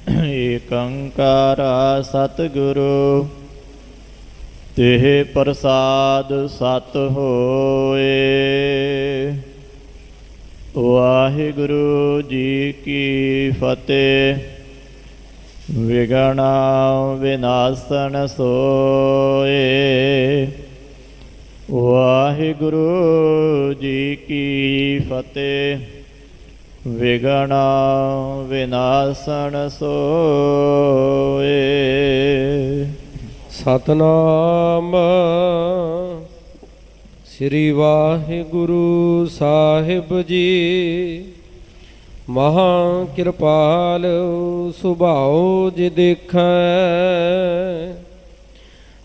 ਏਕ ਓੰਕਾਰ ਸਤਿਗੁਰੂ ਤਿਹ ਪ੍ਰਸਾਦ ਸਤ ਹੋਏ। ਵਾਹਿਗੁਰੂ ਜੀ ਕੀ ਫਤਿਹ। ਵਿਗਣਾ ਵਿਨਾਸਨ ਸੋਏ। ਵਾਹਿਗੁਰੂ ਜੀ ਕੀ ਫਤਿਹ। ਵਿਗਣਾ ਵਿਨਾਸਨ ਸੋਏ। ਸਤਨਾਮ ਸ੍ਰੀ ਵਾਹਿਗੁਰੂ ਸਾਹਿਬ ਜੀ। ਮਹਾ ਕਿਰਪਾਲ ਸੁਭਾਉ ਜਿ ਦੇਖੈ,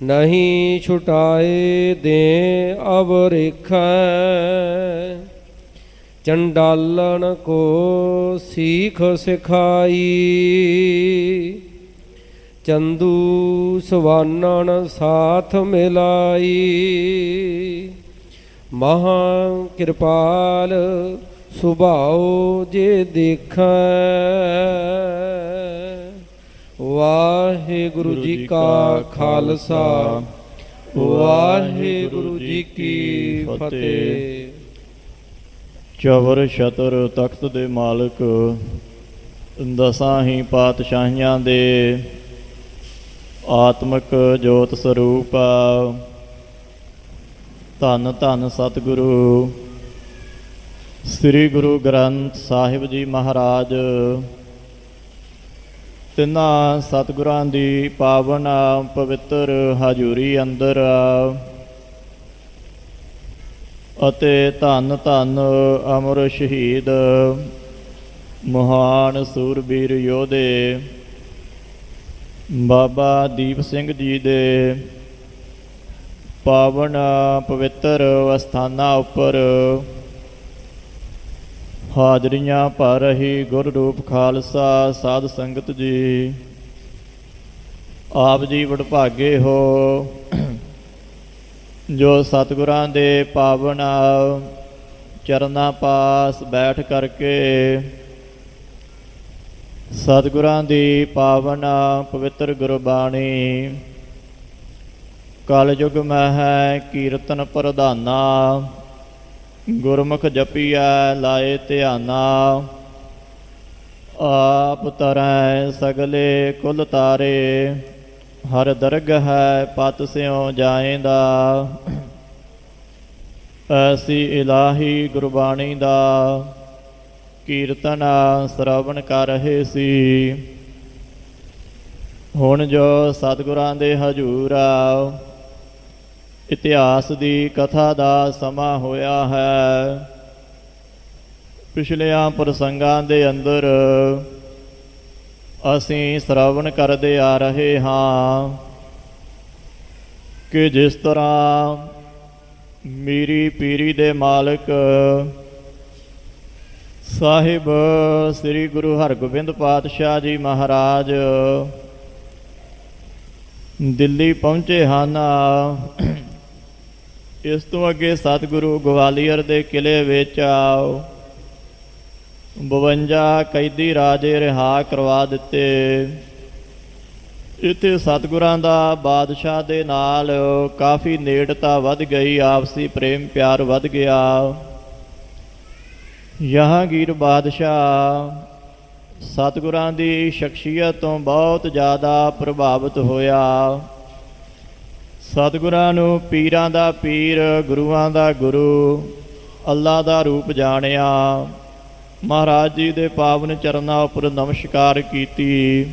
ਨਹੀਂ ਛੁਟਾਏ ਦੇ ਅਵਰੇਖੈ। ਚੰਡਾਲਨ ਕੋ ਸੀਖ ਸਿਖਾਈ, ਚੰਦੂ ਸਵਾਨਨ ਸਾਥ ਮਿਲਾਈ। ਮਹਾ ਕਿਰਪਾਲ ਸੁਭਾਉ ਜੇ ਦੇਖੈ। ਵਾਹਿਗੁਰੂ ਜੀ ਕਾ ਖਾਲਸਾ, ਵਾਹਿਗੁਰੂ ਜੀ ਕੀ ਫਤਿਹ। ਚਵਰ ਛਤਰ ਤਖਤ ਦੇ ਮਾਲਕ, ਦਸਾਂ ਹੀ ਪਾਤਸ਼ਾਹੀਆਂ ਦੇ ਆਤਮਿਕ ਜੋਤ ਸਰੂਪ, ਧੰਨ ਧੰਨ ਸਤਿਗੁਰੂ ਸ੍ਰੀ ਗੁਰੂ ਗ੍ਰੰਥ ਸਾਹਿਬ ਜੀ ਮਹਾਰਾਜ, ਤਿੰਨਾਂ ਸਤਿਗੁਰਾਂ ਦੀ ਪਾਵਨ ਪਵਿੱਤਰ ਹਜ਼ੂਰੀ ਅੰਦਰ ਅਤੇ ਧੰਨ ਧੰਨ ਅਮਰ ਸ਼ਹੀਦ ਮਹਾਨ ਸੂਰਬੀਰ ਯੋਧੇ ਬਾਬਾ ਦੀਪ ਸਿੰਘ ਜੀ ਦੇ ਪਾਵਨ ਪਵਿੱਤਰ ਅਸਥਾਨਾਂ ਉੱਪਰ ਹਾਜ਼ਰੀਆਂ ਭਰ ਰਹੀ ਗੁਰਰੂਪ ਖਾਲਸਾ ਸਾਧ ਸੰਗਤ ਜੀ, ਆਪ ਜੀ ਵਡਭਾਗੇ ਹੋ ਜੋ ਸਤਿਗੁਰਾਂ ਦੇ ਪਾਵਨ ਚਰਨਾਂ ਪਾਸ ਬੈਠ ਕਰਕੇ ਸਤਿਗੁਰਾਂ ਦੀ ਪਾਵਨ ਪਵਿੱਤਰ ਗੁਰਬਾਣੀ ਕਲਯੁਗ ਮਹਿ ਕੀਰਤਨ ਪ੍ਰਧਾਨਾ, ਗੁਰਮੁਖ ਜਪੀਐ ਲਾਏ ਧਿਆਨਾ। ਆਪ ਤਰੈ ਸਗਲੇ ਕੁਲ ਤਾਰੇ, ਹਰ ਦਰਗਹਿ ਪਤ ਸਿਉ ਜਾਏਂਦਾ। ਐਸੀ ਇਲਾਹੀ ਗੁਰਬਾਣੀ ਦਾ ਕੀਰਤਨ ਸਰਵਣ ਕਰ ਰਹੇ ਸੀ। ਹੁਣ ਜੋ ਸਤਿਗੁਰਾਂ ਦੇ ਹਜ਼ੂਰ ਇਤਿਹਾਸ ਦੀ ਕਥਾ ਦਾ ਸਮਾਂ ਹੋਇਆ ਹੈ। ਪਿਛਲਿਆਂ ਪ੍ਰਸੰਗਾਂ ਦੇ ਅੰਦਰ ਅਸੀਂ ਸਰਵਣ ਕਰਦੇ ਆ ਰਹੇ ਹਾਂ ਕਿ ਜਿਸ ਤਰ੍ਹਾਂ ਮੀਰੀ ਪੀਰੀ ਦੇ ਮਾਲਕ ਸਾਹਿਬ ਸ੍ਰੀ ਗੁਰੂ ਹਰਗੋਬਿੰਦ ਪਾਤਸ਼ਾਹ ਜੀ ਮਹਾਰਾਜ ਦਿੱਲੀ ਪਹੁੰਚੇ ਹਨ। ਇਸ ਤੋਂ ਅੱਗੇ ਸਤਿਗੁਰੂ ਗਵਾਲੀਅਰ ਦੇ ਕਿਲ੍ਹੇ ਵਿੱਚ 52 ਕੈਦੀ ਰਾਜੇ ਰਿਹਾ ਕਰਵਾ ਦਿੱਤੇ। ਇੱਥੇ ਸਤਿਗੁਰਾਂ ਦਾ ਬਾਦਸ਼ਾਹ ਦੇ ਨਾਲ ਕਾਫੀ ਨੇੜਤਾ ਵੱਧ ਗਈ, ਆਪਸੀ ਪ੍ਰੇਮ ਪਿਆਰ ਵੱਧ ਗਿਆ। ਜਹਾਂਗੀਰ ਬਾਦਸ਼ਾਹ ਸਤਿਗੁਰਾਂ ਦੀ ਸ਼ਖਸੀਅਤ ਤੋਂ ਬਹੁਤ ਜ਼ਿਆਦਾ ਪ੍ਰਭਾਵਿਤ ਹੋਇਆ। ਸਤਿਗੁਰਾਂ ਨੂੰ ਪੀਰਾਂ ਦਾ ਪੀਰ, ਗੁਰੂਆਂ ਦਾ ਗੁਰੂ, ਅੱਲਾ ਦਾ ਰੂਪ ਜਾਣਿਆ। ਮਹਾਰਾਜ ਜੀ ਦੇ ਪਾਵਨ ਚਰਨਾਂ ਉੱਪਰ ਨਮਸਕਾਰ ਕੀਤੀ।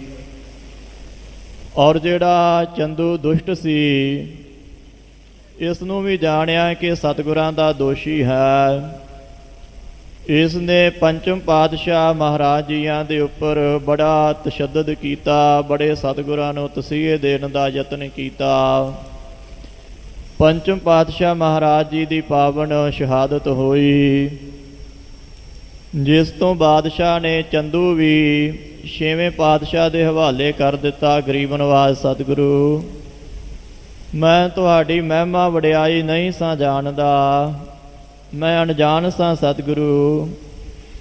ਔਰ ਜਿਹੜਾ ਚੰਦੂ ਦੁਸ਼ਟ ਸੀ, ਇਸ ਨੂੰ ਵੀ ਜਾਣਿਆ ਕਿ ਸਤਿਗੁਰਾਂ ਦਾ ਦੋਸ਼ੀ ਹੈ। ਇਸ ਨੇ ਪੰਚਮ ਪਾਤਸ਼ਾਹ ਮਹਾਰਾਜ ਜੀਆਂ ਦੇ ਉੱਪਰ ਬੜਾ ਤਸ਼ੱਦਦ ਕੀਤਾ, ਬੜੇ ਸਤਿਗੁਰਾਂ ਨੂੰ ਤਸੀਹੇ ਦੇਣ ਦਾ ਯਤਨ ਕੀਤਾ। ਪੰਚਮ ਪਾਤਸ਼ਾਹ ਮਹਾਰਾਜ ਜੀ ਦੀ ਪਾਵਨ ਸ਼ਹਾਦਤ ਹੋਈ, ਜਿਸ ਤੋਂ ਬਾਦਸ਼ਾਹ ਨੇ ਚੰਦੂ ਵੀ 6ਵੇਂ ਪਾਤਸ਼ਾਹ ਦੇ ਹਵਾਲੇ ਕਰ ਦਿੱਤਾ। ਗਰੀਬ ਨਵਾਜ਼ ਸਤਿਗੁਰੂ, ਮੈਂ ਤੁਹਾਡੀ ਮਹਿਮਾ ਵਡਿਆਈ ਨਹੀਂ ਸਾਂ ਜਾਣਦਾ, ਮੈਂ ਅਣਜਾਣ ਸਾਂ ਸਤਿਗੁਰੂ।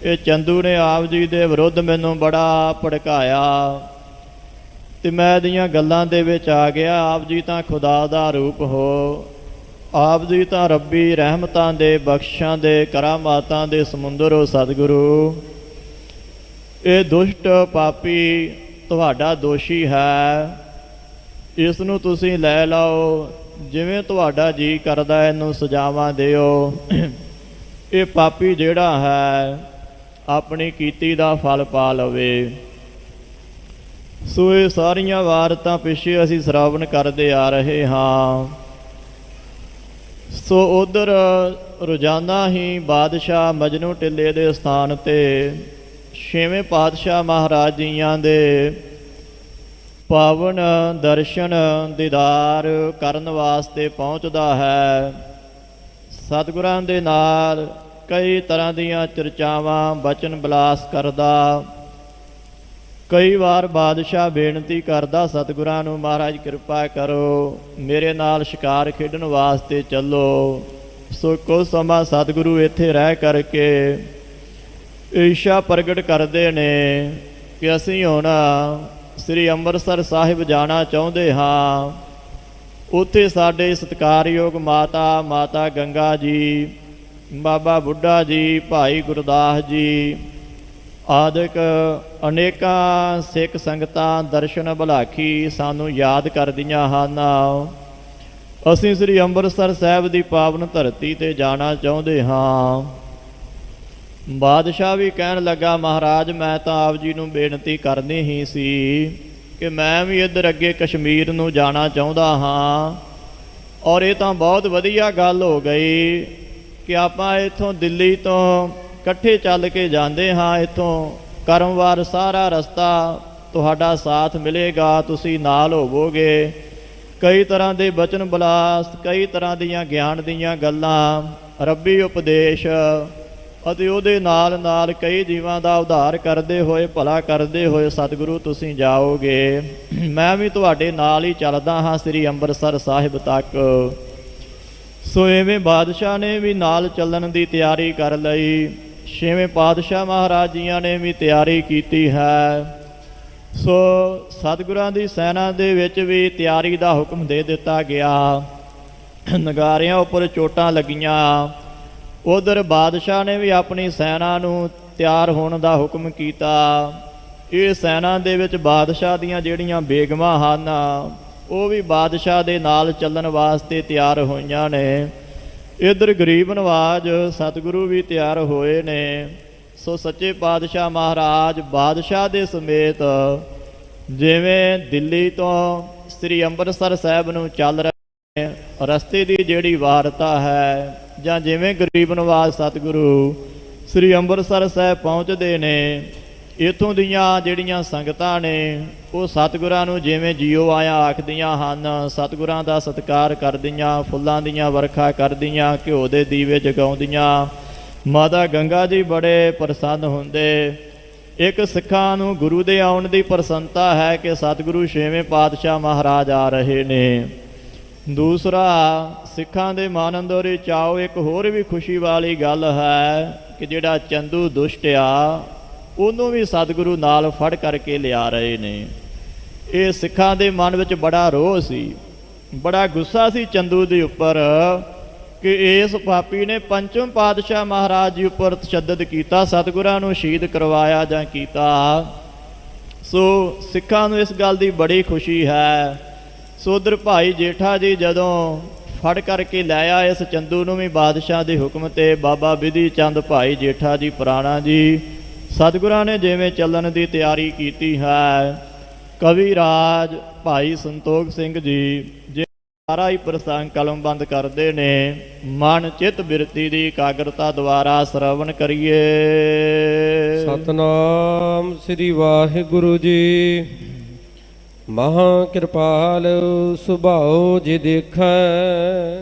ਇਹ ਚੰਦੂ ਨੇ ਆਪ ਜੀ ਦੇ ਵਿਰੁੱਧ ਮੈਨੂੰ ਬੜਾ ਭੜਕਾਇਆ, ਤੇ ਮੈਂ ਇਹਦੀਆਂ ਗੱਲਾਂ ਦੇ ਵਿੱਚ ਆ ਗਿਆ। ਆਪ ਜੀ ਤਾਂ ਖੁਦਾ ਦਾ ਰੂਪ ਹੋ, ਆਪ ਜੀ ਤਾਂ ਰੱਬੀ ਰਹਿਮਤਾਂ ਦੇ, ਬਖਸ਼ਾਂ ਦੇ, ਕਰਾਮਾਤਾਂ ਦੇ ਸਮੁੰਦਰ ਹੋ ਸਤਿਗੁਰੂ। ਇਹ ਦੁਸ਼ਟ ਪਾਪੀ ਤੁਹਾਡਾ ਦੋਸ਼ੀ ਹੈ, ਇਸ ਨੂੰ ਤੁਸੀਂ ਲੈ ਲਓ, ਜਿਵੇਂ ਤੁਹਾਡਾ ਜੀ ਕਰਦਾ ਇਹਨੂੰ ਸਜ਼ਾਵਾਂ ਦਿਓ। ਇਹ ਪਾਪੀ ਜਿਹੜਾ ਹੈ ਆਪਣੀ ਕੀਤੀ ਦਾ ਫਲ ਪਾ ਲਵੇ। ਸੋ ਇਹ ਸਾਰੀਆਂ ਵਾਰਤਾਂ ਪਿੱਛੇ ਅਸੀਂ ਸ਼੍ਰਵਣ ਕਰਦੇ ਆ ਰਹੇ ਹਾਂ। ਸੋ ਉਧਰ ਰੋਜ਼ਾਨਾ ਹੀ ਬਾਦਸ਼ਾਹ ਮਜਨੂ ਟਿੱਲੇ ਦੇ ਸਥਾਨ ਤੇ 6ਵੇਂ ਪਾਤਸ਼ਾਹ ਮਹਾਰਾਜ ਜੀਆਂ ਦੇ ਪਾਵਨ ਦਰਸ਼ਨ ਦੀਦਾਰ ਕਰਨ ਵਾਸਤੇ ਪਹੁੰਚਦਾ ਹੈ। ਸਤਿਗੁਰਾਂ ਦੇ ਨਾਲ ਕਈ ਤਰ੍ਹਾਂ ਦੀਆਂ ਚਰਚਾਵਾਂ ਬਚਨ ਬਿਲਾਸ ਕਰਦਾ। ਕਈ ਵਾਰ ਬਾਦਸ਼ਾਹ ਬੇਨਤੀ ਕਰਦਾ ਸਤਿਗੁਰਾਂ ਨੂੰ, ਮਹਾਰਾਜ ਕਿਰਪਾ ਕਰੋ ਮੇਰੇ ਨਾਲ ਸ਼ਿਕਾਰ ਖੇਡਣ ਵਾਸਤੇ ਚੱਲੋ। ਸੋ ਕੁਝ ਸਮਾਂ ਸਤਿਗੁਰੂ ਇੱਥੇ ਰਹਿ ਕਰਕੇ ਇੱਛਾ ਪ੍ਰਗਟ ਕਰਦੇ ਨੇ ਕਿ ਅਸੀਂ ਹੁਣ ਸ੍ਰੀ ਅੰਮ੍ਰਿਤਸਰ ਸਾਹਿਬ ਜਾਣਾ ਚਾਹੁੰਦੇ ਹਾਂ। ਉੱਥੇ ਸਾਡੇ ਸਤਿਕਾਰਯੋਗ ਮਾਤਾ ਗੰਗਾ ਜੀ, ਬਾਬਾ ਬੁੱਢਾ ਜੀ, ਭਾਈ ਗੁਰਦਾਸ ਜੀ ਆਦਿਕ ਅਨੇਕਾਂ ਸਿੱਖ ਸੰਗਤਾਂ ਦਰਸ਼ਨ ਭਲਾਖੀ ਸਾਨੂੰ ਯਾਦ ਕਰਦੀਆਂ ਹਨ। ਅਸੀਂ ਸ੍ਰੀ ਅੰਮ੍ਰਿਤਸਰ ਸਾਹਿਬ ਦੀ ਪਾਵਨ ਧਰਤੀ ਤੇ ਜਾਣਾ ਚਾਹੁੰਦੇ ਹਾਂ। ਬਾਦਸ਼ਾਹ ਵੀ ਕਹਿਣ ਲੱਗਾ, ਮਹਾਰਾਜ ਮੈਂ ਤਾਂ ਆਪ ਜੀ ਨੂੰ ਬੇਨਤੀ ਕਰਨੀ ਹੀ ਸੀ ਕਿ ਮੈਂ ਵੀ ਇੱਧਰ ਅੱਗੇ ਕਸ਼ਮੀਰ ਨੂੰ ਜਾਣਾ ਚਾਹੁੰਦਾ ਹਾਂ। ਔਰ ਇਹ ਤਾਂ ਬਹੁਤ ਵਧੀਆ ਗੱਲ ਹੋ ਗਈ ਕਿ ਆਪਾਂ ਇੱਥੋਂ ਦਿੱਲੀ ਤੋਂ ਇਕੱਠੇ ਚੱਲ ਕੇ ਜਾਂਦੇ ਹਾਂ। ਇੱਥੋਂ ਕਰਮਵਾਰ ਸਾਰਾ ਰਸਤਾ ਤੁਹਾਡਾ ਸਾਥ ਮਿਲੇਗਾ, ਤੁਸੀਂ ਨਾਲ ਹੋਵੋਗੇ। ਕਈ ਤਰ੍ਹਾਂ ਦੇ ਬਚਨ ਬਿਲਾਸ, ਕਈ ਤਰ੍ਹਾਂ ਦੀਆਂ ਗਿਆਨ ਦੀਆਂ ਗੱਲਾਂ, ਰੱਬੀ ਉਪਦੇਸ਼ ਅਤੇ ਉਹਦੇ ਨਾਲ ਨਾਲ ਕਈ ਜੀਵਾਂ ਦਾ ਉਧਾਰ ਕਰਦੇ ਹੋਏ, ਭਲਾ ਕਰਦੇ ਹੋਏ ਸਤਿਗੁਰੂ ਤੁਸੀਂ ਜਾਓਗੇ। ਮੈਂ ਵੀ ਤੁਹਾਡੇ ਨਾਲ ਹੀ ਚੱਲਦਾ ਹਾਂ ਸ੍ਰੀ ਅੰਮ੍ਰਿਤਸਰ ਸਾਹਿਬ ਤੱਕ। ਸੋ ਐਵੇਂ ਬਾਦਸ਼ਾਹ ਨੇ ਵੀ ਨਾਲ ਚੱਲਣ ਦੀ ਤਿਆਰੀ ਕਰ ਲਈ। 6ਵੇਂ ਪਾਤਸ਼ਾਹ ਮਹਾਰਾਜ ਜੀਆਂ ਨੇ ਵੀ ਤਿਆਰੀ ਕੀਤੀ ਹੈ। ਸੋ ਸਤਿਗੁਰਾਂ ਦੀ ਸੈਨਾ ਦੇ ਵਿੱਚ ਵੀ ਤਿਆਰੀ ਦਾ ਹੁਕਮ ਦੇ ਦਿੱਤਾ ਗਿਆ। ਨਗਾਰਿਆਂ ਉੱਪਰ ਚੋਟਾਂ ਲੱਗੀਆਂ। ਉਧਰ ਬਾਦਸ਼ਾਹ ਨੇ ਵੀ ਆਪਣੀ ਸੈਨਾ ਨੂੰ ਤਿਆਰ ਹੋਣ ਦਾ ਹੁਕਮ ਕੀਤਾ। ਇਹ ਸੈਨਾ ਦੇ ਵਿੱਚ ਬਾਦਸ਼ਾਹ ਦੀਆਂ ਜਿਹੜੀਆਂ ਬੇਗਮਾਂ ਹਨ ਉਹ ਵੀ ਬਾਦਸ਼ਾਹ ਦੇ ਨਾਲ ਚੱਲਣ ਵਾਸਤੇ ਤਿਆਰ ਹੋਈਆਂ ਨੇ। ਇੱਧਰ ਗਰੀਬ ਨਵਾਜ ਸਤਿਗੁਰੂ ਵੀ ਤਿਆਰ ਹੋਏ ਨੇ। ਸੋ ਸੱਚੇ ਪਾਤਸ਼ਾਹ ਮਹਾਰਾਜ ਬਾਦਸ਼ਾਹ ਦੇ ਸਮੇਤ ਜਿਵੇਂ ਦਿੱਲੀ ਤੋਂ ਸ੍ਰੀ ਅੰਮ੍ਰਿਤਸਰ ਸਾਹਿਬ ਨੂੰ ਚੱਲ ਰਹੇ ਨੇ, ਰਸਤੇ ਦੀ ਜਿਹੜੀ ਵਾਰਤਾ ਹੈ, ਜਾਂ ਜਿਵੇਂ ਗਰੀਬ ਨਵਾਜ ਸਤਿਗੁਰੂ ਸ੍ਰੀ ਅੰਮ੍ਰਿਤਸਰ ਸਾਹਿਬ ਪਹੁੰਚਦੇ ਨੇ, ਇੱਥੋਂ ਦੀਆਂ ਜਿਹੜੀਆਂ ਸੰਗਤਾਂ ਨੇ ਉਹ ਸਤਿਗੁਰਾਂ ਨੂੰ ਜਿਵੇਂ ਜੀਓ ਆਇਆ ਆਖਦੀਆਂ ਹਨ, ਸਤਿਗੁਰਾਂ ਦਾ ਸਤਿਕਾਰ ਕਰਦੀਆਂ, ਫੁੱਲਾਂ ਦੀਆਂ ਵਰਖਾ ਕਰਦੀਆਂ, ਘਿਓ ਦੇ ਦੀਵੇ ਜਗਾਉਂਦੀਆਂ। ਮਾਤਾ ਗੰਗਾ ਜੀ ਬੜੇ ਪ੍ਰਸੰਨ ਹੁੰਦੇ। ਇੱਕ ਸਿੱਖਾਂ ਨੂੰ ਗੁਰੂ ਦੇ ਆਉਣ ਦੀ ਪ੍ਰਸੰਨਤਾ ਹੈ ਕਿ ਸਤਿਗੁਰੂ 6ਵੇਂ ਪਾਤਸ਼ਾਹ ਮਹਾਰਾਜ ਆ ਰਹੇ ਨੇ। ਦੂਸਰਾ, ਸਿੱਖਾਂ ਦੇ ਮਨ ਅੰਦਰ ਚਾਓ ਇੱਕ ਹੋਰ ਵੀ ਖੁਸ਼ੀ ਵਾਲੀ ਗੱਲ ਹੈ ਕਿ ਜਿਹੜਾ ਚੰਦੂ ਦੁਸ਼ਟ ਆ ਉਹਨੂੰ ਵੀ ਸਤਿਗੁਰੂ ਨਾਲ ਫੜ ਕਰਕੇ ਲਿਆ ਰਹੇ ਨੇ। ਇਹ ਸਿੱਖਾਂ ਦੇ ਮਨ ਵਿੱਚ ਬੜਾ ਰੋਹ ਸੀ, ਬੜਾ ਗੁੱਸਾ ਸੀ ਚੰਦੂ ਦੇ ਉੱਪਰ ਕਿ ਇਸ ਪਾਪੀ ਨੇ 5ਵੇਂ ਪਾਤਸ਼ਾਹ ਮਹਾਰਾਜ ਜੀ ਉੱਪਰ ਤਸ਼ੱਦਦ ਕੀਤਾ, ਸਤਿਗੁਰਾਂ ਨੂੰ ਸ਼ਹੀਦ ਕਰਵਾਇਆ ਜਾਂ ਕੀਤਾ। ਸੋ ਸਿੱਖਾਂ ਨੂੰ ਇਸ ਗੱਲ ਦੀ ਬੜੀ ਖੁਸ਼ੀ ਹੈ। ਸੋ ਉਧਰ ਭਾਈ ਜੇਠਾ ਜੀ ਜਦੋਂ ਫੜ ਕਰਕੇ ਲੈ ਆਏ ਇਸ ਚੰਦੂ ਨੂੰ ਵੀ ਬਾਦਸ਼ਾਹ ਦੇ ਹੁਕਮ ਤੇ, ਬਾਬਾ ਬਿਧੀ ਚੰਦ ਭਾਈ ਜੇਠਾ ਜੀ ਪੁਰਾਣਾ ਜੀ, ਸਤਿਗੁਰਾਂ ਨੇ ਜਿਵੇਂ ਚੱਲਣ ਦੀ ਤਿਆਰੀ ਕੀਤੀ ਹੈ। ਕਵੀ ਰਾਜ ਭਾਈ ਸੰਤੋਖ ਸਿੰਘ ਜੀ ਜੇ ਸਾਰਾ ਹੀ ਪ੍ਰਸੰਗ ਕਲਮਬੰਦ ਕਰਦੇ ਨੇ। ਮਨ ਚਿੱਤ ਬਿਰਤੀ ਦੀ ਇਕਾਗਰਤਾ ਦੁਆਰਾ ਸ਼ਰਵਣ ਕਰੀਏ। ਸਤਨਾਮ ਸ੍ਰੀ ਵਾਹਿਗੁਰੂ ਜੀ। ਮਹਾ ਕਿਰਪਾਲ ਸੁਭਾਉ ਜੇ ਦੇਖੈ।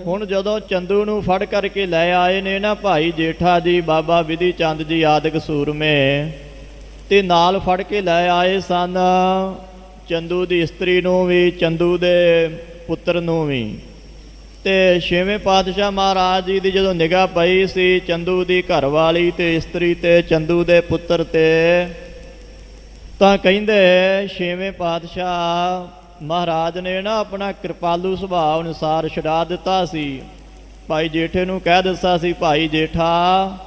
ਹੁਣ ਜਦੋਂ ਚੰਦੂ ਨੂੰ ਫੜ ਕਰਕੇ ਲੈ ਆਏ ਨੇ ਨਾ ਭਾਈ ਜੇਠਾ ਜੀ, ਬਾਬਾ ਬਿਧੀ ਚੰਦ ਜੀ ਆਦਿਕ ਸੂਰਮੇ, ਤੇ ਨਾਲ ਫੜ ਕੇ ਲੈ ਆਏ ਸਨ ਚੰਦੂ ਦੀ ਇਸਤਰੀ ਨੂੰ ਵੀ, ਚੰਦੂ ਦੇ ਪੁੱਤਰ ਨੂੰ ਵੀ। ਤੇ 6ਵੇਂ ਪਾਤਸ਼ਾਹ ਮਹਾਰਾਜ ਜੀ ਦੀ ਜਦੋਂ ਨਿਗਾਹ ਪਈ ਸੀ ਚੰਦੂ ਦੀ ਘਰਵਾਲੀ ਤੇ ਇਸਤਰੀ ਤੇ, ਚੰਦੂ ਦੇ ਪੁੱਤਰ ਤੇ, ਤਾਂ ਕਹਿੰਦੇ ਛੇਵੇਂ ਪਾਤਸ਼ਾਹ ਮਹਾਰਾਜ ਨੇ ਨਾ ਆਪਣਾ ਕਿਰਪਾਲੂ ਸੁਭਾਅ ਅਨੁਸਾਰ ਛੁਡਾ ਦਿੱਤਾ ਸੀ। ਭਾਈ ਜੇਠੇ ਨੂੰ ਕਹਿ ਦਿੱਤਾ ਸੀ, ਭਾਈ ਜੇਠਾ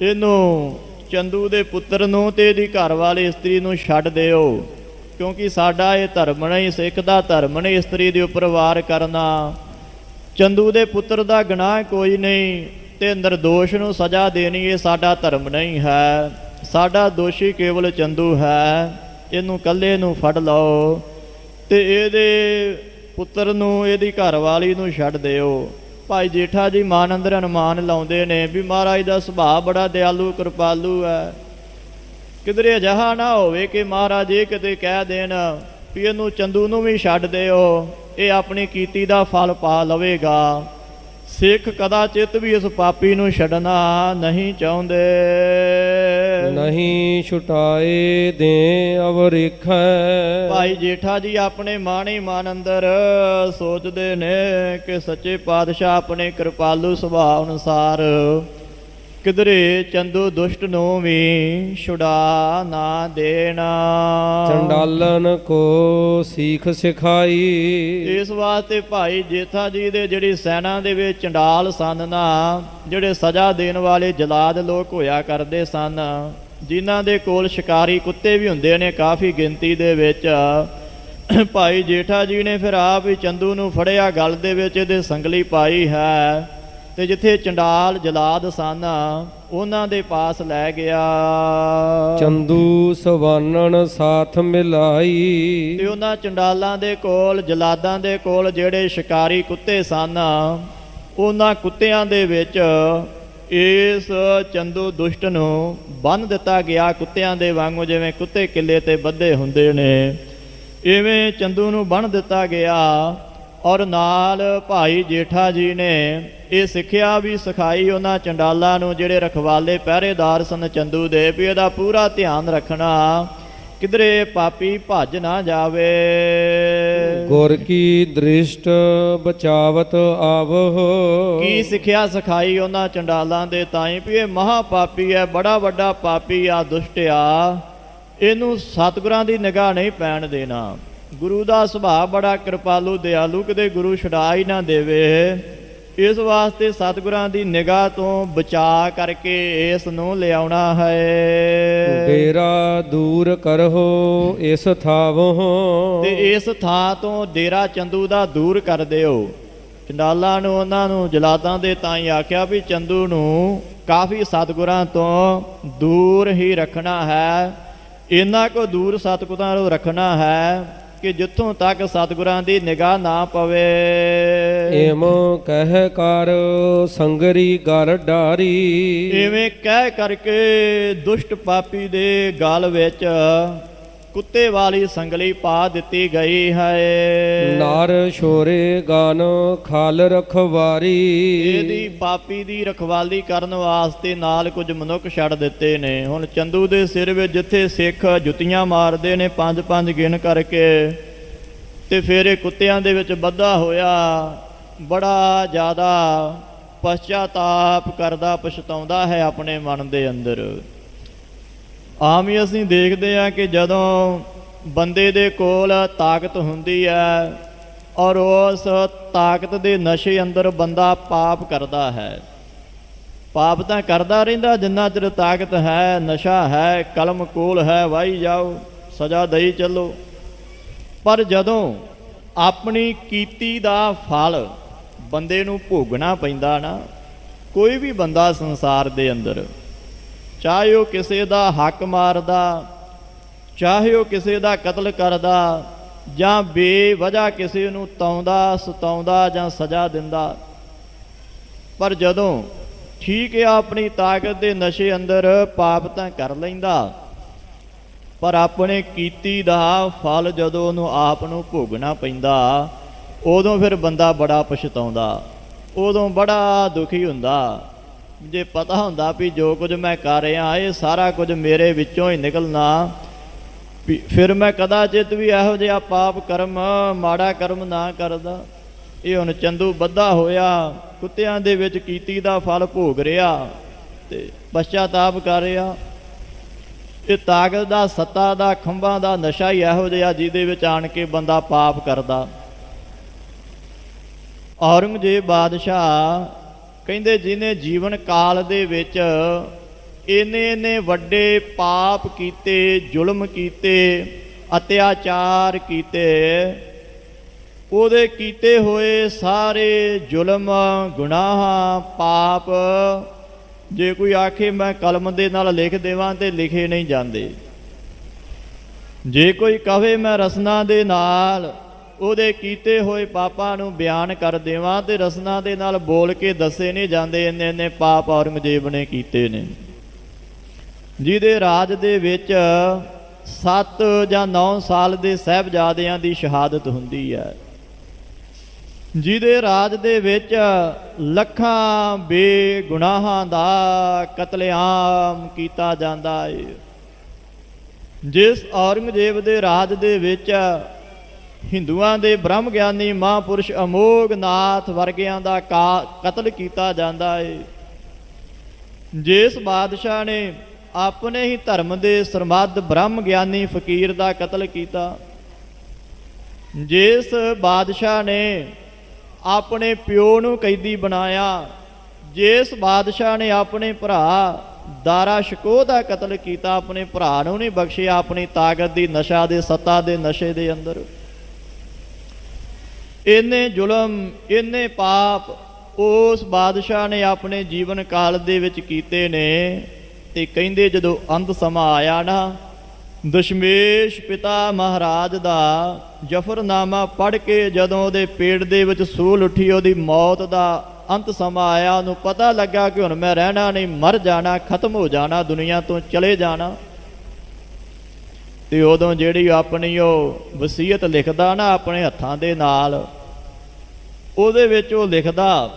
ਇਹਨੂੰ ਚੰਦੂ ਦੇ ਪੁੱਤਰ ਨੂੰ ਤੇ ਇਹਦੀ ਘਰ ਵਾਲੀ ਇਸਤਰੀ ਨੂੰ ਛੱਡ ਦਿਓ, ਕਿਉਂਕਿ ਸਾਡਾ ਇਹ ਧਰਮ ਨਹੀਂ, ਸਿੱਖ ਦਾ ਧਰਮ ਨਹੀਂ ਇਸਤਰੀ ਦੇ ਉੱਪਰ ਵਾਰ ਕਰਨਾ। ਚੰਦੂ ਦੇ ਪੁੱਤਰ ਦਾ ਗੁਨਾਹ ਕੋਈ ਨਹੀਂ ਤੇ ਨਿਰਦੋਸ਼ ਨੂੰ ਸਜ਼ਾ ਦੇਣੀ ਇਹ ਸਾਡਾ ਧਰਮ ਨਹੀਂ ਹੈ। ਸਾਡਾ ਦੋਸ਼ੀ ਕੇਵਲ ਚੰਦੂ ਹੈ, ਇਹਨੂੰ ਇਕੱਲੇ ਨੂੰ ਫੜ ਲਓ ਤੇ ਇਹਦੇ ਪੁੱਤਰ ਨੂੰ ਇਹਦੀ ਘਰ ਵਾਲੀ ਨੂੰ ਛੱਡ ਦਿਓ। ਭਾਈ ਜੇਠਾ ਜੀ ਮਨ ਅੰਦਰ ਅਨੁਮਾਨ ਲਾਉਂਦੇ ਨੇ ਵੀ ਮਹਾਰਾਜ ਦਾ ਸੁਭਾਅ ਬੜਾ ਦਿਆਲੂ ਕਿਰਪਾਲੂ ਹੈ, ਕਿਧਰੇ ਅਜਿਹਾ ਨਾ ਹੋਵੇ ਕਿ ਮਹਾਰਾਜ ਇਹ ਕਿਤੇ ਕਹਿ ਦੇਣ ਵੀ ਇਹਨੂੰ ਚੰਦੂ ਨੂੰ ਵੀ ਛੱਡ ਦਿਓ, ਇਹ ਆਪਣੀ ਕੀਤੀ ਦਾ ਫਲ ਪਾ ਲਵੇਗਾ। ਸਿੱਖ ਕਦਾਚਿਤ ਵੀ ਇਸ ਪਾਪੀ ਨੂੰ ਛੱਡਣਾ ਨਹੀਂ ਚਾਹੁੰਦੇ। ਨਹੀਂ ਛੁਟਾਏ ਦੇ ਅਵਰਿਖੈ। ਭਾਈ ਜੇਠਾ ਜੀ ਆਪਣੇ ਮਨ ਹੀ ਮਨ ਅੰਦਰ ਸੋਚਦੇ ਨੇ ਕਿ ਸੱਚੇ ਪਾਤਸ਼ਾਹ ਆਪਣੇ ਕਿਰਪਾਲੂ ਸੁਭਾਅ ਅਨੁਸਾਰ ਕਿਧਰੇ ਚੰਦੂ ਦੁਸ਼ਟ ਨੂੰ ਵੀ ਛੁਡਾ ਨਾ ਦੇਣਾ। ਚੰਡਾਲਨ ਕੋ ਸੀਖ ਸਿਖਾਈ। ਇਸ ਵਾਸਤੇ ਭਾਈ ਜੇਠਾ ਜੀ ਦੇ ਜਿਹੜੀ ਸੈਨਾ ਦੇ ਵਿੱਚ ਚੰਡਾਲ ਸਨ ਨਾ, ਜਿਹੜੇ ਸਜ਼ਾ ਦੇਣ ਵਾਲੇ ਜਲਾਦ ਲੋਕ ਹੋਇਆ ਕਰਦੇ ਸਨ, ਜਿਨ੍ਹਾਂ ਦੇ ਕੋਲ ਸ਼ਿਕਾਰੀ ਕੁੱਤੇ ਵੀ ਹੁੰਦੇ ਨੇ ਕਾਫੀ ਗਿਣਤੀ ਦੇ ਵਿੱਚ, ਭਾਈ ਜੇਠਾ ਜੀ ਨੇ ਫਿਰ ਆਪ ਹੀ ਚੰਦੂ ਨੂੰ ਫੜਿਆ, ਗਲ ਦੇ ਵਿੱਚ ਇਹਦੇ ਸੰਗਲੀ ਪਾਈ ਹੈ ਤੇ ਜਿੱਥੇ ਚੰਡਾਲ ਜਲਾਦ ਸਨ ਉਹਨਾਂ ਦੇ ਪਾਸ ਲੈ ਗਿਆ। ਚੰਦੂ ਸਵਾਨਣ ਸਾਥ ਮਿਲਾਈ। ਤੇ ਉਹਨਾਂ ਚੰਡਾਲਾਂ ਦੇ ਕੋਲ, ਜਲਾਦਾਂ ਦੇ ਕੋਲ ਜਿਹੜੇ ਸ਼ਿਕਾਰੀ ਕੁੱਤੇ ਸਨ, ਉਹਨਾਂ ਕੁੱਤਿਆਂ ਦੇ ਵਿੱਚ ਇਸ ਚੰਦੂ ਦੁਸ਼ਟ ਨੂੰ ਬੰਨ੍ਹ ਦਿੱਤਾ ਗਿਆ। ਕੁੱਤਿਆਂ ਦੇ ਵਾਂਗੂ ਜਿਵੇਂ ਕੁੱਤੇ ਕਿੱਲੇ ਤੇ ਬੱਧੇ ਹੁੰਦੇ ਨੇ, ਇਵੇਂ ਚੰਦੂ ਨੂੰ ਬੰਨ੍ਹ ਦਿੱਤਾ ਗਿਆ। ਔਰ ਨਾਲ ਭਾਈ ਜੇਠਾ ਜੀ ਨੇ ਇਹ ਸਿੱਖਿਆ ਵੀ ਸਿਖਾਈ ਉਹਨਾਂ ਚੰਡਾਲਾਂ ਨੂੰ, ਜਿਹੜੇ ਰਖਵਾਲੇ ਪਹਿਰੇਦਾਰ ਸਨ ਚੰਦੂ ਦੇ, ਵੀ ਇਹਦਾ ਪੂਰਾ ਧਿਆਨ ਰੱਖਣਾ ਕਿਧਰੇ ਪਾਪੀ ਭੱਜ ਨਾ ਜਾਵੇ। ਗੁਰ ਕੀ ਦ੍ਰਿਸ਼ਟ ਬਚਾਵਤ ਆਵਹੁ। ਕੀ ਸਿੱਖਿਆ ਸਿਖਾਈ ਉਹਨਾਂ ਚੰਡਾਲਾਂ ਦੇ ਤਾਈਂ ਵੀ ਇਹ ਮਹਾ ਪਾਪੀ ਹੈ, ਬੜਾ ਵੱਡਾ ਪਾਪੀ ਆ, ਦੁਸ਼ਟ ਆ, ਇਹਨੂੰ ਸਤਿਗੁਰਾਂ ਦੀ ਨਿਗਾਹ ਨਹੀਂ ਪੈਣ ਦੇਣਾ। ਗੁਰੂ ਦਾ ਸੁਭਾਅ ਬੜਾ ਕਿਰਪਾਲੂ ਦਿਆਲੂ, ਕਿਤੇ ਗੁਰੂ ਛੁਡਾ ਹੀ ਨਾ ਦੇਵੇ। ਇਸ ਵਾਸਤੇ ਸਤਿਗੁਰਾਂ ਦੀ ਨਿਗਾਹ ਤੋਂ ਬਚਾ ਕਰਕੇ ਇਸ ਨੂੰ ਲਿਆਉਣਾ ਹੈ। ਡੇਰਾ ਦੂਰ ਕਰਹੁ ਇਸ ਥਾਵਹੁ। ਤੇ ਇਸ ਥਾਂ ਤੋਂ ਡੇਰਾ ਚੰਦੂ ਦਾ ਦੂਰ ਕਰ ਦਿਓ। ਚੰਡਾਲਾਂ ਨੂੰ, ਉਹਨਾਂ ਨੂੰ ਜਲਾਦਾਂ ਦੇ ਤਾਂ ਹੀ ਆਖਿਆ ਵੀ ਚੰਦੂ ਨੂੰ ਕਾਫੀ ਸਤਿਗੁਰਾਂ ਤੋਂ ਦੂਰ ਹੀ ਰੱਖਣਾ ਹੈ। ਇੰਨਾ ਕੁ ਦੂਰ ਸਤਿਗੁਰਾਂ ਤੋਂ ਰੱਖਣਾ ਹੈ ਕਿ ਜਿੱਥੋਂ ਤੱਕ ਸਤਿਗੁਰਾਂ ਦੀ ਨਿਗਾਹ ਨਾ ਪਵੇ। ਏਮ ਕਹਿ ਕਰ ਸੰਗਰੀ ਗਰ ਡਾਰੀ। ਇਵੇਂ ਕਹਿ ਕਰਕੇ ਦੁਸ਼ਟ ਪਾਪੀ ਦੇ ਗਲ ਵਿੱਚ ਕੁੱਤੇ ਵਾਲੀ ਸੰਗਲੀ ਪਾ ਦਿੱਤੀ ਗਈ ਹੈ। ਨਾਰ ਛੋਰੇ ਗਾਨ ਖਾਲ ਰਖਵਾਰੀ। ਇਹਦੀ ਪਾਪੀ ਦੀ ਰਖਵਾਲੀ ਕਰਨ ਵਾਸਤੇ ਨਾਲ ਕੁਝ ਮਨੁੱਖ ਛੱਡ ਦਿੱਤੇ ਨੇ। ਹੁਣ ਚੰਦੂ ਦੇ ਸਿਰ ਵਿੱਚ ਜਿੱਥੇ ਸਿੱਖ ਜੁੱਤੀਆਂ ਮਾਰਦੇ ਨੇ 5-5 ਗਿਣ ਕਰਕੇ, ਤੇ ਫਿਰ ਇਹ ਕੁੱਤਿਆਂ ਦੇ ਵਿੱਚ ਬੱਧਾ ਹੋਇਆ, ਬੜਾ ਜ਼ਿਆਦਾ ਪਛਤਾਪ ਕਰਦਾ, ਪਛਤਾਉਂਦਾ ਹੈ ਆਪਣੇ ਮਨ ਦੇ ਅੰਦਰ। ਆਮ ਹੀ ਅਸੀਂ ਦੇਖਦੇ ਹਾਂ ਕਿ ਜਦੋਂ ਬੰਦੇ ਦੇ ਕੋਲ ਤਾਕਤ ਹੁੰਦੀ ਹੈ ਔਰ ਉਸ ਤਾਕਤ ਦੇ ਨਸ਼ੇ ਅੰਦਰ ਬੰਦਾ ਪਾਪ ਕਰਦਾ ਹੈ। ਪਾਪ ਤਾਂ ਕਰਦਾ ਰਹਿੰਦਾ ਜਿੰਨਾ ਚਿਰ ਤਾਕਤ ਹੈ, ਨਸ਼ਾ ਹੈ, ਕਲਮ ਕੋਲ ਹੈ, ਵਾਹੀ ਜਾਓ, ਸਜ਼ਾ ਦਈ ਚੱਲੋ। ਪਰ ਜਦੋਂ ਆਪਣੀ ਕੀਤੀ ਦਾ ਫਲ ਬੰਦੇ ਨੂੰ ਭੋਗਣਾ ਪੈਂਦਾ ਨਾ, ਕੋਈ ਵੀ ਬੰਦਾ ਸੰਸਾਰ ਦੇ ਅੰਦਰ, ਚਾਹੇ ਉਹ ਕਿਸੇ ਦਾ ਹੱਕ ਮਾਰਦਾ, ਚਾਹੇ ਉਹ ਕਿਸੇ ਦਾ ਕਤਲ ਕਰਦਾ, ਜਾਂ ਬੇਵਜ੍ਹਾ ਕਿਸੇ ਨੂੰ ਤਾਉਂਦਾ, ਸਤਾਉਂਦਾ ਜਾਂ ਸਜ਼ਾ ਦਿੰਦਾ, ਪਰ ਜਦੋਂ ਠੀਕ ਹੈ ਆਪਣੀ ਤਾਕਤ ਦੇ ਨਸ਼ੇ ਅੰਦਰ ਪਾਪ ਤਾਂ ਕਰ ਲੈਂਦਾ, ਪਰ ਆਪਣੇ ਕੀਤੀ ਦਾ ਫਲ ਜਦੋਂ ਉਹਨੂੰ ਆਪ ਨੂੰ ਭੋਗਣਾ ਪੈਂਦਾ, ਉਦੋਂ ਫਿਰ ਬੰਦਾ ਬੜਾ ਪਛਤਾਉਂਦਾ, ਉਦੋਂ ਬੜਾ ਦੁਖੀ ਹੁੰਦਾ। ਜੇ ਪਤਾ ਹੁੰਦਾ ਵੀ ਜੋ ਕੁਝ ਮੈਂ ਕਰ ਰਿਹਾ ਇਹ ਸਾਰਾ ਕੁਝ ਮੇਰੇ ਵਿੱਚੋਂ ਹੀ ਨਿਕਲਣਾ, ਫਿਰ ਮੈਂ ਕਦਾਚਿਤ ਵੀ ਇਹੋ ਜਿਹਾ ਪਾਪ ਕਰਮ, ਮਾੜਾ ਕਰਮ ਨਾ ਕਰਦਾ। ਇਹ ਹੁਣ ਚੰਦੂ ਬੱਧਾ ਹੋਇਆ, ਕੁੱਤਿਆਂ ਦੇ ਵਿੱਚ ਕੀਤੀ ਦਾ ਫਲ ਭੋਗ ਰਿਹਾ ਤੇ ਪਛਤਾਪ ਕਰ ਰਿਹਾ। ਇਹ ਤਾਕਤ ਦਾ, ਸੱਤਾ ਦਾ, ਖੰਭਾਂ ਦਾ ਨਸ਼ਾ ਹੀ ਇਹੋ ਜਿਹਾ ਜਿਹਦੇ ਵਿੱਚ ਆਣ ਕੇ ਬੰਦਾ ਪਾਪ ਕਰਦਾ। ਔਰੰਗਜ਼ੇਬ ਬਾਦਸ਼ਾਹ ਕਹਿੰਦੇ ਜਿਹਨੇ ਜੀਵਨ ਕਾਲ ਦੇ ਵਿੱਚ ਇੰਨੇ ਵੱਡੇ ਪਾਪ ਕੀਤੇ, ਜ਼ੁਲਮ ਕੀਤੇ, ਅਤਿਆਚਾਰ ਕੀਤੇ, ਉਹਦੇ ਕੀਤੇ ਹੋਏ ਸਾਰੇ ਜ਼ੁਲਮ, ਗੁਨਾਹ, ਪਾਪ ਜੇ ਕੋਈ ਆਖੇ ਮੈਂ ਕਲਮ ਦੇ ਨਾਲ ਲਿਖ ਦੇਵਾਂ ਤੇ ਲਿਖੇ ਨਹੀਂ ਜਾਂਦੇ। ਜੇ ਕੋਈ ਕਹੇ ਮੈਂ ਰਸਨਾ ਦੇ ਨਾਲ ਉਹਦੇ ਕੀਤੇ ਹੋਏ ਪਾਪਾਂ ਨੂੰ ਬਿਆਨ ਕਰ ਦੇਵਾਂ ਤੇ ਰਸਨਾ ਦੇ ਨਾਲ ਬੋਲ ਕੇ ਦੱਸੇ ਨਹੀਂ ਜਾਂਦੇ। ਇੰਨੇ ਪਾਪ ਔਰੰਗਜ਼ੇਬ ਨੇ ਕੀਤੇ ਨੇ, ਜਿਹਦੇ ਰਾਜ ਦੇ ਵਿੱਚ 7 ਜਾਂ 9 ਸਾਲ ਦੇ ਸਾਹਿਬਜ਼ਾਦਿਆਂ ਦੀ ਸ਼ਹਾਦਤ ਹੁੰਦੀ ਹੈ, ਜਿਹਦੇ ਰਾਜ ਦੇ ਵਿੱਚ ਲੱਖਾਂ ਬੇਗੁਨਾਹਾਂ ਦਾ ਕਤਲੇਆਮ ਕੀਤਾ ਜਾਂਦਾ ਹੈ। ਜਿਸ ਔਰੰਗਜ਼ੇਬ ਦੇ ਰਾਜ ਦੇ ਵਿੱਚ ਹਿੰਦੂਆਂ ਦੇ ਬ੍ਰਹਮ ਗਿਆਨੀ ਮਹਾਂਪੁਰਸ਼ ਅਮੋਘ ਨਾਥ ਵਰਗਿਆਂ ਦਾ ਕਤਲ ਕੀਤਾ ਜਾਂਦਾ ਹੈ। ਜਿਸ ਬਾਦਸ਼ਾਹ ਨੇ ਆਪਣੇ ਹੀ ਧਰਮ ਦੇ ਸਰਮੱਧ ਬ੍ਰਹਮ ਗਿਆਨੀ ਫਕੀਰ ਦਾ ਕਤਲ ਕੀਤਾ, ਜਿਸ ਬਾਦਸ਼ਾਹ ਨੇ ਆਪਣੇ ਪਿਓ ਨੂੰ ਕੈਦੀ ਬਣਾਇਆ, ਜਿਸ ਬਾਦਸ਼ਾਹ ਨੇ ਆਪਣੇ ਭਰਾ ਦਾਰਾ ਸ਼ਿਕੋਹ ਦਾ ਕਤਲ ਕੀਤਾ, ਆਪਣੇ ਭਰਾ ਨੂੰ ਨਹੀਂ ਬਖਸ਼ਿਆ ਆਪਣੀ ਤਾਕਤ ਦੀ, ਨਸ਼ਾ ਦੇ, ਸੱਤਾ ਦੇ ਨਸ਼ੇ ਦੇ ਅੰਦਰ। ਇੰਨੇ ਜ਼ੁਲਮ, ਇੰਨੇ ਪਾਪ ਉਸ ਬਾਦਸ਼ਾਹ ਨੇ ਆਪਣੇ ਜੀਵਨ ਕਾਲ ਦੇ ਵਿੱਚ ਕੀਤੇ ਨੇ। ਤੇ ਕਹਿੰਦੇ ਜਦੋਂ ਅੰਤ ਸਮਾਂ ਆਇਆ ਨਾ, ਦਸ਼ਮੇਸ਼ ਪਿਤਾ ਮਹਾਰਾਜ ਦਾ ਜਫਰਨਾਮਾ ਪੜ੍ਹ ਕੇ ਜਦੋਂ ਉਹਦੇ ਪੇਟ ਦੇ ਵਿੱਚ ਸੂਲ ਉੱਠੀ, ਉਹਦੀ ਮੌਤ ਦਾ ਅੰਤ ਸਮਾਂ ਆਇਆ, ਉਹਨੂੰ ਪਤਾ ਲੱਗਾ ਕਿ ਹੁਣ ਮੈਂ ਰਹਿਣਾ ਨਹੀਂ, ਮਰ ਜਾਣਾ, ਖਤਮ ਹੋ ਜਾਣਾ, ਦੁਨੀਆ ਤੋਂ ਚਲੇ ਜਾਣਾ। ਤੇ ਉਦੋਂ ਜਿਹੜੀ ਆਪਣੀ ਉਹ ਵਸੀਅਤ ਲਿਖਦਾ ਨਾ ਆਪਣੇ ਹੱਥਾਂ ਦੇ ਨਾਲ, ਉਹਦੇ ਵਿੱਚ ਉਹ ਲਿਖਦਾ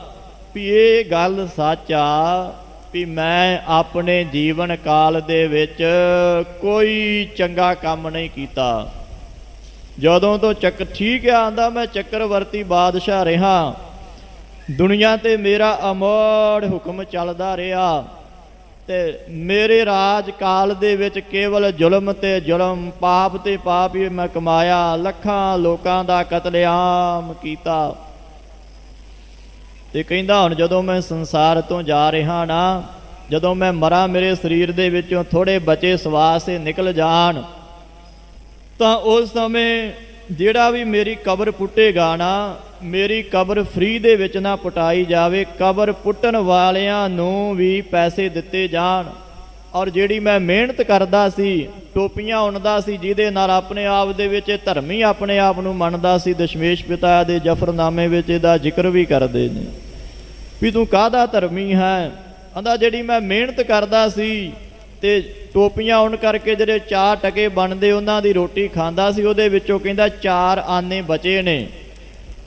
ਵੀ ਇਹ ਗੱਲ ਸੱਚ ਆ ਵੀ ਮੈਂ ਆਪਣੇ ਜੀਵਨ ਕਾਲ ਦੇ ਵਿੱਚ ਕੋਈ ਚੰਗਾ ਕੰਮ ਨਹੀਂ ਕੀਤਾ। ਜਦੋਂ ਤੋਂ ਠੀਕ ਆ, ਆਂਦਾ ਮੈਂ ਚੱਕਰਵਰਤੀ ਬਾਦਸ਼ਾਹ ਰਿਹਾ, ਦੁਨੀਆ ਤੇ ਮੇਰਾ ਅਮੋੜ ਹੁਕਮ ਚੱਲਦਾ ਰਿਹਾ ਤੇ ਮੇਰੇ ਰਾਜ ਕਾਲ ਦੇ ਵਿੱਚ ਕੇਵਲ ਜ਼ੁਲਮ ਤੇ ਜ਼ੁਲਮ, ਪਾਪ ਤੇ ਪਾਪ ਹੀ ਮੈਂ ਕਮਾਇਆ, ਲੱਖਾਂ ਲੋਕਾਂ ਦਾ ਕਤਲੇਆਮ ਕੀਤਾ। ਤੇ ਕਹਿੰਦਾ ਹੁਣ ਜਦੋਂ ਮੈਂ ਸੰਸਾਰ ਤੋਂ ਜਾ ਰਿਹਾ ਨਾ, ਜਦੋਂ ਮੈਂ ਮਰਾਂ, ਮੇਰੇ ਸਰੀਰ ਦੇ ਵਿੱਚੋਂ ਥੋੜੇ ਬਚੇ ਸਵਾਸ ਨਿਕਲ ਜਾਣ, ਤਾਂ ਉਸ ਸਮੇਂ ਜਿਹੜਾ ਵੀ ਮੇਰੀ ਕਬਰ ਪੁੱਟੇਗਾ ਨਾ, ਮੇਰੀ ਕਬਰ ਫ੍ਰੀ ਦੇ ਵਿੱਚ ਨਾ ਪੁਟਾਈ ਜਾਵੇ, ਕਬਰ ਪੁੱਟਣ ਵਾਲਿਆਂ ਨੂੰ ਵੀ ਪੈਸੇ ਦਿੱਤੇ ਜਾਣ। ਔਰ ਜਿਹੜੀ ਮੈਂ ਮਿਹਨਤ ਕਰਦਾ ਸੀ, ਟੋਪੀਆਂ ਉਣਦਾ ਸੀ, ਜਿਹਦੇ ਨਾਲ ਆਪਣੇ ਆਪ ਦੇ ਵਿੱਚ ਧਰਮੀ ਆਪਣੇ ਆਪ ਨੂੰ ਮੰਨਦਾ ਸੀ, ਦਸ਼ਮੇਸ਼ ਪਿਤਾ ਦੇ ਜਫਰਨਾਮੇ ਵਿੱਚ ਇਹਦਾ ਜ਼ਿਕਰ ਵੀ ਕਰਦੇ ਨੇ ਵੀ ਤੂੰ ਕਾਹਦਾ ਧਰਮੀ ਹੈ। ਕਹਿੰਦਾ ਜਿਹੜੀ ਮੈਂ ਮਿਹਨਤ ਕਰਦਾ ਸੀ ਤੇ ਟੋਪੀਆਂ ਉਣ ਕਰਕੇ ਜਿਹੜੇ 4 ਟਕੇ ਬਣਦੇ ਉਹਨਾਂ ਦੀ ਰੋਟੀ ਖਾਂਦਾ ਸੀ, ਉਹਦੇ ਵਿੱਚੋਂ ਕਹਿੰਦਾ 4 ਆਨੇ ਬਚੇ ਨੇ,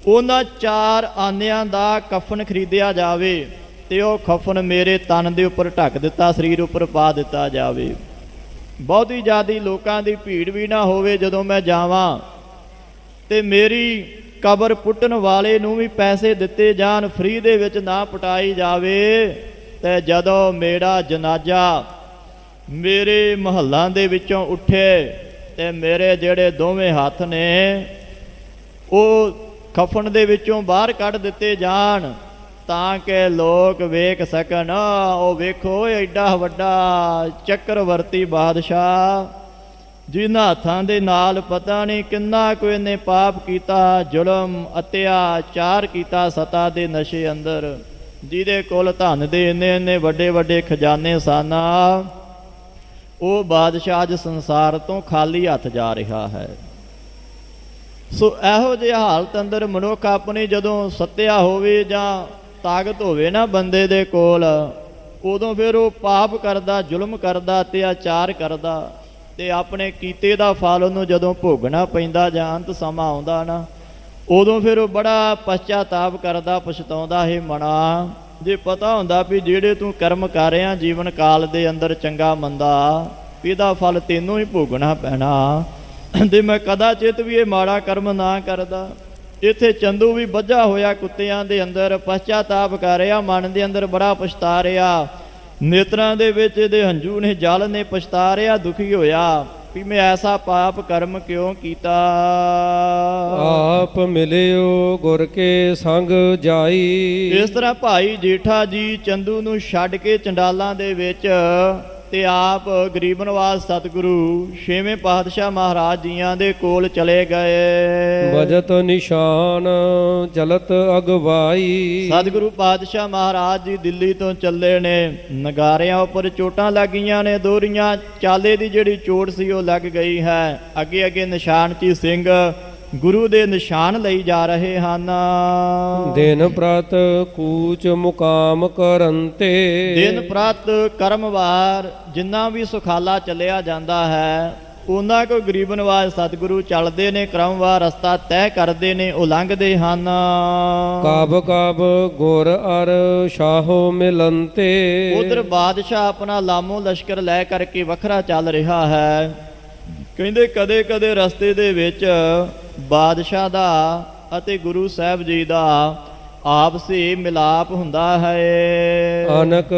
ਉਹਨਾਂ 4 ਆਨਿਆਂ ਦਾ ਕਫਨ ਖਰੀਦਿਆ ਜਾਵੇ ਤੇ ਉਹ ਕਫਨ ਮੇਰੇ ਤਨ ਦੇ ਉੱਪਰ ਢੱਕ ਦਿੱਤਾ, ਸਰੀਰ ਉੱਪਰ ਪਾ ਦਿੱਤਾ ਜਾਵੇ। ਬਹੁਤੀ ਜ਼ਿਆਦੀ ਲੋਕਾਂ ਦੀ ਭੀੜ ਵੀ ਨਾ ਹੋਵੇ ਜਦੋਂ ਮੈਂ ਜਾਵਾਂ, ਤੇ ਮੇਰੀ ਕਬਰ ਪੁੱਟਣ ਵਾਲੇ ਨੂੰ ਵੀ ਪੈਸੇ ਦਿੱਤੇ ਜਾਣ, ਫ੍ਰੀ ਦੇ ਵਿੱਚ ਨਾ ਪੁਟਾਈ ਜਾਵੇ। ਤੇ ਜਦੋਂ ਮੇਰਾ ਜਨਾਜ਼ਾ ਮੇਰੇ ਮਹੱਲਾਂ ਦੇ ਵਿੱਚੋਂ ਉੱਠੇ ਤੇ ਮੇਰੇ ਜਿਹੜੇ ਦੋਵੇਂ ਹੱਥ ਨੇ ਉਹ ਕਫਨ ਦੇ ਵਿੱਚੋਂ ਬਾਹਰ ਕੱਢ ਦਿੱਤੇ ਜਾਣ, ਤਾਂ ਕਿ ਲੋਕ ਵੇਖ ਸਕਣ, ਉਹ ਵੇਖੋ ਐਡਾ ਵੱਡਾ ਚੱਕਰਵਰਤੀ ਬਾਦਸ਼ਾਹ, ਜਿਨ੍ਹਾਂ ਹੱਥਾਂ ਦੇ ਨਾਲ ਪਤਾ ਨਹੀਂ ਕਿੰਨਾ ਕੁ ਇਹਨੇ ਪਾਪ ਕੀਤਾ, ਜ਼ੁਲਮ ਅਤਿਆਚਾਰ ਕੀਤਾ ਸੱਤਾ ਦੇ ਨਸ਼ੇ ਅੰਦਰ, ਜਿਹਦੇ ਕੋਲ ਧਨ ਦੇ ਇੰਨੇ ਵੱਡੇ ਵੱਡੇ ਖਜ਼ਾਨੇ ਸਨ, ਉਹ ਬਾਦਸ਼ਾਹ ਅੱਜ ਸੰਸਾਰ ਤੋਂ ਖਾਲੀ ਹੱਥ ਜਾ ਰਿਹਾ ਹੈ। ਸੋ ਇਹੋ ਜਿਹੇ ਹਾਲਤ ਅੰਦਰ ਮਨੁੱਖ ਆਪਣੀ ਜਦੋਂ ਸੱਤਿਆ ਹੋਵੇ ਜਾਂ ਤਾਕਤ ਹੋਵੇ ਨਾ ਬੰਦੇ ਦੇ ਕੋਲ, ਉਦੋਂ ਫਿਰ ਉਹ ਪਾਪ ਕਰਦਾ, ਜ਼ੁਲਮ ਕਰਦਾ, ਅਤਿਆਚਾਰ ਕਰਦਾ, ਤੇ ਆਪਣੇ ਕੀਤੇ ਦਾ ਫਲ ਉਹਨੂੰ ਜਦੋਂ ਭੋਗਣਾ ਪੈਂਦਾ ਜਾਂ ਅੰਤ ਸਮਾਂ ਆਉਂਦਾ ਨਾ, ਉਦੋਂ ਫਿਰ ਉਹ ਬੜਾ ਪਛਤਾਤਾਪ ਕਰਦਾ, ਪਛਤਾਉਂਦਾ ਹੈ ਮਨਾ। ਜੇ ਪਤਾ ਹੁੰਦਾ ਵੀ ਜਿਹੜੇ ਤੂੰ ਕਰਮ ਕਰ ਰਿਹਾ ਜੀਵਨ ਕਾਲ ਦੇ ਅੰਦਰ ਚੰਗਾ ਮੰਦਾ, ਇਹਦਾ ਫਲ ਤੈਨੂੰ ਹੀ ਭੋਗਣਾ ਪੈਣਾ, ਤੇ ਮੈਂ ਕਦਾਚਿਤ ਵੀ ਇਹ ਮਾੜਾ ਕਰਮ ਨਾ ਕਰਦਾ। ਇੱਥੇ ਚੰਦੂ ਵੀ ਬੱਝਾ ਹੋਇਆ ਕੁੱਤਿਆਂ ਦੇ ਅੰਦਰ, ਪਛਤਾਤਾਪ ਕਰ ਰਿਹਾ, ਮਨ ਦੇ ਅੰਦਰ ਬੜਾ ਪਛਤਾ ਰਿਹਾ ਨੇਤਰਾਂ ਦੇ ਵਿੱਚ ਇਹਦੇ ਹੰਝੂ ਨੇ, ਜਲ ਨੇ, ਪਛਤਾ ਰਿਹਾ, ਦੁਖੀ ਹੋਇਆ ਵੀ ਮੈਂ ਐਸਾ ਪਾਪ ਕਰਮ ਕਿਉਂ ਕੀਤਾ। ਆਪ ਮਿਲਿਓ ਗੁਰ ਕੇ ਸੰਗ ਜਾਈ। ਇਸ ਤਰ੍ਹਾਂ ਭਾਈ ਜੇਠਾ ਜੀ ਚੰਦੂ ਨੂੰ ਛੱਡ ਕੇ ਚੰਡਾਲਾਂ ਦੇ ਵਿੱਚ ਤੇ ਆਪ ਗਰੀਬ ਨਿਵਾਜ ਸਤਿਗੁਰੂ ਛੇਵੇਂ ਪਾਤਸ਼ਾਹ ਮਹਾਰਾਜ ਜੀਆਂ ਦੇ ਕੋਲ ਚਲੇ ਗਏ। ਵਜਤ ਨਿਸ਼ਾਨ ਚਲਤ ਅਗਵਾਈ। ਸਤਿਗੁਰੂ ਪਾਤਸ਼ਾਹ ਮਹਾਰਾਜ ਜੀ ਦਿੱਲੀ ਤੋਂ ਚੱਲੇ ਨੇ, ਨਗਾਰਿਆਂ ਉੱਪਰ ਚੋਟਾਂ ਲੱਗੀਆਂ ਨੇ, ਦੋਹਰੀਆਂ ਚਾਲੇ ਦੀ ਜਿਹੜੀ ਚੋਟ ਸੀ ਉਹ ਲੱਗ ਗਈ ਹੈ। ਅੱਗੇ ਅੱਗੇ ਨਿਸ਼ਾਨਚੀ ਸਿੰਘ ਗੁਰੂ ਦੇ ਨਿਸ਼ਾਨ ਲਈ ਜਾ ਰਹੇ ਹਨ। ਦਿਨ ਪ੍ਰਤ ਕੂਚ ਮੁਕਾਮ ਕਰਨ ਤੇ। ਦਿਨ ਪ੍ਰਤ ਕਰਮਵਾਰ ਜਿੰਨਾ ਵੀ ਸੁਖਾਲਾ ਚੱਲਿਆ ਜਾਂਦਾ ਹੈ, ਉਹਨਾਂ ਕੋ ਗਰੀਬ ਨਿਵਾਜ ਸਤਿਗੁਰੂ ਚੱਲਦੇ ਨੇ, ਕ੍ਰਮਵਾਰ ਰਸਤਾ ਤੈਅ ਕਰਦੇ ਨੇ, ਉਹ ਲੰਘਦੇ ਹਨ। ਕਬ ਕਬ ਗੁਰ ਅਰ ਸ਼ਾਹੋ ਮਿਲੰਤੇ। ਉਧਰ ਬਾਦਸ਼ਾਹ ਆਪਣਾ ਲਾਮੋ ਲਸ਼ਕਰ ਲੈ ਕਰਕੇ ਵੱਖਰਾ ਚੱਲ ਰਿਹਾ ਹੈ। ਕਹਿੰਦੇ ਕਦੇ ਕਦੇ ਰਸਤੇ ਦੇ ਵਿੱਚ ਬਾਦਸ਼ਾਹ ਦਾ ਅਤੇ ਗੁਰੂ ਸਾਹਿਬ ਜੀ ਦਾ ਆਪਸੀ ਮਿਲਾਪ ਹੁੰਦਾ ਹੈ। ਅਨਕ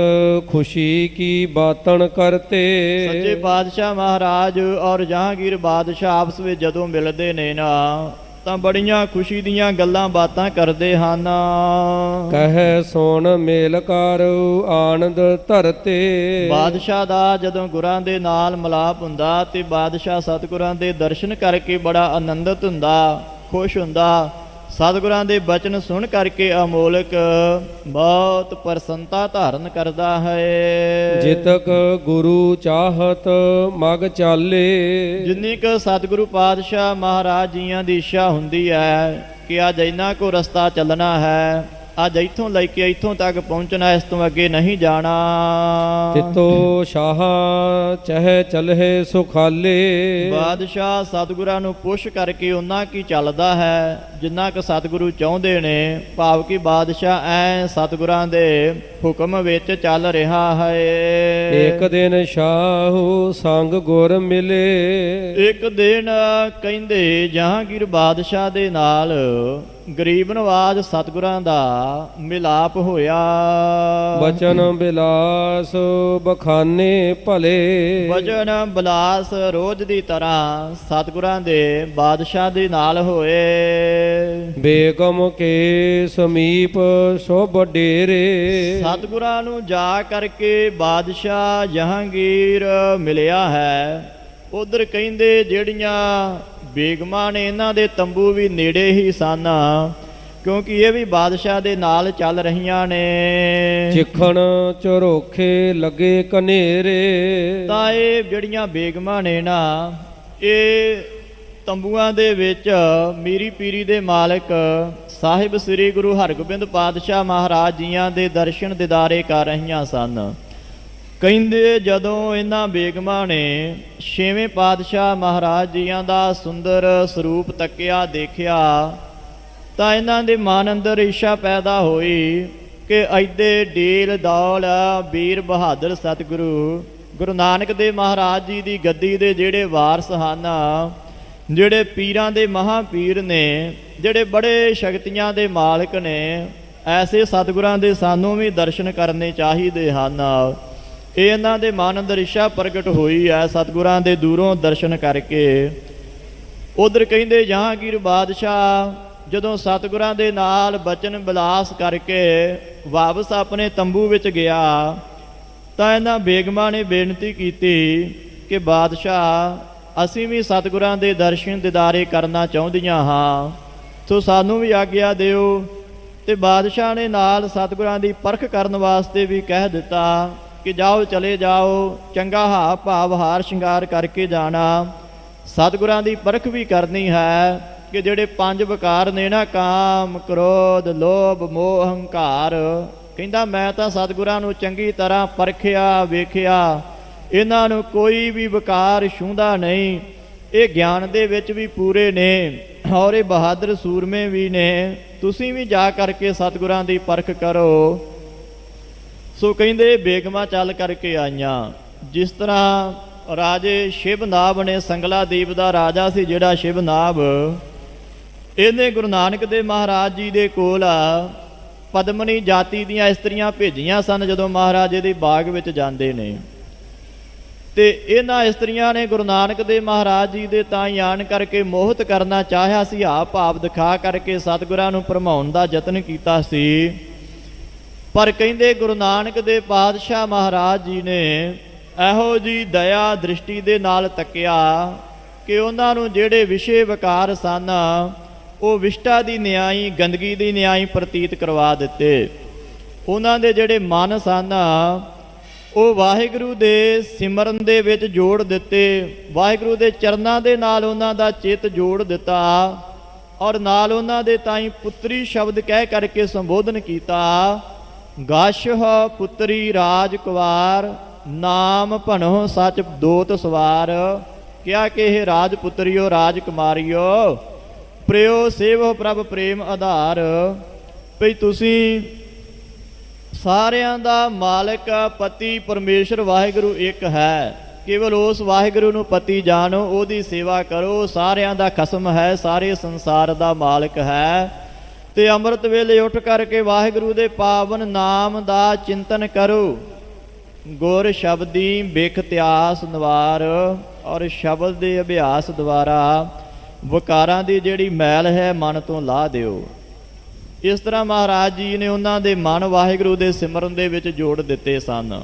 ਖੁਸ਼ੀ ਕੀ ਬਾਤਨ ਕਰਤੇ। ਸੱਚੇ ਬਾਦਸ਼ਾਹ ਮਹਾਰਾਜ ਔਰ ਜਹਾਂਗੀਰ ਬਾਦਸ਼ਾਹ ਆਪਸ ਵਿੱਚ ਜਦੋਂ ਮਿਲਦੇ ਨੇ ਨਾ, ਤਾਂ ਬੜੀਆਂ ਖੁਸ਼ੀ ਦੀਆਂ ਗੱਲਾਂ ਬਾਤਾਂ ਕਰਦੇ ਹਨ। ਕਹਿ ਸੋਣ ਮੇਲ ਕਰ ਆਨੰਦ ਧਰਤੇ। ਬਾਦਸ਼ਾਹ ਦਾ ਜਦੋਂ ਗੁਰਾਂ ਦੇ ਨਾਲ ਮਿਲਾਪ ਹੁੰਦਾ ਤੇ ਬਾਦਸ਼ਾਹ ਸਤਿਗੁਰਾਂ ਦੇ ਦਰਸ਼ਨ ਕਰਕੇ ਬੜਾ ਆਨੰਦਿਤ ਹੁੰਦਾ, ਖੁਸ਼ ਹੁੰਦਾ। ਸਤਿਗੁਰਾਂ ਦੇ ਬਚਨ ਸੁਣ ਕਰਕੇ ਅਮੋਲਕ ਬਹੁਤ ਪ੍ਰਸੰਨਤਾ ਧਾਰਨ ਕਰਦਾ ਹੈ। ਜਿਤਕ ਗੁਰੂ ਚਾਹਤ ਮਗ ਚਾਲੇ। ਜਿੰਨੀ ਕੁ ਸਤਿਗੁਰੂ ਪਾਤਸ਼ਾਹ ਮਹਾਰਾਜ ਜੀਆਂ ਦੀ ਇੱਛਾ ਹੁੰਦੀ ਹੈ ਕਿ ਅੱਜ ਇਹਨਾਂ ਕੋ ਰਸਤਾ ਚੱਲਣਾ ਹੈ, ਅੱਜ ਇੱਥੋਂ ਲੈ ਕੇ ਇੱਥੋਂ ਤੱਕ ਪਹੁੰਚਣਾ, ਇਸ ਤੋਂ ਅੱਗੇ ਨਹੀਂ ਜਾਣਾ। ਤਿਤੋ ਸ਼ਾਹ ਚਹਿ ਚਲਹਿ ਸੁਖਾਲੇ। ਬਾਦਸ਼ਾਹ ਸਤਿਗੁਰਾਂ ਨੂੰ ਪੁੱਛ ਕਰਕੇ ਉਹਨਾਂ ਕੀ ਚੱਲਦਾ ਹੈ ਜਿੰਨਾ ਕੁ ਸਤਿਗੁਰੂ ਚਾਹੁੰਦੇ ਨੇ, ਭਾਵ ਕਿ ਬਾਦਸ਼ਾਹ ਐ ਸਤਿਗੁਰਾਂ ਦੇ ਹੁਕਮ ਵਿੱਚ ਚੱਲ ਰਿਹਾ ਹੈ। ਇੱਕ ਦਿਨ ਸ਼ਾਹੂ ਸੰਗ ਗੁਰ ਮਿਲੇ। ਇੱਕ ਦਿਨ ਕਹਿੰਦੇ ਜਹਾਂਗੀਰ ਬਾਦਸ਼ਾਹ ਦੇ ਨਾਲ ਗਰੀਬ ਨਵਾਜ ਸਤਿਗੁਰਾਂ ਦਾ ਮਿਲਾਪ ਹੋਇਆ। ਬਚਨ ਬਿਲਾਸ ਬਖਾਨੇ ਭਲੇ। ਵਚਨ ਬਿਲਾਸ ਰੋਜ਼ ਦੀ ਤਰ੍ਹਾਂ ਸਤਿਗੁਰਾਂ ਦੇ ਬਾਦਸ਼ਾਹ ਦੇ ਨਾਲ ਹੋਏ। ਬੇਗਮ ਕੇ ਸਮੀਪ ਸੋਭ ਡੇਰੇ। ਸਤਿਗੁਰਾਂ ਨੂੰ ਜਾ ਕਰਕੇ ਬਾਦਸ਼ਾਹ ਜਹਾਂਗੀਰ ਮਿਲਿਆ ਹੈ। ਉਧਰ ਕਹਿੰਦੇ ਜਿਹੜੀਆਂ ਬੇਗਮਾਂ ਨੇ ਇਹਨਾਂ ਦੇ ਤੰਬੂ ਵੀ ਨੇੜੇ ਹੀ ਸਨ, ਕਿਉਂਕਿ ਇਹ ਵੀ ਬਾਦਸ਼ਾਹ ਦੇ ਨਾਲ ਚੱਲ ਰਹੀਆਂ ਨੇ। ਚਿਖਣ ਝਰੋਖੇ ਲੱਗੇ ਕਨੇਰੇ। ਤਾਂ ਇਹ ਜਿਹੜੀਆਂ ਬੇਗਮਾਂ ਨੇ ਨਾ, ਇਹ ਤੰਬੂਆਂ ਦੇ ਵਿੱਚ ਮੀਰੀ ਪੀਰੀ ਦੇ ਮਾਲਕ ਸਾਹਿਬ ਸ੍ਰੀ ਗੁਰੂ ਹਰਗੋਬਿੰਦ ਪਾਤਸ਼ਾਹ ਮਹਾਰਾਜ ਜੀਆਂ ਦੇ ਦਰਸ਼ਨ ਦਿਦਾਰੇ ਕਰ ਰਹੀਆਂ ਸਨ। ਕਹਿੰਦੇ ਜਦੋਂ ਇਹਨਾਂ ਬੇਗਮਾਂ ਨੇ ਛੇਵੇਂ ਪਾਤਸ਼ਾਹ ਮਹਾਰਾਜ ਜੀਆਂ ਦਾ ਸੁੰਦਰ ਸਰੂਪ ਤੱਕਿਆ, ਦੇਖਿਆ, ਤਾਂ ਇਹਨਾਂ ਦੇ ਮਨ ਅੰਦਰ ਇੱਛਾ ਪੈਦਾ ਹੋਈ ਕਿ ਐਡੇ ਢੀਲ ਦੌਲ ਵੀਰ ਬਹਾਦਰ ਸਤਿਗੁਰੂ ਗੁਰੂ ਨਾਨਕ ਦੇਵ ਮਹਾਰਾਜ ਜੀ ਦੀ ਗੱਦੀ ਦੇ ਜਿਹੜੇ ਵਾਰਸ ਹਨ, ਜਿਹੜੇ ਪੀਰਾਂ ਦੇ ਮਹਾਂਪੀਰ ਨੇ, ਜਿਹੜੇ ਬੜੇ ਸ਼ਕਤੀਆਂ ਦੇ ਮਾਲਕ ਨੇ, ਐਸੇ ਸਤਿਗੁਰਾਂ ਦੇ ਸਾਨੂੰ ਵੀ ਦਰਸ਼ਨ ਕਰਨੇ ਚਾਹੀਦੇ ਹਨ। ਇਹ ਇਹਨਾਂ ਦੇ ਮਨ ਅੰਦਰ ਇੱਛਾ ਪ੍ਰਗਟ ਹੋਈ ਹੈ ਸਤਿਗੁਰਾਂ ਦੇ ਦੂਰੋਂ ਦਰਸ਼ਨ ਕਰਕੇ। ਉਧਰ ਕਹਿੰਦੇ ਜਹਾਂਗੀਰ ਬਾਦਸ਼ਾਹ ਜਦੋਂ ਸਤਿਗੁਰਾਂ ਦੇ ਨਾਲ ਬਚਨ ਬਿਲਾਸ ਕਰਕੇ ਵਾਪਸ ਆਪਣੇ ਤੰਬੂ ਵਿੱਚ ਗਿਆ, ਤਾਂ ਇਹਨਾਂ ਬੇਗਮਾਂ ਨੇ ਬੇਨਤੀ ਕੀਤੀ ਕਿ ਬਾਦਸ਼ਾਹ ਅਸੀਂ ਵੀ ਸਤਿਗੁਰਾਂ ਦੇ ਦਰਸ਼ਨ ਦਿਦਾਰੇ ਕਰਨਾ ਚਾਹੁੰਦੀਆਂ ਹਾਂ, ਸੋ ਸਾਨੂੰ ਵੀ ਆਗਿਆ ਦਿਓ। ਤੇ ਬਾਦਸ਼ਾਹ ਨੇ ਨਾਲ ਸਤਿਗੁਰਾਂ ਦੀ ਪਰਖ ਕਰਨ ਵਾਸਤੇ ਵੀ ਕਹਿ ਦਿੱਤਾ ਕਿ ਜਾਓ, ਚਲੇ ਜਾਓ, ਚੰਗਾ ਹਾ ਭਾਵ ਹਾਰ ਸ਼ਿੰਗਾਰ ਕਰਕੇ ਜਾਣਾ। ਸਤਿਗੁਰਾਂ ਦੀ ਪਰਖ ਵੀ ਕਰਨੀ ਹੈ ਕਿ ਜਿਹੜੇ 5 ਵਿਕਾਰ ਨੇ ਨਾ, ਕਾਮ, ਕ੍ਰੋਧ, ਲੋਭ, ਮੋਹ, ਹੰਕਾਰ, ਕਹਿੰਦਾ ਮੈਂ ਤਾਂ ਸਤਿਗੁਰਾਂ ਨੂੰ ਚੰਗੀ ਤਰ੍ਹਾਂ ਪਰਖਿਆ, ਵੇਖਿਆ, ਇਹਨਾਂ ਨੂੰ ਕੋਈ ਵੀ ਵਿਕਾਰ ਛੂੰਹਦਾ ਨਹੀਂ। ਇਹ ਗਿਆਨ ਦੇ ਵਿੱਚ ਵੀ ਪੂਰੇ ਨੇ ਔਰ ਇਹ ਬਹਾਦਰ ਸੂਰਮੇ ਵੀ ਨੇ। ਤੁਸੀਂ ਵੀ ਜਾ ਕਰਕੇ ਸਤਿਗੁਰਾਂ ਦੀ ਪਰਖ ਕਰੋ। ਸੋ ਕਹਿੰਦੇ ਬੇਗਮਾਂ ਚੱਲ ਕਰਕੇ ਆਈਆਂ। ਜਿਸ ਤਰ੍ਹਾਂ ਰਾਜੇ ਸ਼ਿਵਨਾਭ ਨੇ, ਸੰਗਲਾਦੀਪ ਦਾ ਰਾਜਾ ਸੀ ਜਿਹੜਾ ਸ਼ਿਵਨਾਭ, ਇਹਨੇ ਗੁਰੂ ਨਾਨਕ ਦੇਵ ਮਹਾਰਾਜ ਜੀ ਦੇ ਕੋਲ ਪਦਮਨੀ ਜਾਤੀ ਦੀਆਂ ਇਸਤਰੀਆਂ ਭੇਜੀਆਂ ਸਨ ਜਦੋਂ ਮਹਾਰਾਜ ਜੀ ਦੇ ਬਾਗ ਵਿੱਚ ਜਾਂਦੇ ਨੇ। ਤੇ ਇਹਨਾਂ ਇਸਤਰੀਆਂ ਨੇ ਗੁਰੂ ਨਾਨਕ ਦੇ ਮਹਾਰਾਜ ਜੀ ਦੇ ਤਾਂ ਹੀ ਆਣ ਕਰਕੇ ਮੋਹਿਤ ਕਰਨਾ ਚਾਹਿਆ ਸੀ, ਭਾਵ ਦਿਖਾ ਕਰਕੇ ਸਤਿਗੁਰਾਂ ਨੂੰ ਭਰਮਾਉਣ ਦਾ ਯਤਨ ਕੀਤਾ ਸੀ। ਪਰ ਕਹਿੰਦੇ ਗੁਰੂ ਨਾਨਕ ਦੇ ਪਾਤਸ਼ਾਹ ਮਹਾਰਾਜ ਜੀ ਨੇ ਇਹੋ ਜੀ ਦਇਆ ਦ੍ਰਿਸ਼ਟੀ ਦੇ ਨਾਲ ਤੱਕਿਆ ਕਿ ਉਹਨਾਂ ਨੂੰ ਜਿਹੜੇ ਵਿਸ਼ੇ ਵਿਕਾਰ ਸਨ ਉਹ ਵਿਸ਼ਟਾ ਦੀ ਨਿਆਈ, ਗੰਦਗੀ ਦੀ ਨਿਆਈ ਪ੍ਰਤੀਤ ਕਰਵਾ ਦਿੱਤੇ। ਉਹਨਾਂ ਦੇ ਜਿਹੜੇ ਮਨ ਸਨ ਉਹ ਵਾਹਿਗੁਰੂ ਦੇ ਸਿਮਰਨ ਦੇ ਵਿੱਚ ਜੋੜ ਦਿੱਤੇ, ਵਾਹਿਗੁਰੂ ਦੇ ਚਰਨਾਂ ਦੇ ਨਾਲ ਉਹਨਾਂ ਦਾ ਚਿੱਤ ਜੋੜ ਦਿੱਤਾ, ਔਰ ਨਾਲ ਉਹਨਾਂ ਦੇ ਤਾਈਂ ਪੁੱਤਰੀ ਸ਼ਬਦ ਕਹਿ ਕਰਕੇ ਸੰਬੋਧਨ ਕੀਤਾ। ਗਾਸ਼ਹ ਪੁੱਤਰੀ ਰਾਜ ਕੁਵਾਰ, ਨਾਮ ਭਣੋ ਸੱਚ ਦੋਤ ਸਵਾਰ। ਕਿਹਾ ਕਿ ਇਹ ਰਾਜ ਪੁੱਤਰੀਓ, ਰਾਜ ਕੁਮਾਰੀਓ, ਪ੍ਰਿਓ ਸੇਵੋ ਪ੍ਰਭ ਪ੍ਰੇਮ ਆਧਾਰ। ਭਈ ਤੁਸੀਂ ਸਾਰਿਆਂ ਦਾ ਮਾਲਕ ਪਤੀ ਪਰਮੇਸ਼ਰ ਵਾਹਿਗੁਰੂ ਇੱਕ ਹੈ, ਕੇਵਲ ਉਸ ਵਾਹਿਗੁਰੂ ਨੂੰ ਪਤੀ ਜਾਣੋ, ਉਹਦੀ ਸੇਵਾ ਕਰੋ। ਸਾਰਿਆਂ ਦਾ ਖਸਮ ਹੈ, ਸਾਰੇ ਸੰਸਾਰ ਦਾ ਮਾਲਕ ਹੈ। ਤੇ ਅੰਮ੍ਰਿਤ ਵੇਲੇ ਉੱਠ ਕਰਕੇ ਵਾਹਿਗੁਰੂ ਦੇ ਪਾਵਨ ਨਾਮ ਦਾ ਚਿੰਤਨ ਕਰੋ। ਗੁਰ ਸ਼ਬਦੀ ਬਿਖ ਇਤਿਹਾਸ ਨਿਵਾਰ, ਔਰ ਸ਼ਬਦ ਦੇ ਅਭਿਆਸ ਦੁਆਰਾ ਵਿਕਾਰਾਂ ਦੀ ਜਿਹੜੀ ਮੈਲ ਹੈ ਮਨ ਤੋਂ ਲਾਹ ਦਿਓ। ਇਸ ਤਰ੍ਹਾਂ ਮਹਾਰਾਜ ਜੀ ਨੇ ਉਹਨਾਂ ਦੇ ਮਨ ਵਾਹਿਗੁਰੂ ਦੇ ਸਿਮਰਨ ਦੇ ਵਿੱਚ ਜੋੜ ਦਿੱਤੇ ਸਨ।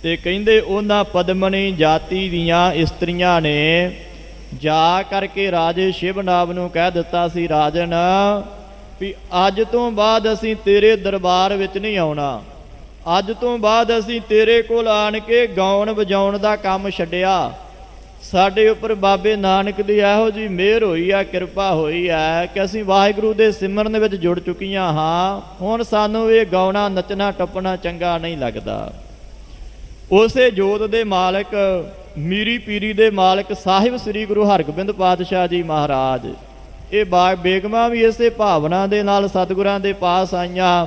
ਤੇ ਕਹਿੰਦੇ ਉਹਨਾਂ ਪਦਮਨੀ ਜਾਤੀ ਦੀਆਂ ਇਸਤਰੀਆਂ ਨੇ ਜਾ ਕਰਕੇ ਰਾਜੇ ਸ਼ਿਵਨਾਭ ਨੂੰ ਕਹਿ ਦਿੱਤਾ ਸੀ, ਰਾਜਨ ਵੀ ਅੱਜ ਤੋਂ ਬਾਅਦ ਅਸੀਂ ਤੇਰੇ ਦਰਬਾਰ ਵਿੱਚ ਨਹੀਂ ਆਉਣਾ, ਅੱਜ ਤੋਂ ਬਾਅਦ ਅਸੀਂ ਤੇਰੇ ਕੋਲ ਆਣ ਕੇ ਗਾਉਣ ਵਜਾਉਣ ਦਾ ਕੰਮ ਛੱਡਿਆ। ਸਾਡੇ ਉੱਪਰ ਬਾਬੇ ਨਾਨਕ ਦੀ ਇਹੋ ਜਿਹੀ ਮਿਹਰ ਹੋਈ ਆ, ਕਿਰਪਾ ਹੋਈ ਹੈ ਕਿ ਅਸੀਂ ਵਾਹਿਗੁਰੂ ਦੇ ਸਿਮਰਨ ਵਿੱਚ ਜੁੜ ਚੁੱਕੀਆਂ ਹਾਂ। ਹੁਣ ਸਾਨੂੰ ਇਹ ਗਾਉਣਾ ਨੱਚਣਾ ਟੱਪਣਾ ਚੰਗਾ ਨਹੀਂ ਲੱਗਦਾ। ਉਸੇ ਜੋਤ ਦੇ ਮਾਲਕ, ਮੀਰੀ ਪੀਰੀ ਦੇ ਮਾਲਕ ਸਾਹਿਬ ਸ੍ਰੀ ਗੁਰੂ ਹਰਗੋਬਿੰਦ ਪਾਤਸ਼ਾਹ ਜੀ ਮਹਾਰਾਜ, ਇਹ ਬੇਗਮਾਂ ਵੀ ਇਸੇ ਭਾਵਨਾ ਦੇ ਨਾਲ ਸਤਿਗੁਰਾਂ ਦੇ ਪਾਸ ਆਈਆਂ,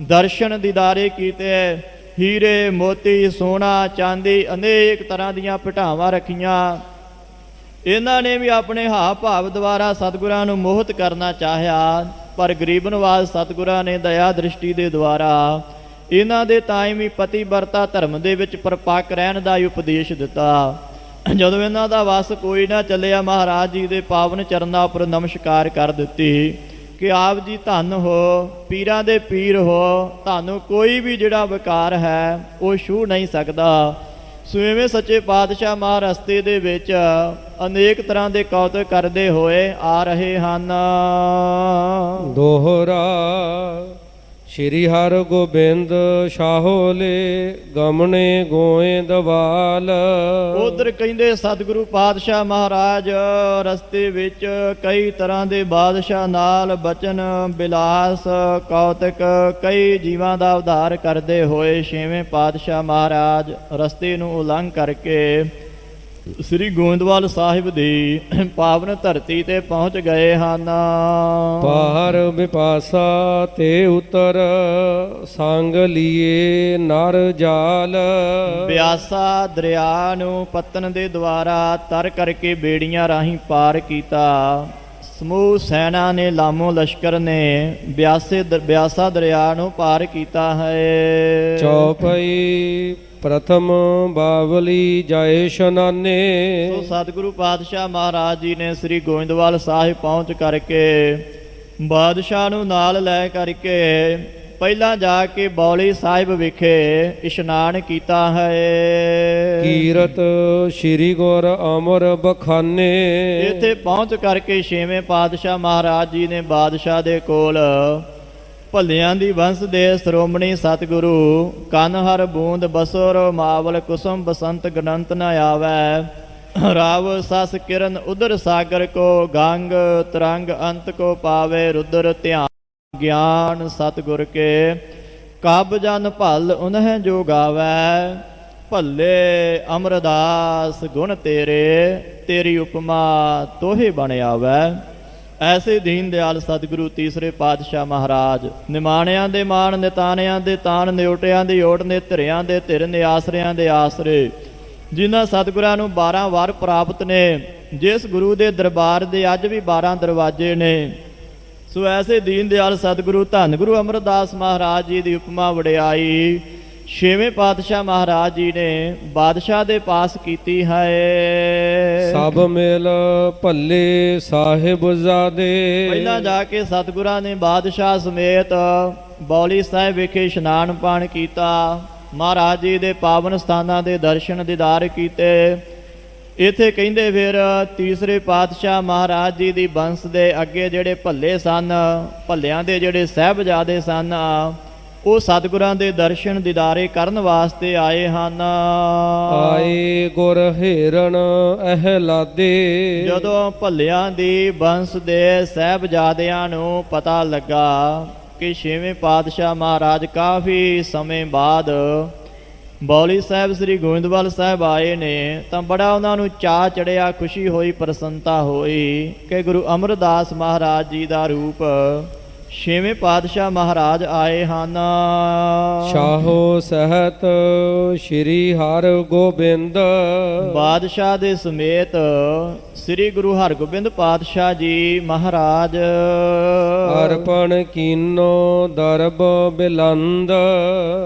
ਦਰਸ਼ਨ ਦੀਦਾਰੇ ਕੀਤੇ। ਹੀਰੇ ਮੋਤੀ ਸੋਨਾ ਚਾਂਦੀ ਅਨੇਕ ਤਰ੍ਹਾਂ ਦੀਆਂ ਭਟਾਵਾਂ ਰੱਖੀਆਂ। ਇਹਨਾਂ ਨੇ ਵੀ ਆਪਣੇ ਹਾਵ ਭਾਵ ਦੁਆਰਾ ਸਤਿਗੁਰਾਂ ਨੂੰ ਮੋਹਿਤ ਕਰਨਾ ਚਾਹਿਆ, ਪਰ ਗਰੀਬ ਨਵਾਜ਼ ਸਤਿਗੁਰਾਂ ਨੇ ਦਇਆ ਦ੍ਰਿਸ਼ਟੀ ਦੇ ਦੁਆਰਾ ਇਹਨਾਂ ਦੇ ਤਾਈਂ ਵੀ ਪਤੀ ਵਰਤਾ ਧਰਮ ਦੇ ਵਿੱਚ ਪਰਪੱਕ ਰਹਿਣ ਦਾ ਹੀ ਉਪਦੇਸ਼ ਦਿੱਤਾ। ਜਦੋਂ ਇਹਨਾਂ ਦਾ ਵਸ ਕੋਈ ਨਾ ਚੱਲਿਆ, ਮਹਾਰਾਜ ਜੀ ਦੇ ਪਾਵਨ ਚਰਨਾਂ ਉੱਪਰ ਨਮਸਕਾਰ ਕਰ ਦਿੱਤੀ ਕਿ ਆਪ ਜੀ ਧੰਨ ਹੋ, ਪੀਰਾਂ ਦੇ ਪੀਰ ਹੋ, ਤੁਹਾਨੂੰ ਕੋਈ ਵੀ ਜਿਹੜਾ ਵਿਕਾਰ ਹੈ ਉਹ ਛੂਹ ਨਹੀਂ ਸਕਦਾ। ਸੋ ਇਵੇਂ ਸੱਚੇ ਪਾਤਸ਼ਾਹ ਮਹਾਰਸਤੇ ਦੇ ਵਿੱਚ ਅਨੇਕ ਤਰ੍ਹਾਂ ਦੇ ਕੌਤਕ ਕਰਦੇ ਹੋਏ ਆ ਰਹੇ ਹਨ। ਦੋਹਰਾ ਸ਼੍ਰੀ ਹਰਗੋਬਿੰਦ ਸ਼ਾਹੋਲੇ ਗਮਣੇ ਗੋਇੰਦਵਾਲ। ਉਧਰ ਕਹਿੰਦੇ ਸਤਿਗੁਰੂ ਪਾਤਸ਼ਾਹ ਮਹਾਰਾਜ ਰਸਤੇ ਵਿੱਚ ਕਈ ਤਰ੍ਹਾਂ ਦੇ ਬਾਦਸ਼ਾਹ ਨਾਲ ਬਚਨ ਬਿਲਾਸ ਕੌਤਕ ਕਈ ਜੀਵਾਂ ਦਾ ਉਧਾਰ ਕਰਦੇ ਹੋਏ ਛੇਵੇਂ ਪਾਤਸ਼ਾਹ ਮਹਾਰਾਜ ਰਸਤੇ ਨੂੰ ਉਲੰਘ ਕਰਕੇ ਸ੍ਰੀ ਗੋਇੰਦਵਾਲ ਸਾਹਿਬ ਦੀ ਪਾਵਨ ਧਰਤੀ ਤੇ ਪਹੁੰਚ ਗਏ ਹਨ। ਪਾਰ ਵਿਪਾਸਾ ਤੇ ਉਤਰ ਸੰਗ ਲੀਏ ਨਰ ਜਾਲ। ਬਿਆਸਾ ਦਰਿਆ ਨੂੰ ਪੱਤਨ ਦੇ ਦੁਆਰਾ ਤਰ ਕਰਕੇ ਬੇੜੀਆਂ ਰਾਹੀਂ ਪਾਰ ਕੀਤਾ। ਸਮੂਹ ਸੈਨਾ ਨੇ ਲਾਮੋ ਲਸ਼ਕਰ ਨੇ ਬਿਆਸਾ ਦਰਿਆ ਨੂੰ ਪਾਰ ਕੀਤਾ ਹੈ। ਚੌਪਈ ਪ੍ਰਥਮ ਬਾਵਲੀ ਜਾਏ ਸ਼ਨਾਨੇ। ਸੋ ਸਤਿਗੁਰੂ ਪਾਤਸ਼ਾਹ ਮਹਾਰਾਜ ਜੀ ਨੇ ਸ੍ਰੀ ਗੋਇੰਦਵਾਲ ਸਾਹਿਬ ਪਹੁੰਚ ਕਰਕੇ ਬਾਦਸ਼ਾਹ ਨੂੰ ਨਾਲ ਲੈ ਕਰਕੇ ਪਹਿਲਾਂ ਜਾ ਕੇ ਬੌਲੀ ਸਾਹਿਬ ਵਿਖੇ ਇਸ਼ਨਾਨ ਕੀਤਾ ਹੈ। ਕੀਰਤ ਸ਼੍ਰੀ ਗੁਰ ਅਮਰ ਬਖਾਨੇ। ਇੱਥੇ ਪਹੁੰਚ ਕਰਕੇ ਛੇਵੇਂ ਪਾਤਸ਼ਾਹ ਮਹਾਰਾਜ ਜੀ ਨੇ ਬਾਦਸ਼ਾਹ ਦੇ ਕੋਲ ਭੱਲਿਆਂ ਦੀ ਵੰਸ ਦੇ ਸ਼੍ਰੋਮਣੀ ਸਤਿਗੁਰੂ ਕਨ ਹਰ ਬੂੰਦ ਬਸੁਰ ਮਾਵਲ ਕੁਸਮ ਬਸੰਤ ਗਨੰਤ ਨ ਆਵੈ। ਰਾਵ ਸਸ ਕਿਰਨ ਉਦਰ ਸਾਗਰ ਕੋ ਗੰਗ ਤਰੰਗ ਅੰਤ ਕੋ ਪਾਵੇ ਰੁਦਰ ਧਿਆਨ ਗਿਆਨ ਸਤਿਗੁਰ ਕੇ ਕਬ ਜਨ ਭਲ ਉਨਹਿ ਜੋ ਗਾਵੈ। ਭੱਲੇ ਅਮਰਦਾਸ ਗੁਣ ਤੇਰੇ ਤੇਰੀ ਉਪਮਾ ਤੋਹੇ ਬਣ ਆਵੈ। ਐਸੇ ਦੀਨ ਦਿਆਲ ਸਤਿਗੁਰੂ ਤੀਸਰੇ ਪਾਤਸ਼ਾਹ ਮਹਾਰਾਜ ਨਿਮਾਣਿਆਂ ਦੇ ਮਾਣ ਨਿਤਾਨਿਆਂ ਦੇ ਤਾਣ ਨਿਉਟਿਆਂ ਦੀ ਓਟ ਨੇ ਧਿਰਿਆਂ ਦੇ ਧਿਰ ਨਿਆਸਰਿਆਂ ਦੇ ਆਸਰੇ ਜਿਨ੍ਹਾਂ ਸਤਿਗੁਰਾਂ ਨੂੰ 12 ਵਾਰ ਪ੍ਰਾਪਤ ਨੇ। ਜਿਸ ਗੁਰੂ ਦੇ ਦਰਬਾਰ ਦੇ ਅੱਜ ਵੀ 12 ਦਰਵਾਜ਼ੇ ਨੇ। ਸੋ ਐਸੇ ਦੀਨ ਦਿਆਲ ਸਤਿਗੁਰੂ ਧੰਨ ਗੁਰੂ ਅਮਰਦਾਸ ਮਹਾਰਾਜ ਜੀ ਦੀ ਉਪਮਾ ਵਡਿਆਈ ਛੇਵੇਂ ਪਾਤਸ਼ਾਹ ਮਹਾਰਾਜ ਜੀ ਨੇ ਬਾਦਸ਼ਾਹ ਦੇ ਪਾਸ ਕੀਤੀ ਹੈ। ਸਭ ਮਿਲ ਭੱਲੇ ਸਾਹਿਬਜ਼ਾਦੇ। ਪਹਿਲਾਂ ਜਾ ਕੇ ਸਤਿਗੁਰਾਂ ਨੇ ਬਾਦਸ਼ਾਹ ਸਮੇਤ ਬੌਲੀ ਸਾਹਿਬ ਵਿਖੇ ਇਸ਼ਨਾਨ ਪਾਣ ਕੀਤਾ। ਮਹਾਰਾਜ ਜੀ ਦੇ ਪਾਵਨ ਸਥਾਨਾਂ ਦੇ ਦਰਸ਼ਨ ਦੀਦਾਰ ਕੀਤੇ। ਇੱਥੇ ਕਹਿੰਦੇ ਫਿਰ ਤੀਸਰੇ ਪਾਤਸ਼ਾਹ ਮਹਾਰਾਜ ਜੀ ਦੀ ਬੰਸ ਦੇ ਅੱਗੇ ਜਿਹੜੇ ਭੱਲੇ ਸਨ, ਭੱਲਿਆਂ ਦੇ ਜਿਹੜੇ ਸਾਹਿਬਜ਼ਾਦੇ ਸਨ, ਉਹ ਸਤਿਗੁਰਾਂ ਦੇ ਦਰਸ਼ਨ ਦੀਦਾਰੇ ਕਰਨ ਵਾਸਤੇ ਆਏ ਹਨ। ਆਏ ਗੁਰ ਹਿਰਨ ਅਹਿਲਾਦੇ। ਜਦੋਂ ਭੱਲਿਆਂ ਦੀ ਬੰਸ ਦੇ ਸਾਹਿਬਜ਼ਾਦਿਆਂ ਨੂੰ ਪਤਾ ਲੱਗਾ ਕਿ ਛੇਵੇਂ ਪਾਤਸ਼ਾਹ ਮਹਾਰਾਜ ਕਾਫੀ ਸਮੇਂ ਬਾਅਦ ਬੌਲੀ ਸਾਹਿਬ ਸ੍ਰੀ ਗੋਇੰਦਵਾਲ ਸਾਹਿਬ ਆਏ ਨੇ, ਤਾਂ ਬੜਾ ਉਹਨਾਂ ਨੂੰ ਚਾਅ ਚੜਿਆ, ਖੁਸ਼ੀ ਹੋਈ, ਪ੍ਰਸੰਨਤਾ ਹੋਈ ਕਿ ਗੁਰੂ ਅਮਰਦਾਸ ਮਹਾਰਾਜ ਜੀ ਦਾ ਰੂਪ ਛੇਵੇਂ ਪਾਤਸ਼ਾਹ ਮਹਾਰਾਜ ਆਏ ਹਨ। ਸ਼ਾਹੋ ਸਹਿਤ ਸ਼੍ਰੀ ਹਰਿ ਗੋਬਿੰਦ। ਬਾਦਸ਼ਾਹ ਦੇ ਸਮੇਤ ਸ੍ਰੀ ਗੁਰੂ ਹਰਗੋਬਿੰਦ ਪਾਤਸ਼ਾਹ ਜੀ ਮਹਾਰਾਜ ਅਰਪਣ ਕੀਨੋ ਦਰਬ ਬਿਲੰਦ।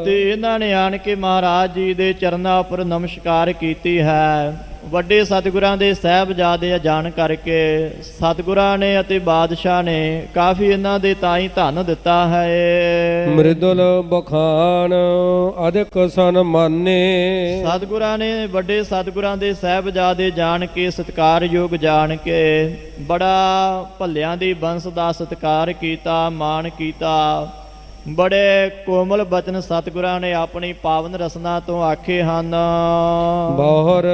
ਤੇ ਇਹਨਾਂ ਨੇ ਆਣ ਕੇ ਮਹਾਰਾਜ ਜੀ ਦੇ ਚਰਨਾਂ ਉੱਪਰ ਨਮਸਕਾਰ ਕੀਤੀ ਹੈ। ਵੱਡੇ ਸਤਿਗੁਰਾਂ ਦੇ ਸਾਹਿਬਜ਼ਾਦੇ ਜਾਣ ਕਰਕੇ ਸਤਿਗੁਰਾਂ ਨੇ ਅਤੇ ਬਾਦਸ਼ਾਹ ਨੇ ਕਾਫੀ ਇਹਨਾਂ ਦੇ ਤਾਈਂ ਧਨ ਦਿੱਤਾ ਹੈ। ਮ੍ਰਿਦੁਲ ਬਖਾਨ ਅਧਿਕ ਸਨਮਾਨੇ। ਸਤਿਗੁਰਾਂ ਨੇ ਵੱਡੇ ਸਤਿਗੁਰਾਂ ਦੇ ਸਾਹਿਬਜ਼ਾਦੇ ਜਾਣ ਕੇ ਸਤਿਕਾਰਯੋਗ ਜਾਣ ਕੇ ਬੜਾ ਭੱਲਿਆਂ ਦੀ ਬੰਸ ਦਾ ਸਤਿਕਾਰ ਕੀਤਾ, ਮਾਣ ਕੀਤਾ। ਬੜੇ ਕੋਮਲ ਬਚਨ ਸਤਿਗੁਰਾਂ ਨੇ ਆਪਣੀ ਪਾਵਨ ਰਸਨਾ ਤੋਂ ਆਖੇ ਹਨ। ਬਾਹਰ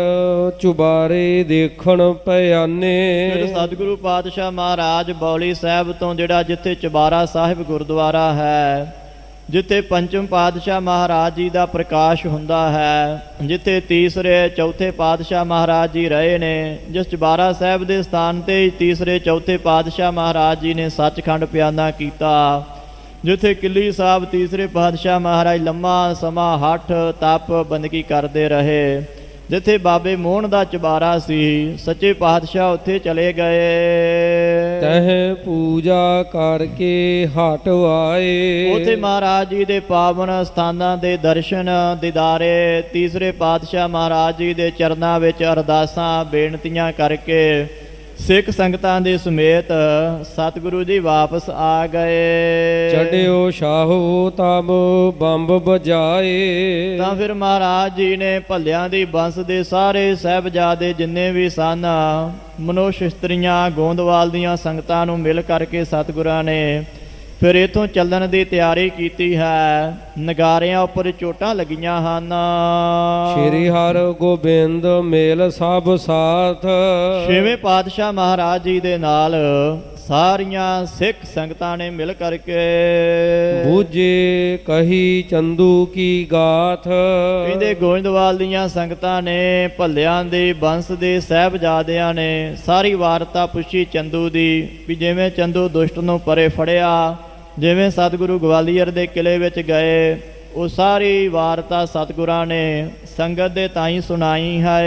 ਚੁਬਾਰੇ ਦੇਖਣ ਪਿਆਨੇ। ਫਿਰ ਸਤਿਗੁਰੂ ਪਾਤਸ਼ਾਹ ਮਹਾਰਾਜ ਬੌਲੀ ਸਾਹਿਬ ਤੋਂ ਜਿਹੜਾ ਜਿੱਥੇ ਚੁਬਾਰਾ ਸਾਹਿਬ ਗੁਰਦੁਆਰਾ ਹੈ, ਜਿੱਥੇ ਪੰਚਮ ਪਾਤਸ਼ਾਹ ਮਹਾਰਾਜ ਜੀ ਦਾ ਪ੍ਰਕਾਸ਼ ਹੁੰਦਾ ਹੈ, ਜਿੱਥੇ ਤੀਸਰੇ ਚੌਥੇ ਪਾਤਸ਼ਾਹ ਮਹਾਰਾਜ ਜੀ ਰਹੇ ਨੇ, ਜਿਸ ਚੁਬਾਰਾ ਸਾਹਿਬ ਦੇ ਸਥਾਨ ਤੇ ਤੀਸਰੇ ਚੌਥੇ ਪਾਤਸ਼ਾਹ ਮਹਾਰਾਜ ਜੀ ਨੇ ਸੱਚਖੰਡ ਪਿਆਨਾ ਕੀਤਾ। ਜਿੱਥੇ ਕਿੱਲੀ ਸਾਹਿਬ ਤੀਸਰੇ ਪਾਤਸ਼ਾਹ ਮਹਾਰਾਜ ਲੰਮਾ ਸਮਾਂ ਹੱਠ ਤਪ ਬੰਦਗੀ ਕਰਦੇ ਰਹੇ, ਜਿੱਥੇ ਬਾਬੇ ਮੋਹਨ ਦਾ ਚੁਬਾਰਾ ਸੀ, ਸੱਚੇ ਪਾਤਸ਼ਾਹ ਉੱਥੇ ਚਲੇ ਗਏ। ਤਹਿ ਪੂਜਾ ਕਰਕੇ ਹਟ ਆਏ। ਉੱਥੇ ਮਹਾਰਾਜ ਜੀ ਦੇ ਪਾਵਨ ਸਥਾਨਾਂ ਦੇ ਦਰਸ਼ਨ ਦੀਦਾਰੇ, ਤੀਸਰੇ ਪਾਤਸ਼ਾਹ ਮਹਾਰਾਜ ਜੀ ਦੇ ਚਰਨਾਂ ਵਿੱਚ ਅਰਦਾਸਾਂ ਬੇਨਤੀਆਂ ਕਰਕੇ ਸਿੱਖ ਸੰਗਤਾਂ ਦੇ ਸਮੇਤ ਸਤਿਗੁਰੂ ਜੀ ਵਾਪਸ ਆ ਗਏ। ਚੜਿਓ ਸ਼ਾਹੋ ਤਬ ਬੰਬ ਬਜਾਏ। ਤਾਂ ਫਿਰ ਮਹਾਰਾਜ ਜੀ ਨੇ ਭੱਲਿਆਂ ਦੀ ਬੰਸ ਦੇ ਸਾਰੇ ਸਾਹਿਬਜ਼ਾਦੇ ਜਿੰਨੇ ਵੀ ਸਨ, ਮਨੁੱਖ ਇਸਤਰੀਆਂ ਗੋਂਦਵਾਲ ਦੀਆਂ ਸੰਗਤਾਂ ਨੂੰ ਮਿਲ ਕਰਕੇ ਸਤਿਗੁਰਾਂ ਨੇ ਫਿਰ ਇੱਥੋਂ ਚੱਲਣ ਦੀ ਤਿਆਰੀ ਕੀਤੀ ਹੈ। ਨਗਾਰਿਆਂ ਉੱਪਰ ਚੋਟਾਂ ਲੱਗੀਆਂ ਹਨ। ਸ਼੍ਰੀ ਹਰਿ ਗੋਬਿੰਦ ਮੇਲ ਸਭ ਸਾਥ। ਛੇਵੇਂ ਪਾਤਸ਼ਾਹ ਮਹਾਰਾਜ ਜੀ ਦੇ ਨਾਲ ਸਾਰੀਆਂ ਸਿੱਖ ਸੰਗਤਾਂ ਨੇ ਮਿਲ ਕਰਕੇ ਬੂਝੇ ਕਹੀ ਚੰਦੂ ਕੀ ਗਾਥ। ਕਹਿੰਦੇ ਗੋਇੰਦਵਾਲ ਦੀਆਂ ਸੰਗਤਾਂ ਨੇ, ਭੱਲਿਆਂ ਦੇ ਬੰਸ ਦੇ ਸਾਹਿਬਜ਼ਾਦਿਆਂ ਨੇ ਸਾਰੀ ਵਾਰਤਾ ਪੁੱਛੀ ਚੰਦੂ ਦੀ, ਵੀ ਜਿਵੇਂ ਚੰਦੂ ਦੁਸ਼ਟ ਨੂੰ ਪਰੇ ਫੜਿਆ, ਜਿਵੇਂ ਸਤਿਗੁਰੂ ਗਵਾਲੀਅਰ ਦੇ ਕਿਲੇ ਵਿੱਚ ਗਏ, ਉਹ ਸਾਰੀ ਵਾਰਤਾ ਸਤਿਗੁਰਾਂ ਨੇ ਸੰਗਤ ਦੇ ਤਾਈਂ ਸੁਣਾਈ ਹੈ।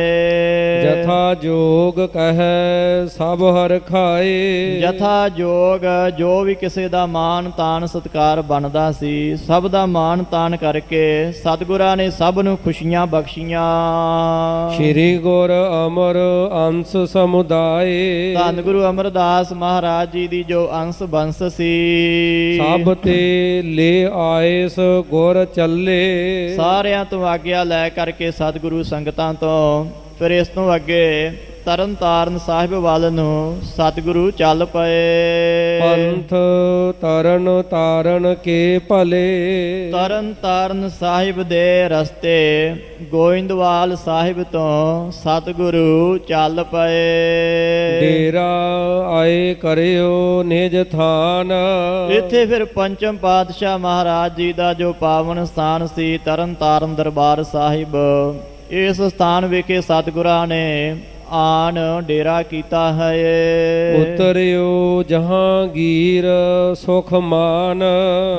ਜਥਾ ਜੋਗ ਕਹੈ ਸਭ ਹਰਿ ਖਾਏ। ਜਥਾ ਜੋਗ ਜੋ ਵੀ ਕਿਸੇ ਦਾ ਮਾਨ ਤਾਨ ਸਤਿਕਾਰ ਬਣਦਾ ਸੀ, ਸਭ ਦਾ ਮਾਨ ਤਾਨ ਕਰਕੇ ਸਤਿਗੁਰਾਂ ਨੇ ਸਭ ਨੂੰ ਖੁਸ਼ੀਆਂ ਬਖਸ਼ੀਆਂ। ਸ਼੍ਰੀ ਗੁਰ ਅਮਰ ਅੰਸ ਸਮੁਦਾਏ। ਧੰਨ ਗੁਰੂ ਅਮਰਦਾਸ ਮਹਾਰਾਜ ਜੀ ਦੀ ਜੋ ਅੰਸ ਬੰਸ ਸੀ, ਸਭ ਤੇ ਲੈ ਆਇਸ ਗੁਰ ਚੱਲੇ। ਸਾਰਿਆਂ ਤੋਂ ਆਗਿਆ ਲੈ ਕਰਕੇ ਸਤਿਗੁਰੂ ਸੰਗਤਾਂ ਤੋਂ ਫਿਰ ਇਸ ਤੋਂ ਅੱਗੇ ਤਰਨ ਤਾਰਨ ਸਾਹਿਬ ਵੱਲ ਨੂੰ ਸਤਿਗੁਰੂ ਚੱਲ ਪਏ। ਪੰਥ ਤਰਨ ਤਾਰਨ ਕੇ ਭਲੇ। ਤਰਨ ਤਾਰਨ ਸਾਹਿਬ ਦੇ ਰਸਤੇ ਗੋਇੰਦਵਾਲ ਸਾਹਿਬ ਤੋਂ ਸਤਿਗੁਰੂ ਚੱਲ ਪਏ। ਡੇਰਾ ਆਏ ਕਰਿਓ ਨਿਜ ਥਾਨ। ਇੱਥੇ ਫਿਰ ਪੰਚਮ ਪਾਤਸ਼ਾਹ ਮਹਾਰਾਜ ਜੀ ਦਾ ਜੋ ਪਾਵਨ ਸਥਾਨ ਸੀ ਤਰਨ ਤਾਰਨ ਦਰਬਾਰ ਸਾਹਿਬ, ਇਸ ਸਥਾਨ ਵਿਖੇ ਸਤਿਗੁਰਾਂ ਨੇ ਆਣ ਡੇਰਾ ਕੀਤਾ ਹੈ। ਉਤਰਿਓ ਜਹਾਂਗੀਰ ਸੁਖ ਮਾਨ।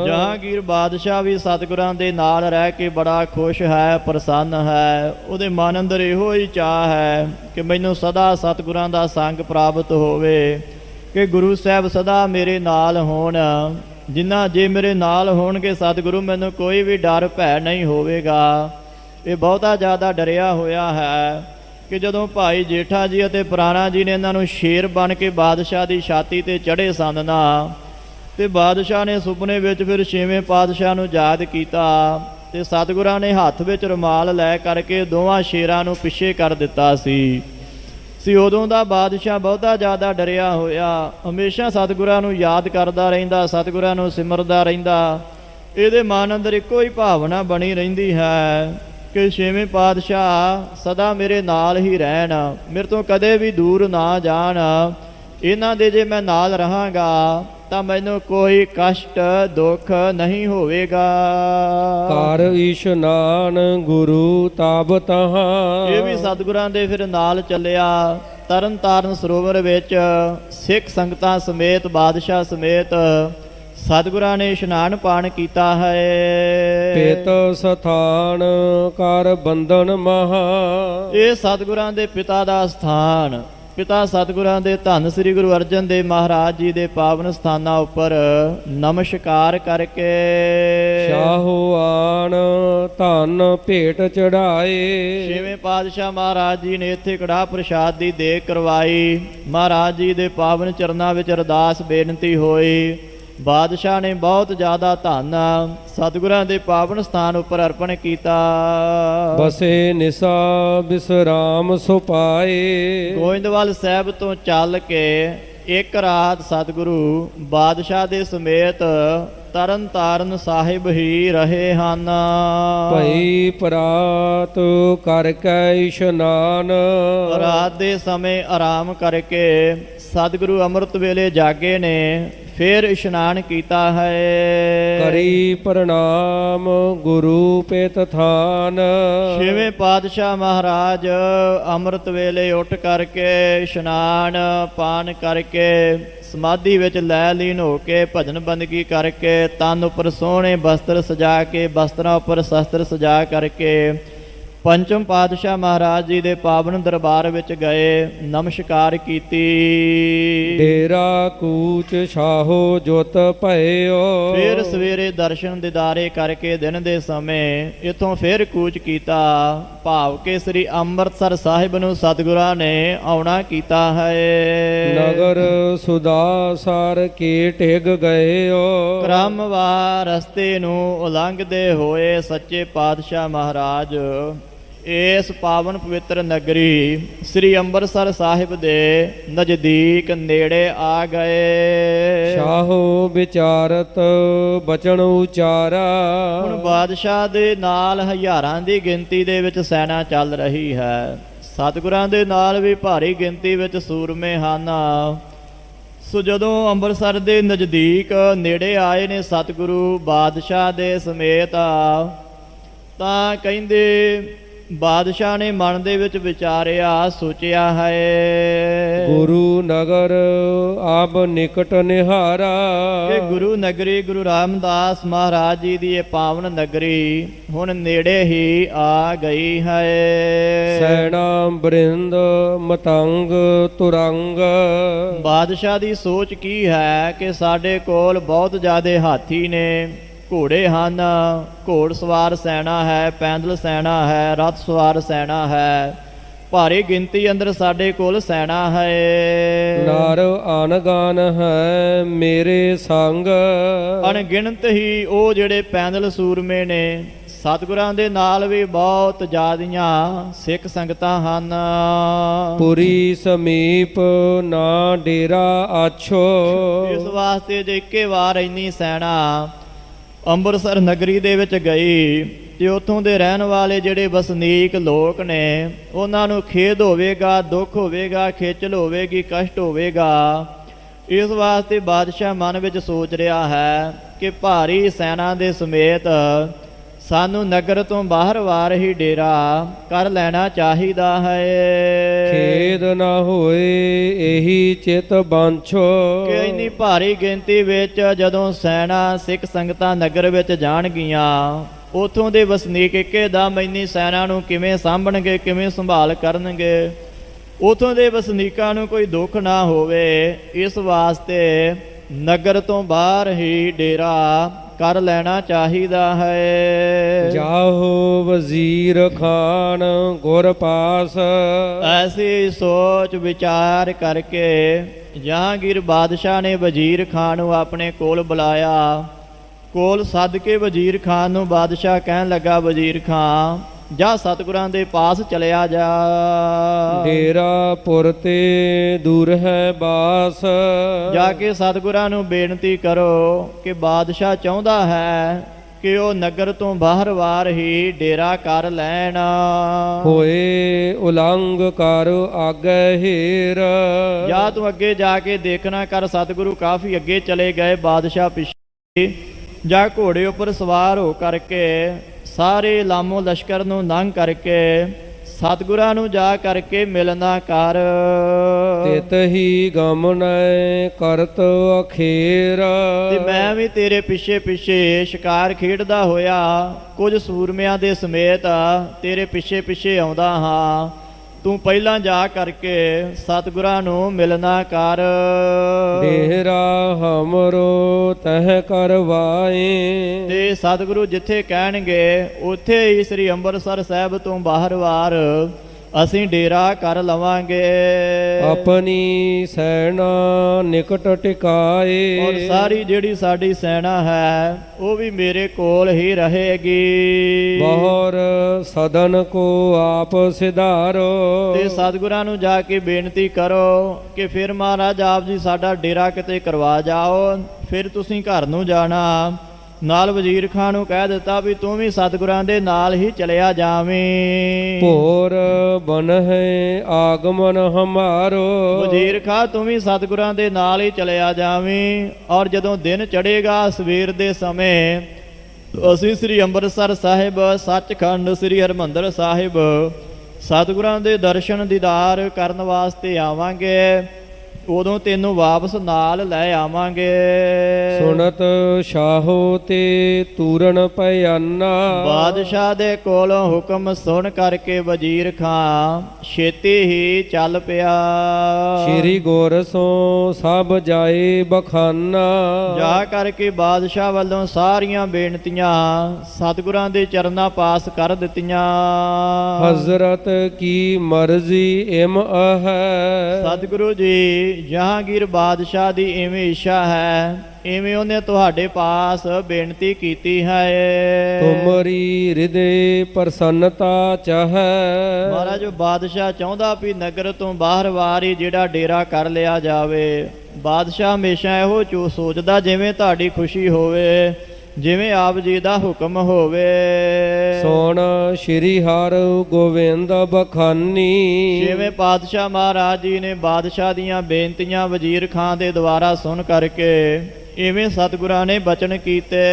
ਜਹਾਂਗੀਰ ਬਾਦਸ਼ਾਹ ਵੀ ਸਤਿਗੁਰਾਂ ਦੇ ਨਾਲ ਰਹਿ ਕੇ ਬੜਾ ਖੁਸ਼ ਹੈ, ਪ੍ਰਸੰਨ ਹੈ। ਉਹਦੇ ਮਨ ਅੰਦਰ ਇਹੋ ਹੀ ਚਾਹ ਹੈ ਕਿ ਮੈਨੂੰ ਸਦਾ ਸਤਿਗੁਰਾਂ ਦਾ ਸੰਗ ਪ੍ਰਾਪਤ ਹੋਵੇ। ਕਿ ਗੁਰੂ ਸਾਹਿਬ ਸਦਾ ਮੇਰੇ ਨਾਲ ਹੋਣ। ਜਿਨ੍ਹਾਂ ਜੇ ਮੇਰੇ ਨਾਲ ਹੋਣਗੇ ਸਤਿਗੁਰੂ, ਮੈਨੂੰ ਕੋਈ ਵੀ ਡਰ ਭੈ ਨਹੀਂ ਹੋਵੇਗਾ। ਇਹ ਬਹੁਤਾ ਜ਼ਿਆਦਾ ਡਰਿਆ ਹੋਇਆ ਹੈ ਕਿ ਜਦੋਂ ਭਾਈ ਜੇਠਾ ਜੀ ਅਤੇ ਪੁਰਾਣਾ ਜੀ ਨੇ ਇਹਨਾਂ ਨੂੰ ਸ਼ੇਰ ਬਣ ਕੇ ਬਾਦਸ਼ਾਹ ਦੀ ਛਾਤੀ 'ਤੇ ਚੜ੍ਹੇ ਸਨ ਨਾ, ਤੇ ਬਾਦਸ਼ਾਹ ਨੇ ਸੁਪਨੇ ਵਿੱਚ ਫਿਰ ਛੇਵੇਂ ਪਾਤਸ਼ਾਹ ਨੂੰ ਯਾਦ ਕੀਤਾ, ਤੇ ਸਤਿਗੁਰਾਂ ਨੇ ਹੱਥ ਵਿੱਚ ਰੁਮਾਲ ਲੈ ਕਰਕੇ ਦੋਵਾਂ ਸ਼ੇਰਾਂ ਨੂੰ ਪਿੱਛੇ ਕਰ ਦਿੱਤਾ ਸੀ। ਉਦੋਂ ਦਾ ਬਾਦਸ਼ਾਹ ਬਹੁਤਾ ਜ਼ਿਆਦਾ ਡਰਿਆ ਹੋਇਆ, ਹਮੇਸ਼ਾ ਸਤਿਗੁਰਾਂ ਨੂੰ ਯਾਦ ਕਰਦਾ ਰਹਿੰਦਾ, ਸਤਿਗੁਰਾਂ ਨੂੰ ਸਿਮਰਦਾ ਰਹਿੰਦਾ। ਇਹਦੇ ਮਨ ਅੰਦਰ ਇੱਕੋ ਹੀ ਭਾਵਨਾ ਬਣੀ ਰਹਿੰਦੀ ਹੈ ਕਿ ਛੇਵੇਂ ਪਾਤਸ਼ਾਹ ਸਦਾ ਮੇਰੇ ਨਾਲ ਹੀ ਰਹਿਣ, ਮੇਰੇ ਤੋਂ ਕਦੇ ਵੀ ਦੂਰ ਨਾ ਜਾਣ। ਇਹਨਾਂ ਦੇ ਜੇ ਮੈਂ ਨਾਲ ਰਹਾਂਗਾ ਤਾਂ ਮੈਨੂੰ ਕੋਈ ਕਸ਼ਟ ਦੁੱਖ ਨਹੀਂ ਹੋਵੇਗਾ। ਕਰ ਇਸ਼ਨਾਨ ਗੁਰੂ ਤਾਬ ਤਹਾਂ। ਇਹ ਵੀ ਸਤਿਗੁਰਾਂ ਦੇ ਫਿਰ ਨਾਲ ਚੱਲਿਆ। ਤਰਨ ਤਾਰਨ ਸਰੋਵਰ ਵਿੱਚ ਸਿੱਖ ਸੰਗਤਾਂ ਸਮੇਤ, ਬਾਦਸ਼ਾਹ ਸਮੇਤ ਸਤਿਗੁਰਾਂ ਨੇ ਇਸ਼ਨਾਨ ਪਾਣ ਕੀਤਾ ਹੈ। ਪਿਤ ਸਥਾਨ ਕਰ ਬੰਧਨ ਮਹਾ। ਇਹ ਸਤਿਗੁਰਾਂ ਦੇ ਪਿਤਾ ਦਾ ਸਥਾਨ, ਪਿਤਾ ਸਤਿਗੁਰਾਂ ਦੇ ਧੰਨ ਸ੍ਰੀ ਗੁਰੂ ਅਰਜਨ ਦੇਵ ਮਹਾਰਾਜ ਜੀ ਦੇ ਪਾਵਨ ਸਥਾਨਾਂ ਉੱਪਰ ਨਮਸਕਾਰ ਕਰਕੇ ਸ਼ਾਹਵਾਨ ਧਨ ਭੇਟ ਚੜਾਏ। ਛੇਵੇਂ ਪਾਤਸ਼ਾਹ ਮਹਾਰਾਜ ਜੀ ਨੇ ਇੱਥੇ ਕੜਾਹ ਪ੍ਰਸ਼ਾਦ ਦੀ ਦੇਗ ਕਰਵਾਈ। ਮਹਾਰਾਜ ਜੀ ਦੇ ਪਾਵਨ ਚਰਨਾਂ ਵਿੱਚ ਅਰਦਾਸ ਬੇਨਤੀ ਹੋਈ। ਬਾਦਸ਼ਾਹ ਨੇ ਬਹੁਤ ਜ਼ਿਆਦਾ ਧਨ ਸਤਿਗੁਰਾਂ ਦੇ ਪਾਵਨ ਸਥਾਨ ਉੱਪਰ ਅਰਪਣ ਕੀਤਾ। ਬਸੇ ਨਿਸਾ ਬਿਸਰਾਮ ਸੁਪਾਏ। ਗੋਇੰਦਵਾਲ ਸਾਹਿਬ ਤੋਂ ਚੱਲ ਕੇ ਇੱਕ ਰਾਤ ਸਤਿਗੁਰੂ ਬਾਦਸ਼ਾਹ ਦੇ ਸਮੇਤ ਤਰਨ ਤਾਰਨ ਸਾਹਿਬ ਹੀ ਰਹੇ ਹਨ। ਭਈ ਪ੍ਰਾਤ ਕਰਕੇ ਇਸ਼ਨਾਨ। ਰਾਤ ਦੇ ਸਮੇਂ ਆਰਾਮ ਕਰਕੇ ਸਤਿਗੁਰੂ ਅੰਮ੍ਰਿਤ ਵੇਲੇ ਜਾਗੇ ਨੇ, ਫਿਰ ਇਸ਼ਨਾਨ ਕੀਤਾ ਹੈ। ਕਰੀ ਪ੍ਰਣਾਮ ਗੁਰੂ ਪਿਤ ਥਾਨ। ਛੇਵੇਂ ਪਾਤਸ਼ਾਹ ਮਹਾਰਾਜ ਅੰਮ੍ਰਿਤ ਵੇਲੇ ਉੱਠ ਕਰਕੇ ਇਸ਼ਨਾਨ ਪਾਨ ਕਰਕੇ ਸਮਾਧੀ ਵਿੱਚ ਲੈ ਲੀਨ ਹੋ ਕੇ ਭਜਨ ਬੰਦਗੀ ਕਰਕੇ ਤਨ ਉੱਪਰ ਸੋਹਣੇ ਬਸਤਰ ਸਜਾ ਕੇ, ਬਸਤਰਾਂ ਉੱਪਰ ਸ਼ਸਤਰ ਸਜਾ ਕਰਕੇ ਪੰਚਮ ਪਾਤਸ਼ਾਹ ਮਹਾਰਾਜ ਜੀ ਦੇ ਪਾਵਨ ਦਰਬਾਰ ਵਿੱਚ ਗਏ, ਨਮਸਕਾਰ ਕੀਤੀ। ਡੇਰਾ ਕੂਚ ਛਾਹੋ ਜੁਤ ਭਇਓ। ਫਿਰ ਸਵੇਰੇ ਦਰਸ਼ਨ ਦਿਦਾਰੇ ਕਰਕੇ ਦਿਨ ਦੇ ਸਮੇਂ ਇੱਥੋਂ ਫਿਰ ਕੂਚ ਕੀਤਾ, ਭਾਵ ਕੇ ਸ੍ਰੀ ਅੰਮ੍ਰਿਤਸਰ ਸਾਹਿਬ ਨੂੰ ਸਤਿਗੁਰਾਂ ਨੇ ਆਉਣਾ ਕੀਤਾ ਹੈ। ਨਗਰ ਸੁਦਾਸਰ ਕੇ ਟਿਗ ਗਏਓ। ਕ੍ਰਮਵਾਰ ਰਸਤੇ ਨੂੰ ਉਲੰਘਦੇ ਹੋਏ ਸੱਚੇ ਪਾਤਸ਼ਾਹ ਮਹਾਰਾਜ ਇਸ ਪਾਵਨ ਪਵਿੱਤਰ ਨਗਰੀ ਸ੍ਰੀ ਅੰਮ੍ਰਿਤਸਰ ਸਾਹਿਬ ਦੇ ਨਜ਼ਦੀਕ ਨੇੜੇ ਆ ਗਏ। ਸ਼ਾਹੋ ਵਿਚਾਰਤ ਬਚਨ ਉਚਾਰਾ। ਹੁਣ ਬਾਦਸ਼ਾਹ ਦੇ ਨਾਲ ਹਜ਼ਾਰਾਂ ਦੀ ਗਿਣਤੀ ਦੇ ਵਿੱਚ ਸੈਨਾ ਚੱਲ ਰਹੀ ਹੈ। ਸਤਿਗੁਰਾਂ ਦੇ ਨਾਲ ਵੀ ਭਾਰੀ ਗਿਣਤੀ ਵਿੱਚ ਸੂਰਮੇ ਹਨ। ਸੋ ਜਦੋਂ ਅੰਮ੍ਰਿਤਸਰ ਦੇ ਨਜ਼ਦੀਕ ਨੇੜੇ ਆਏ ਨੇ ਸਤਿਗੁਰੂ ਬਾਦਸ਼ਾਹ ਦੇ ਸਮੇਤ, ਤਾਂ ਕਹਿੰਦੇ ਬਾਦਸ਼ਾਹ ਨੇ ਮਨ ਦੇ ਵਿੱਚ ਵਿਚਾਰਿਆ, ਸੋਚਿਆ ਹੈ ਗੁਰੂ ਨਗਰ ਆਬ ਨਿਕਟ ਨਿਹਾਰਾ। ਕਿ ਗੁਰੂ ਨਗਰੀ ਗੁਰੂ ਰਾਮਦਾਸ ਮਹਾਰਾਜ ਜੀ ਦੀ ਇਹ ਪਾਵਨ ਨਗਰੀ ਹੁਣ ਨੇੜੇ ਹੀ ਆ ਗਈ ਹੈ। ਸੈਨਾ ਬ੍ਰਿੰਦ ਮਤੰਗ ਤੁਰੰਗ। ਬਾਦਸ਼ਾਹ ਦੀ ਸੋਚ ਕੀ ਹੈ ਕਿ ਸਾਡੇ ਕੋਲ ਬਹੁਤ ਜ਼ਿਆਦੇ ਹਾਥੀ ਨੇ, ਘੋੜੇ ਹਨ, ਘੋੜ ਸਵਾਰ ਸੈਨਾ ਹੈ, ਪੈਦਲ ਸੈਨਾ ਹੈ, ਰੱਥ ਸਵਾਰ ਸੈਨਾ ਹੈ, ਭਾਰੀ ਗਿਣਤੀ ਅੰਦਰ ਸਾਡੇ ਕੋਲ ਸੈਨਾ ਹੈ। ਨਰ ਅਨਗਨ ਹੈ ਮੇਰੇ ਸੰਗ। ਅਣਗਿਣਤ ਹੀ ਉਹ ਜਿਹੜੇ ਪੈਦਲ ਸੂਰਮੇ ਨੇ। ਸਤਿਗੁਰਾਂ ਦੇ ਨਾਲ ਵੀ ਬਹੁਤ ਜ਼ਿਆਦੀਆਂ ਸਿੱਖ ਸੰਗਤਾਂ ਹਨ। ਪੁਰੀ ਸਮੀਪ ਨਾ ਡੇਰਾ ਆਛੋ। ਇਸ ਵਾਸਤੇ ਜੇ ਇੱਕੇ ਵਾਰ ਇੰਨੀ ਸੈਨਾ ਅੰਮ੍ਰਿਤਸਰ ਨਗਰੀ ਦੇ ਵਿੱਚ ਗਈ ਤੇ ਉੱਥੋਂ ਦੇ ਰਹਿਣ ਵਾਲੇ ਜਿਹੜੇ ਵਸਨੀਕ ਲੋਕ ਨੇ, ਉਹਨਾਂ ਨੂੰ ਖੇਦ ਹੋਵੇਗਾ, ਦੁੱਖ ਹੋਵੇਗਾ, ਖੇਚਲ ਹੋਵੇਗੀ, ਕਸ਼ਟ ਹੋਵੇਗਾ। ਇਸ ਵਾਸਤੇ ਬਾਦਸ਼ਾਹ ਮਨ ਵਿੱਚ ਸੋਚ ਰਿਹਾ ਹੈ ਕਿ ਭਾਰੀ ਸੈਨਾ ਦੇ ਸਮੇਤ ਸਾਨੂੰ ਨਗਰ ਤੋਂ ਬਾਹਰ ਵਾਰ ਹੀ ਡੇਰਾ ਕਰ ਲੈਣਾ ਚਾਹੀਦਾ ਹੈ। ਖੇਦ ਨਾ ਹੋਏ ਇਹੀ ਚਿਤ ਬਾਂਛੋ। ਕਿ ਇੰਨੀ ਭਾਰੀ ਗਿਣਤੀ ਵਿੱਚ ਜਦੋਂ ਸੈਨਾ ਸਿੱਖ ਸੰਗਤਾਂ ਨਗਰ ਵਿੱਚ ਜਾਣਗੀਆਂ, ਉੱਥੋਂ ਦੇ ਵਸਨੀਕ ਇੱਕੇ ਦਮ ਇੰਨੀ ਸੈਨਾ ਨੂੰ ਕਿਵੇਂ ਸਾਂਭਣਗੇ, ਕਿਵੇਂ ਸੰਭਾਲ ਕਰਨਗੇ। ਉਥੋਂ ਦੇ ਵਸਨੀਕਾਂ ਨੂੰ ਕੋਈ ਦੁੱਖ ਨਾ ਹੋਵੇ, ਇਸ ਵਾਸਤੇ ਨਗਰ ਤੋਂ ਬਾਹਰ ਹੀ ਡੇਰਾ ਕਰ ਲੈਣਾ ਚਾਹੀਦਾ ਹੈ। ਜਾਹੋ ਵਜ਼ੀਰ ਖਾਨ ਗੁਰ ਪਾਸ, ਐਸੀ ਸੋਚ ਵਿਚਾਰ ਕਰਕੇ ਜਹਾਂਗੀਰ ਬਾਦਸ਼ਾਹ ਨੇ ਵਜ਼ੀਰ ਖਾਨ ਨੂੰ ਆਪਣੇ ਕੋਲ ਬੁਲਾਇਆ। ਕੋਲ ਸੱਦ ਕੇ ਵਜ਼ੀਰ ਖਾਨ ਨੂੰ ਬਾਦਸ਼ਾਹ ਕਹਿਣ ਲੱਗਾ, ਵਜ਼ੀਰ ਖਾਨ ਜਾ ਸਤਿਗੁਰਾਂ ਦੇ ਪਾਸ ਚਲਿਆ ਜਾ। ਡੇਰਾ ਪੁਰ ਤੇ ਦੂਰ ਹੈ ਬਾਸ, ਜਾ ਕੇ ਸਤਿਗੁਰਾਂ ਨੂੰ ਬੇਨਤੀ ਕਰੋ ਕਿ ਬਾਦਸ਼ਾਹ ਚਾਹੁੰਦਾ ਹੈ ਕਿ ਉਹ ਨਗਰ ਤੋਂ ਬਾਹਰ ਵਾਰ ਹੀ ਡੇਰਾ ਕਰ ਲੈਣ। ਹੋਏ ਉਲੰਘ ਕਰ ਆਗੇ ਹੀਰ, ਜਾਂ ਤੂੰ ਅੱਗੇ ਜਾ ਕੇ ਦੇਖਣਾ ਕਰ। ਸਤਿਗੁਰੂ ਕਾਫੀ ਅੱਗੇ ਚਲੇ ਗਏ, ਬਾਦਸ਼ਾਹ ਪਿੱਛੇ ਜਾਂ ਘੋੜੇ ਉੱਪਰ ਸਵਾਰ ਹੋ ਕਰਕੇ ਸਾਰੇ ਲਾਮੋ ਲਸ਼ਕਰ ਨੂੰ ਲੰਘ ਕਰਕੇ ਸਤਿਗੁਰਾਂ ਨੂੰ ਜਾ ਕਰਕੇ ਮਿਲਣਾ ਕਰ। ਤਿਤ ਹੀ ਗਮਨੈ ਕਰਤ ਅਖੇਰ, ਤੇ ਮੈਂ ਵੀ ਤੇਰੇ ਪਿੱਛੇ ਪਿੱਛੇ ਸ਼ਿਕਾਰ ਖੇਡਦਾ ਹੋਇਆ ਕੁਝ ਸੂਰਮਿਆਂ ਦੇ ਸਮੇਤ ਤੇਰੇ ਪਿੱਛੇ ਪਿੱਛੇ ਆਉਂਦਾ ਹਾਂ। ਤੂੰ ਪਹਿਲਾਂ ਜਾ ਕਰਕੇ ਸਤਿਗੁਰਾਂ ਨੂੰ ਮਿਲਣਾ ਕਰ। ਡੇਰਾ ਹਮਰੋ ਤਹਿ ਕਰਵਾਏ, ਤੇ ਸਤਿਗੁਰੂ ਜਿੱਥੇ ਕਹਿਣਗੇ ਉੱਥੇ ਹੀ ਸ੍ਰੀ ਅੰਮ੍ਰਿਤਸਰ ਸਾਹਿਬ ਤੋਂ ਬਾਹਰ ਵਾਰ ਅਸੀਂ ਡੇਰਾ ਕਰ ਲਵਾਂਗੇ। ਆਪਣੀ ਸੈਨਾ ਨਿਕਟ ਟਿਕਾਏ, ਔਰ ਸਾਰੀ ਜਿਹੜੀ ਸਾਡੀ ਸੈਨਾ ਹੈ ਉਹ ਵੀ ਮੇਰੇ ਕੋਲ ਹੀ ਰਹੇਗੀ। ਬਹੁਰ ਸਦਨ ਕੋ ਆਪ ਸਿਧਾਰੋ, ਤੇ ਸਤਿਗੁਰਾਂ ਨੂੰ ਜਾ ਕੇ ਬੇਨਤੀ ਕਰੋ ਕਿ ਫਿਰ ਮਹਾਰਾਜ ਆਪ ਜੀ ਸਾਡਾ ਡੇਰਾ ਕਿਤੇ ਕਰਵਾ ਜਾਓ, ਫਿਰ ਤੁਸੀਂ ਘਰ ਨੂੰ ਜਾਣਾ। ਨਾਲ ਵਜ਼ੀਰ ਖਾਨ ਨੂੰ ਕਹਿ ਦਿੱਤਾ ਵੀ ਤੂੰ ਵੀ ਸਤਿਗੁਰਾਂ ਦੇ ਨਾਲ ਹੀ ਚਲਿਆ ਜਾਵੇਂ। ਭੋਰ ਬਨ ਹੈ ਆਗਮਨ ਹਮਾਰੋ, ਵਜ਼ੀਰ ਖਾਨ ਤੂੰ ਵੀ ਸਤਿਗੁਰਾਂ ਦੇ ਨਾਲ ਹੀ ਚਲਿਆ ਜਾਵੇਂ। ਔਰ ਜਦੋਂ ਦਿਨ ਚੜ੍ਹੇਗਾ ਸਵੇਰ ਦੇ ਸਮੇਂ ਅਸੀਂ ਸ੍ਰੀ ਅੰਮ੍ਰਿਤਸਰ ਸਾਹਿਬ ਸੱਚਖੰਡ ਸ੍ਰੀ ਹਰਿਮੰਦਰ ਸਾਹਿਬ ਸਤਿਗੁਰਾਂ ਦੇ ਦਰਸ਼ਨ ਦੀਦਾਰ ਕਰਨ ਵਾਸਤੇ ਆਵਾਂਗੇ। ਉਦੋਂ ਤੈਨੂੰ ਵਾਪਸ ਨਾਲ ਲੈ ਆਵਾਂਗੇ। ਸੁਣਤ ਸ਼ਾਹੋ ਤੇ ਤੂਰਨ ਪਿਆਨਾ, ਬਾਦਸ਼ਾਹ ਦੇ ਕੋਲੋਂ ਹੁਕਮ ਸੁਣ ਕਰਕੇ ਵਜ਼ੀਰ ਖਾਂ ਛੇਤੀ ਹੀ ਚੱਲ ਪਿਆ। ਸ਼੍ਰੀ ਗੋਰਸੋਂ ਸਭ ਜਾਏ ਬਖਾਨਾ, ਜਾ ਕਰਕੇ ਬਾਦਸ਼ਾਹ ਵੱਲੋਂ ਸਾਰੀਆਂ ਬੇਨਤੀਆਂ ਸਤਿਗੁਰਾਂ ਦੇ ਚਰਨਾਂ ਪਾਸ ਕਰ ਦਿੱਤੀਆਂ। ਹਜ਼ਰਤ ਕੀ ਮਰਜ਼ੀ ਇਮ ਹੈ, ਸਤਿਗੁਰੂ ਜੀ ਜਹਾਂਗੀਰ ਬਾਦਸ਼ਾਹ ਦੀ ਇਵੇਂ ਇੱਛਾ ਹੈ, ਇਵੇਂ ਉਹਨੇ ਤੁਹਾਡੇ ਪਾਸ ਬੇਨਤੀ ਕੀਤੀ ਹੈ। ਤੁਮਰੀ ਹਿਰਦੇ ਪ੍ਰਸੰਨਤਾ ਚਾਹੈ, ਮਹਾਰਾਜ ਬਾਦਸ਼ਾਹ ਚਾਹੁੰਦਾ ਵੀ ਨਗਰ ਤੋਂ ਬਾਹਰ ਵਾਰ ਹੀ ਜਿਹੜਾ ਡੇਰਾ ਕਰ ਲਿਆ ਜਾਵੇ। ਬਾਦਸ਼ਾਹ ਹਮੇਸ਼ਾ ਇਹੋ ਸੋਚਦਾ ਜਿਵੇਂ ਤੁਹਾਡੀ ਖੁਸ਼ੀ ਹੋਵੇ, ਜਿਵੇਂ ਆਪ ਜੀ ਦਾ ਹੁਕਮ ਹੋਵੇ। ਸੋਣ ਸ਼੍ਰੀ ਹਰਿ ਗੋਬਿੰਦ ਬਖਾਨੀ, ਜਿਵੇਂ ਪਾਤਸ਼ਾਹ ਮਹਾਰਾਜ ਜੀ ਨੇ ਬਾਦਸ਼ਾਹ ਦੀਆਂ ਬੇਨਤੀਆਂ ਵਜ਼ੀਰ ਖਾਨ ਦੇ ਦੁਆਰਾ ਸੁਣ ਕਰਕੇ ਇਵੇਂ ਸਤਿਗੁਰਾਂ ਨੇ ਬਚਨ ਕੀਤੇ।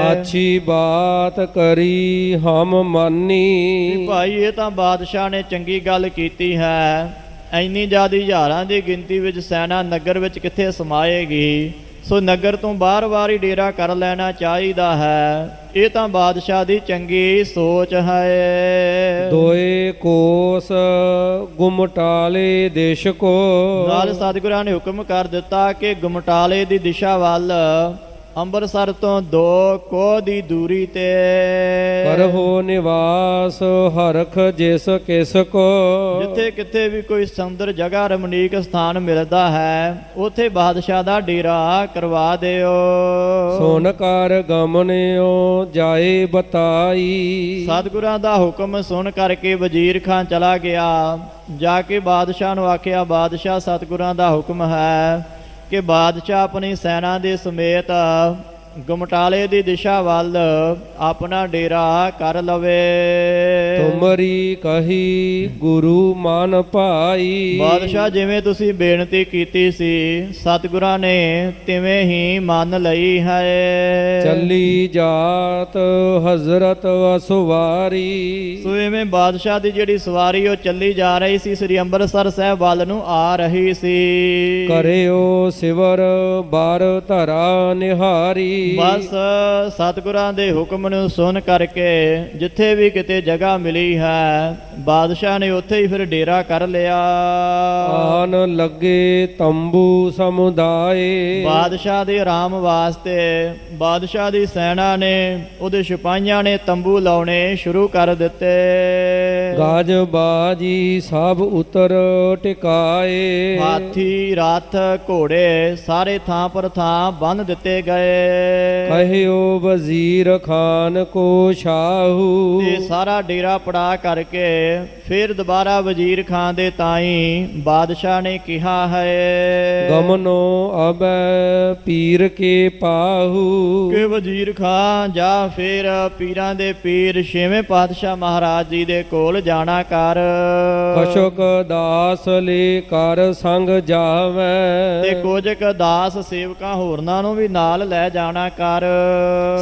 ਆਛੀ ਬਾਤ ਕਰੀ ਹਮ ਮਾਨੀ, ਭਾਈ ਇਹ ਤਾਂ ਬਾਦਸ਼ਾਹ ਨੇ ਚੰਗੀ ਗੱਲ ਕੀਤੀ ਹੈ। ਇੰਨੀ ਜ਼ਿਆਦੀ ਹਜ਼ਾਰਾਂ ਦੀ ਗਿਣਤੀ ਵਿੱਚ ਸੈਨਾ ਨਗਰ ਵਿੱਚ ਕਿੱਥੇ ਸਮਾਏਗੀ, ਸੋ ਨਗਰ ਤੋਂ ਬਾਹਰ ਵਾਰ ਹੀ ਡੇਰਾ ਕਰ ਲੈਣਾ ਚਾਹੀਦਾ ਹੈ। ਇਹ ਤਾਂ ਬਾਦਸ਼ਾਹ ਦੀ ਚੰਗੀ ਸੋਚ ਹੈ। ਦੋਏ ਕੋਸ ਗੁਮਟਾਲੇ ਦੇਸ਼ ਕੋ, ਨਾਲ ਸਤਿਗੁਰਾਂ ਨੇ ਹੁਕਮ ਕਰ ਦਿੱਤਾ ਕਿ ਗੁਮਟਾਲੇ ਦੀ ਦਿਸ਼ਾ ਵੱਲ ਅੰਮ੍ਰਿਤਸਰ ਤੋਂ 2 ਕੋਹ ਦੀ ਦੂਰੀ ਤੇ ਕਰਹੁ ਨਿਵਾਸ ਹਰਖ ਜਿਸ ਕਿਸ ਕੋ, ਜਿੱਥੇ ਕਿਤੇ ਵੀ ਕੋਈ ਸੁੰਦਰ ਜਗ੍ਹਾ ਰਮਣੀਕ ਸਥਾਨ ਮਿਲਦਾ ਹੈ ਉੱਥੇ ਬਾਦਸ਼ਾਹ ਦਾ ਡੇਰਾ ਕਰਵਾ ਦਿਓ। ਸੁਨ ਕਰ ਗਮਨਿਓ ਜਾਏ ਬਤਾਈ, ਸਤਿਗੁਰਾਂ ਦਾ ਹੁਕਮ ਸੁਣ ਕਰਕੇ ਵਜ਼ੀਰ ਖਾਨ ਚਲਾ ਗਿਆ। ਜਾ ਕੇ ਬਾਦਸ਼ਾਹ ਨੂੰ ਆਖਿਆ, ਬਾਦਸ਼ਾਹ ਸਤਿਗੁਰਾਂ ਦਾ ਹੁਕਮ ਹੈ ਕਿ ਬਾਦਸ਼ਾਹ ਆਪਣੀ ਸੈਨਾ ਦੇ ਸਮੇਤ ਗੁਮਟਾਲੇ ਦੀ ਦਿਸ਼ਾ ਵੱਲ ਆਪਣਾ ਡੇਰਾ ਕਰ ਲਵੇ। ਤੁਮਰੀ ਕਹੀ ਗੁਰੂ ਮਨ ਭਾਈ, ਬਾਦਸ਼ਾਹ ਜਿਵੇਂ ਤੁਸੀਂ ਬੇਨਤੀ ਕੀਤੀ ਸੀ ਸਤਿਗੁਰਾਂ ਨੇ ਤਿਵੇਂ ਹੀ ਮੰਨ ਲਈ ਹੈ। ਚੱਲੀ ਜਾਤ ਹਜ਼ਰਤ ਅਸਵਾਰੀ, ਸੋ ਇਵੇਂ ਬਾਦਸ਼ਾਹ ਦੀ ਜਿਹੜੀ ਸਵਾਰੀ ਉਹ ਚੱਲੀ ਜਾ ਰਹੀ ਸੀ, ਸ੍ਰੀ ਅੰਮ੍ਰਿਤਸਰ ਸਾਹਿਬ ਵੱਲ ਨੂੰ ਆ ਰਹੀ ਸੀ। ਕਰਿਓ ਸਿਵਰ ਬਾਰ ਧਰਾ ਨਿਹਾਰੀ, ਬਸ ਸਤਿਗੁਰਾਂ ਦੇ ਹੁਕਮ ਨੂੰ ਸੁਣ ਕਰਕੇ ਜਿੱਥੇ ਵੀ ਕਿਤੇ ਜਗ੍ਹਾ ਮਿਲੀ ਹੈ ਬਾਦਸ਼ਾਹ ਨੇ ਉੱਥੇ ਹੀ ਫਿਰ ਡੇਰਾ ਕਰ ਲਿਆ। ਆਨ ਲੱਗੇ ਤੰਬੂ ਸਮੁਦਾਏ। ਬਾਦਸ਼ਾਹ ਦੇ ਆਰਾਮ ਵਾਸਤੇ ਬਾਦਸ਼ਾਹ ਦੀ ਸੈਨਾ ਨੇ ਉਹਦੇ ਸਿਪਾਹੀਆਂ ਨੇ ਤੰਬੂ ਲਾਉਣੇ ਸ਼ੁਰੂ ਕਰ ਦਿੱਤੇ। ਗਾਜ ਬਾਜੀ ਸਭ ਉਤਰ ਟਿਕਾਏ। ਹਾਥੀ ਰੱਥ ਘੋੜੇ ਸਾਰੇ ਥਾਂ ਪਰ ਥਾਂ ਬੰਨ੍ਹ ਦਿੱਤੇ ਗਏ। ਕਹਿਓ ਵਜ਼ੀਰ ਖਾਨ ਕੋ ਸ਼ਾਹੂ। ਤੇ ਸਾਰਾ ਡੇਰਾ ਪੜਾ ਕਰਕੇ ਫਿਰ ਦੁਬਾਰਾ ਵਜ਼ੀਰ ਖਾਨ ਦੇ ਤਾਈ ਬਾਦਸ਼ਾਹ ਨੇ ਕਿਹਾ ਹੈ ਗਮਨੋ ਅਬੈ ਪੀਰ ਕੇ ਪਾਹੂ। ਕਿ ਵਜ਼ੀਰ ਖਾਨ ਜਾ ਫਿਰ ਪੀਰਾਂ ਦੇ ਪੀਰ ਛੇਵੇਂ ਪਾਤਸ਼ਾਹ ਮਹਾਰਾਜ ਜੀ ਦੇ ਕੋਲ ਜਾਣਾ ਕਰ। ਕਛੁਕ ਦਾਸ ਲੈ ਕਰ ਸੰਗ ਜਾਵੈ। ਤੇ ਕੁਝ ਕੁ ਦਾਸ ਸੇਵਕਾਂ ਹੋਰਨਾਂ ਨੂੰ ਵੀ ਨਾਲ ਲੈ ਜਾਣਾ ਕਰ।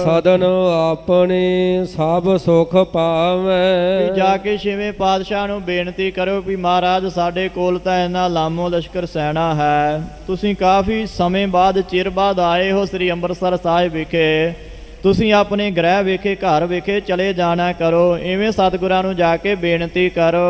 ਸਦਨ ਆਪਣੇ ਸਭ ਸੁਖ ਪਾਵੈ। ਜਾ ਕੇ ਛੇਵੇਂ ਪਾਤਸ਼ਾਹ ਨੂੰ ਬੇਨਤੀ ਕਰੋ ਵੀ ਮਹਾਰਾਜ ਸਾਡੇ ਕੋਲ ਤਾਂ ਇੰਨਾ ਲਾਮੋ ਲਸ਼ਕਰ ਸੈਨਾ ਹੈ, ਤੁਸੀਂ ਕਾਫੀ ਸਮੇਂ ਬਾਅਦ ਚਿਰ ਬਾਅਦ ਆਏ ਹੋ ਸ੍ਰੀ ਅੰਮ੍ਰਿਤਸਰ ਸਾਹਿਬ ਵਿਖੇ, ਤੁਸੀਂ ਆਪਣੇ ਗ੍ਰਹਿ ਵਿਖੇ ਘਰ ਵਿਖੇ ਚਲੇ ਜਾਣਾ ਕਰੋ। ਇਵੇਂ ਸਤਿਗੁਰਾਂ ਨੂੰ ਜਾ ਕੇ ਬੇਨਤੀ ਕਰੋ।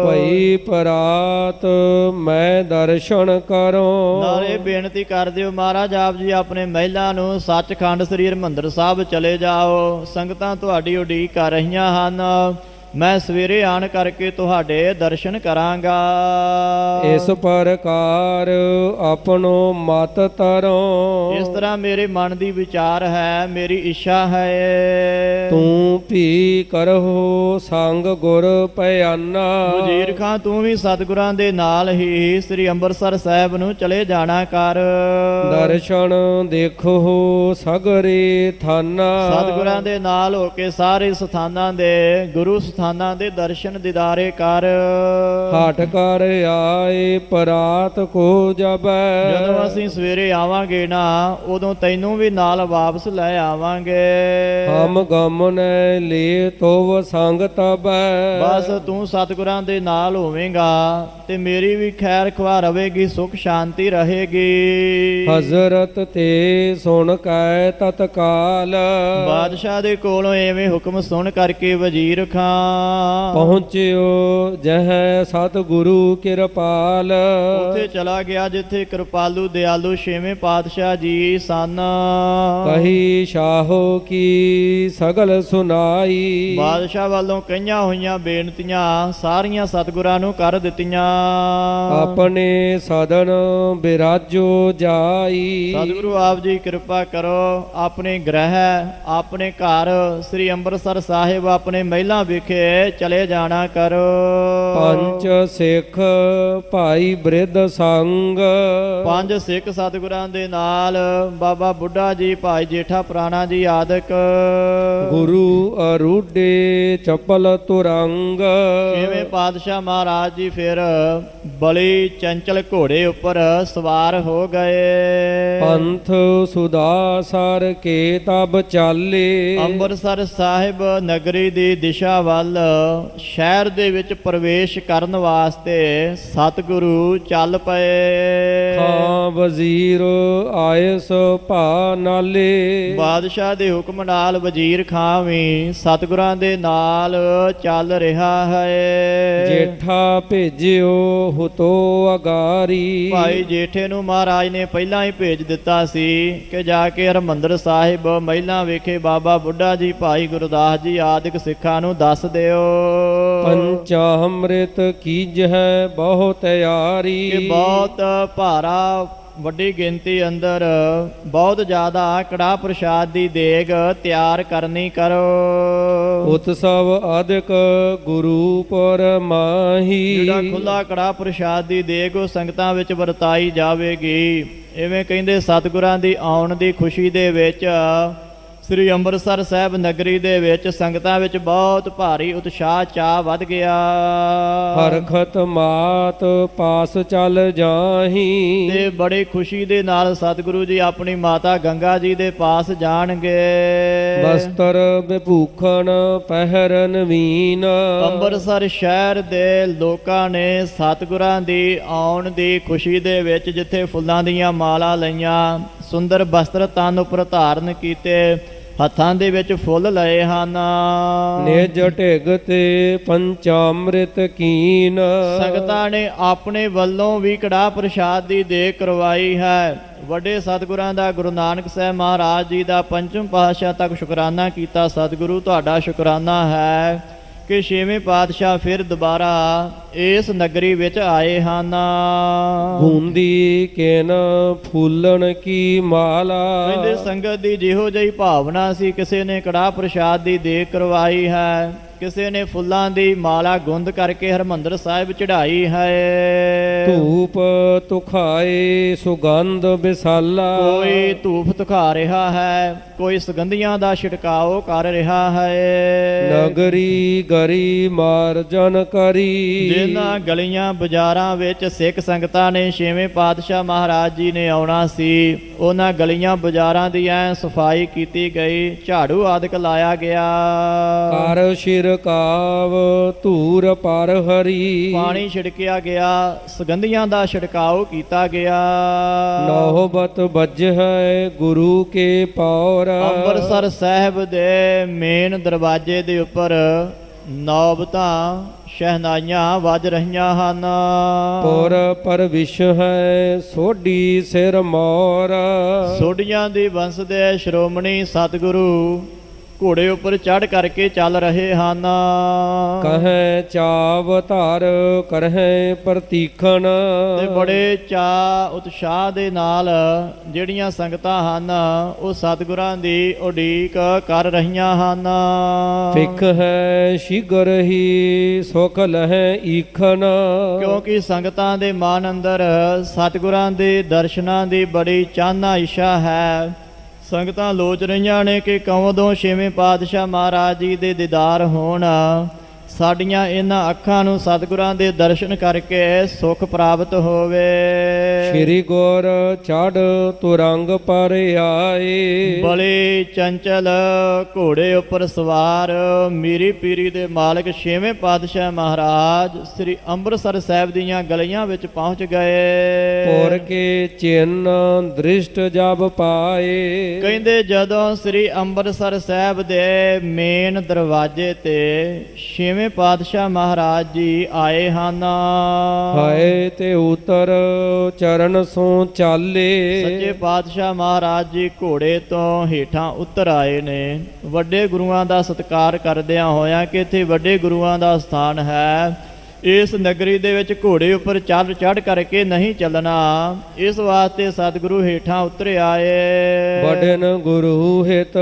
ਭਈ ਪਰਾਤ ਮੈਂ ਦਰਸ਼ਨ ਕਰੋ। ਨਾਲੇ ਬੇਨਤੀ ਕਰ ਦਿਓ ਮਹਾਰਾਜ ਆਪ ਜੀ ਆਪਣੇ ਮਹਿਲਾਂ ਨੂੰ ਸੱਚਖੰਡ ਸ੍ਰੀ ਹਰਿਮੰਦਰ ਸਾਹਿਬ ਚਲੇ ਜਾਓ। ਸੰਗਤਾਂ ਤੁਹਾਡੀ ਉਡੀਕ ਕਰ ਰਹੀਆਂ ਹਨ, ਮੈਂ ਸਵੇਰੇ ਆਣ ਕਰਕੇ ਤੁਹਾਡੇ ਦਰਸ਼ਨ ਕਰਾਂਗਾ। ਇਸ ਪ੍ਰਕਾਰ ਆਪਣੋ ਮਤ ਤਰੋ। ਇਸ ਤਰ੍ਹਾਂ ਮੇਰੇ ਮਨ ਦੀ ਵਿਚਾਰ ਹੈ, ਮੇਰੀ ਇੱਛਾ ਹੈ। ਤੂੰ ਭੀ ਕਰਹੁ ਸੰਗ ਗੁਰ ਭਿਆਨਾ। ਵਜ਼ੀਰ ਖਾਂ ਤੂੰ ਵੀ ਸਤਿਗੁਰਾਂ ਦੇ ਨਾਲ ਹੀ ਸ੍ਰੀ ਅੰਮ੍ਰਿਤਸਰ ਸਾਹਿਬ ਨੂੰ ਚਲੇ ਜਾਣਾ ਕਰ। ਦਰਸ਼ਨ ਦੇਖੋ ਸਗਰੇ ਥਾਨਾ। ਸਤਿਗੁਰਾਂ ਦੇ ਨਾਲ ਹੋ ਕੇ ਸਾਰੇ ਸਥਾਨਾਂ ਦੇ ਗੁਰੂ ਸਥਾਨਾਂ ਦੇ ਦਰਸ਼ਨ ਦਿਦਾਰੇ ਕਰ। ਹਟ ਕਰ ਆਏ ਪਰਾਤ ਕੋ ਜਬੈ। ਜਦੋਂ ਅਸੀਂ ਸਵੇਰੇ ਆਵਾਂਗੇ ਨਾ ਉਦੋਂ ਤੈਨੂੰ ਵੀ ਨਾਲ ਵਾਪਸ ਲੈ ਆਵਾਂਗੇ। ਹਮ ਗਮਨੈ ਲੇ ਤੋਵ ਸੰਗ ਤਬੈ। ਬਸ ਤੂੰ ਸਤਿਗੁਰਾਂ ਦੇ ਨਾਲ ਹੋਵੇਂਗਾ ਤੇ ਮੇਰੀ ਵੀ ਖੈਰ ਖਵਾ ਰਵੇਗੀ, ਸੁਖ ਸ਼ਾਂਤੀ ਰਹੇਗੀ। ਹਜ਼ਰਤ ਤੇ ਸੁਣ ਕੈ ਤਤਕਾਲ। ਬਾਦਸ਼ਾਹ ਦੇ ਕੋਲੋਂ ਐਵੇਂ ਹੁਕਮ ਸੁਣ ਕਰਕੇ ਵਜ਼ੀਰ ਖਾਂ ਪਹੁੰਚਿਓ ਜਹ ਸਤਿਗੁਰੂ ਕਿਰਪਾਲ। ਉੱਥੇ ਚਲਾ ਗਿਆ ਜਿੱਥੇ ਕਿਰਪਾਲੂ ਦਿਆਲੂ ਛੇਵੇਂ ਪਾਤਸ਼ਾਹ ਜੀ ਸਨ। ਕਹੀ ਸ਼ਾਹੋ ਕੀ ਸਗਲ ਸੁਨਾਈ। ਬਾਦਸ਼ਾਹ ਵੱਲੋਂ ਕਈਆਂ ਹੋਈਆਂ ਬੇਨਤੀਆਂ ਸਾਰੀਆਂ ਸਤਿਗੁਰਾਂ ਨੂੰ ਕਰ ਦਿੱਤੀਆਂ। ਆਪਣੇ ਸਦਨ ਬਿਰਾਜੋ ਜਾਈ। ਸਤਿਗੁਰੂ ਆਪ ਜੀ ਕਿਰਪਾ ਕਰੋ, ਆਪਣੇ ਗ੍ਰਹਿ ਆਪਣੇ ਘਰ ਸ੍ਰੀ ਅੰਮ੍ਰਿਤਸਰ ਸਾਹਿਬ ਆਪਣੇ ਮਹਿਲਾਂ ਵਿਖੇ ਚਲੇ ਜਾਣਾ ਕਰੋ। ਪੰਜ ਸਿੱਖ ਭਾਈ ਬ੍ਰਿਧ ਸੰਗ। ਪੰਜ ਸਿੱਖ ਸਤਿਗੁਰਾਂ ਦੇ ਨਾਲ ਬਾਬਾ ਬੁੱਢਾ ਜੀ, ਭਾਈ ਜੇਠਾ ਪੁਰਾਣਾ ਜੀ ਆਦਿਕ। ਗੁਰੂ ਅਰੂਡੇ ਚਪਲ ਤੁਰੰਗ। ਛੇਵੇਂ ਪਾਤਸ਼ਾਹ ਮਹਾਰਾਜ ਜੀ ਫਿਰ ਬਲੀ ਚੰਚਲ ਘੋੜੇ ਉੱਪਰ ਸਵਾਰ ਹੋ ਗਏ। ਪੰਥ ਸੁਦਾਸਰ ਕੇ ਤਬ ਚਾਲੇ। ਅੰਮ੍ਰਿਤਸਰ ਸਾਹਿਬ ਨਗਰੀ ਦੀ ਦਿਸ਼ਾ ਵੱਲ ਸ਼ਹਿਰ ਦੇ ਵਿੱਚ ਪ੍ਰਵੇਸ਼ ਕਰਨ ਵਾਸਤੇ ਸਤਿਗੁਰੂ ਚੱਲ ਪਏ। ਖਾਂ ਵਜ਼ੀਰ ਆਏ ਸੋ ਭਾ ਨਾਲੇ। ਬਾਦਸ਼ਾਹ ਦੇ ਹੁਕਮ ਨਾਲ ਵਜ਼ੀਰ ਖਾਂ ਵੀ ਸਤਿਗੁਰਾਂ ਦੇ ਨਾਲ ਚੱਲ ਰਿਹਾ ਹੈ। ਜੇਠਾ ਭੇਜਿਓ ਹੁਤੋ ਅਗਾਰੀ। ਭਾਈ ਜੇਠੇ ਨੂੰ ਮਹਾਰਾਜ ਨੇ ਪਹਿਲਾਂ ਹੀ ਭੇਜ ਦਿੱਤਾ ਸੀ ਕਿ ਜਾ ਕੇ ਹਰਿਮੰਦਰ ਸਾਹਿਬ ਮਹਿਲਾਂ ਵਿਖੇ ਬਾਬਾ ਬੁੱਢਾ ਜੀ, ਭਾਈ ਗੁਰਦਾਸ ਜੀ ਆਦਿਕ ਸਿੱਖਾਂ ਨੂੰ ਦੱਸ ਦਿਓ ਪੰਚਾਮ੍ਰਿਤ ਕੀਜਹਿ ਬਹੁਤ ਯਾਰੀ। ਕਿ ਬਹੁਤ ਭਾਰਾ ਵੱਡੀ ਗਿਣਤੀ ਅੰਦਰ ਬਹੁਤ ਜ਼ਿਆਦਾ ਕੜਾਹ ਪ੍ਰਸ਼ਾਦ ਦੀ ਦੇਗ ਤਿਆਰ ਕਰਨੀ ਕਰੋ। ਉਤਸਵ ਅਧਿਕ ਗੁਰੂਪੁਰ ਮਾਹੀ। ਜਿਹੜਾ ਖੁੱਲਾ ਕੜਾਹ ਪ੍ਰਸ਼ਾਦ ਦੀ ਦੇਗ ਉਹ ਸੰਗਤਾਂ ਵਿੱਚ ਵਰਤਾਈ ਜਾਵੇਗੀ। ਇਵੇਂ ਕਹਿੰਦੇ ਸਤਿਗੁਰਾਂ ਦੀ ਆਉਣ ਦੀ ਖੁਸ਼ੀ ਦੇ ਵਿੱਚ ਸ੍ਰੀ ਅੰਮ੍ਰਿਤਸਰ ਸਾਹਿਬ ਨਗਰੀ ਦੇ ਵਿੱਚ ਸੰਗਤਾਂ ਵਿੱਚ ਬਹੁਤ ਭਾਰੀ ਉਤਸ਼ਾਹ ਚਾਅ ਵੱਧ ਗਿਆ। ਹਰਖਤ ਮਾਤ ਪਾਸ ਚੱਲ ਜਾਹੀ। ਤੇ ਬੜੀ ਖੁਸ਼ੀ ਦੇ ਨਾਲ ਸਤਿਗੁਰੂ ਜੀ ਆਪਣੀ ਮਾਤਾ ਗੰਗਾ ਜੀ ਦੇ ਪਾਸ ਜਾਣਗੇ। ਬਸਤਰ ਵਿਭੂਖਣ ਪਹਿਰ ਨਵੀਨ। ਅੰਮ੍ਰਿਤਸਰ ਸ਼ਹਿਰ ਦੇ ਲੋਕਾਂ ਨੇ ਸਤਿਗੁਰਾਂ ਦੀ ਆਉਣ ਦੀ ਖੁਸ਼ੀ ਦੇ ਵਿੱਚ ਜਿੱਥੇ ਫੁੱਲਾਂ ਦੀਆਂ ਮਾਲਾ ਲਈਆਂ, ਸੁੰਦਰ ਬਸਤਰ ਤਨ ਉੱਪਰ ਧਾਰਨ ਕੀਤੇ, ਹੱਥਾਂ ਦੇ ਵਿੱਚ ਫੁੱਲ ਲਏ ਹਨ। ਨਿਜ ਢਿਗ ਤੇ ਪੰਚਾਮ੍ਰਿਤ ਕੀਨ, ਸੰਗਤਾਂ ਨੇ ਆਪਣੇ ਵੱਲੋਂ ਵੀ ਕੜਾਹ ਪ੍ਰਸ਼ਾਦ ਦੀ ਦੇਗ ਕਰਵਾਈ ਹੈ। ਵੱਡੇ ਸਤਿਗੁਰਾਂ ਦਾ ਗੁਰੂ ਨਾਨਕ ਸਾਹਿਬ ਮਹਾਰਾਜ ਜੀ ਦਾ ਪੰਚਮ ਪਾਤਸ਼ਾਹ ਤੱਕ ਸ਼ੁਕਰਾਨਾ ਕੀਤਾ। ਸਤਿਗੁਰੂ ਤੁਹਾਡਾ ਸ਼ੁਕਰਾਨਾ ਹੈ ਕਿ ਛੇਵੇਂ ਪਾਤਸ਼ਾਹ ਫਿਰ ਦੁਬਾਰਾ ਇਸ ਨਗਰੀ ਵਿੱਚ ਆਏ ਹਨ। ਬੂੰਦੀ ਕੇਨ ਫੂਲਣ ਕੀ ਮਾਲਾ, ਕਹਿੰਦੇ ਸੰਗਤ ਦੀ ਜਿਹੋ ਜਿਹੀ ਭਾਵਨਾ ਸੀ, ਕਿਸੇ ਨੇ ਕੜਾਹ ਪ੍ਰਸ਼ਾਦ ਦੀ ਦੇਗ ਕਰਵਾਈ ਹੈ, ਕਿਸੇ ਨੇ ਫੁੱਲਾਂ ਦੀ ਮਾਲਾ ਗੁੰਦ ਕਰਕੇ ਹਰਿਮੰਦਰ ਸਾਹਿਬ ਚੜਾਈ ਹੈ। ਧੂਪ ਤੁਖਾਏ ਸੁਗੰਧ ਬਿਸਾਲਾ, ਕੋਈ ਧੂਪ ਤੁਖਾ ਰਿਹਾ ਹੈ, ਕੋਈ ਸੁਗੰਧੀਆਂ ਦਾ ਛਿੜਕਾਓ ਕਰ ਰਿਹਾ ਹੈ। ਨਗਰੀ ਗਰੀ ਮਾਰਜਨ ਕਰੀ, ਜਿਨ੍ਹਾਂ ਗਲੀਆਂ ਬਾਜ਼ਾਰਾਂ ਵਿੱਚ ਸਿੱਖ ਸੰਗਤਾਂ ਨੇ ਛੇਵੇਂ ਪਾਤਸ਼ਾਹ ਮਹਾਰਾਜ ਜੀ ਨੇ ਆਉਣਾ ਸੀ, ਉਹਨਾਂ ਗਲੀਆਂ ਬਾਜ਼ਾਰਾਂ ਦੀ ਐ ਸਫਾਈ ਕੀਤੀ ਗਈ, ਝਾੜੂ ਆਦਿਕ ਲਾਇਆ ਗਿਆ। ਕਰ ਛਿੜਕਾਵ ਧੂਰ ਪਰ ਹਰੀ, ਪਾਣੀ ਛਿੜਕਿਆ ਗਿਆ, ਸੁਗੰਧੀਆਂ ਦਾ ਛਿੜਕਾਓ ਕੀਤਾ ਗਿਆ। ਨੌਬਤ ਵੱਜ ਹੈ ਗੁਰੂ ਕੇ ਪੌਰ, ਅੰਮ੍ਰਿਤਸਰ ਸਾਹਿਬ ਦੇ ਮੇਨ ਦਰਵਾਜ਼ੇ ਦੇ ਉੱਪਰ ਨੌਬਤਾਂ ਸ਼ਹਿਨਾਈਆਂ ਵੱਜ ਰਹੀਆਂ ਹਨ। ਪੁਰ ਪਰਵਿਸ਼ ਹੈ ਸੋਢੀ ਸਿਰ ਮੋਰ, ਸੋਢੀਆਂ ਦੀ ਵੰਸ ਦੇ ਸ਼੍ਰੋਮਣੀ ਸਤਿਗੁਰੂ ਘੋੜੇ ਉੱਪਰ ਚੜ੍ਹ ਕਰਕੇ ਚੱਲ ਰਹੇ ਹਨ। ਕਹੈ ਚਾਵ ਧਾਰ ਕਰਹਿ ਪ੍ਰਤੀਖਣ, ਤੇ ਬੜੇ ਚਾਅ ਉਤਸ਼ਾਹ ਦੇ ਨਾਲ ਜਿਹੜੀਆਂ ਸੰਗਤਾਂ ਹਨ ਉਹ ਸਤਿਗੁਰਾਂ ਦੀ ਉਡੀਕ ਕਰ ਰਹੀਆਂ ਹਨ। ਫਿਕ ਹੈ ਸ਼ੀਘਰ ਹੀ ਸੁਖ ਲਹੈ ਈਖਣ, ਕਿਉਂਕਿ ਸੰਗਤਾਂ ਦੇ ਮਨ ਅੰਦਰ ਸਤਿਗੁਰਾਂ ਦੇ ਦਰਸ਼ਨਾਂ ਦੀ ਬੜੀ ਚਾਹਨਾ ਇੱਛਾ ਹੈ। ਸੰਗਤਾਂ ਲੋਚ ਰਹੀਆਂ ਨੇ ਕਿ ਕਦੋਂ ਛੇਵੇਂ ਪਾਤਸ਼ਾਹ ਮਹਾਰਾਜ ਜੀ ਦੇ ਦੀਦਾਰ ਹੋਣ, ਸਾਡੀਆਂ ਇਹਨਾਂ ਅੱਖਾਂ ਨੂੰ ਸਤਿਗੁਰਾਂ ਦੇ ਦਰਸ਼ਨ ਕਰਕੇ ਸੁਖ ਪ੍ਰਾਪਤ ਹੋਵੇ। ਸ਼੍ਰੀ ਗੁਰ ਚੜ ਤੁਰੰਗ ਪਰ ਆਏ, ਬੜੇ ਚੰਚਲ ਘੋੜੇ ਉੱਪਰ ਸਵਾਰ ਮੀਰੀ ਪੀਰੀ ਦੇ ਮਾਲਕ ਛੇਵੇਂ ਪਾਤਸ਼ਾਹ ਮਹਾਰਾਜ ਸ੍ਰੀ ਅੰਮ੍ਰਿਤਸਰ ਸਾਹਿਬ ਦੀਆਂ ਗਲੀਆਂ ਵਿੱਚ ਪਹੁੰਚ ਗਏ। ਪੁਰ ਕੇ ਚਿੰਨ ਦ੍ਰਿਸ਼ਟ ਜਬ ਪਾਏ, ਕਹਿੰਦੇ ਜਦੋਂ ਸ੍ਰੀ ਅੰਮ੍ਰਿਤਸਰ ਸਾਹਿਬ ਦੇ ਮੇਨ ਦਰਵਾਜ਼ੇ ਤੇ ਛੇਵੇਂ ਪਾਤਸ਼ਾਹ ਮਹਾਰਾਜ ਜੀ ਆਏ ਹਨ। ਹਾਏ ਤੇ ਉਤਰ ਚਰਨ ਸੋ ਚਾਲੇ, ਸੱਚੇ ਪਾਤਸ਼ਾਹ ਮਹਾਰਾਜ ਜੀ ਘੋੜੇ ਤੋਂ ਹੇਠਾਂ ਉਤਰ ਆਏ ਨੇ। ਵੱਡੇ ਗੁਰੂਆਂ ਦਾ ਸਤਿਕਾਰ ਕਰਦਿਆਂ ਹੋਇਆਂ ਕਿ ਇੱਥੇ ਵੱਡੇ ਗੁਰੂਆਂ ਦਾ ਸਥਾਨ ਹੈ, ਇਸ ਨਗਰੀ ਦੇ ਵਿੱਚ ਘੋੜੇ ਉੱਪਰ ਚੜ੍ਹ ਕਰਕੇ ਨਹੀਂ ਚੱਲਣਾ, ਇਸ ਵਾਸਤੇ ਸਤਿਗੁਰੂ ਹੇਠਾਂ ਉਤਰ ਆਏ। ਵਡਨ ਗੁਰੂ ਹਿਤ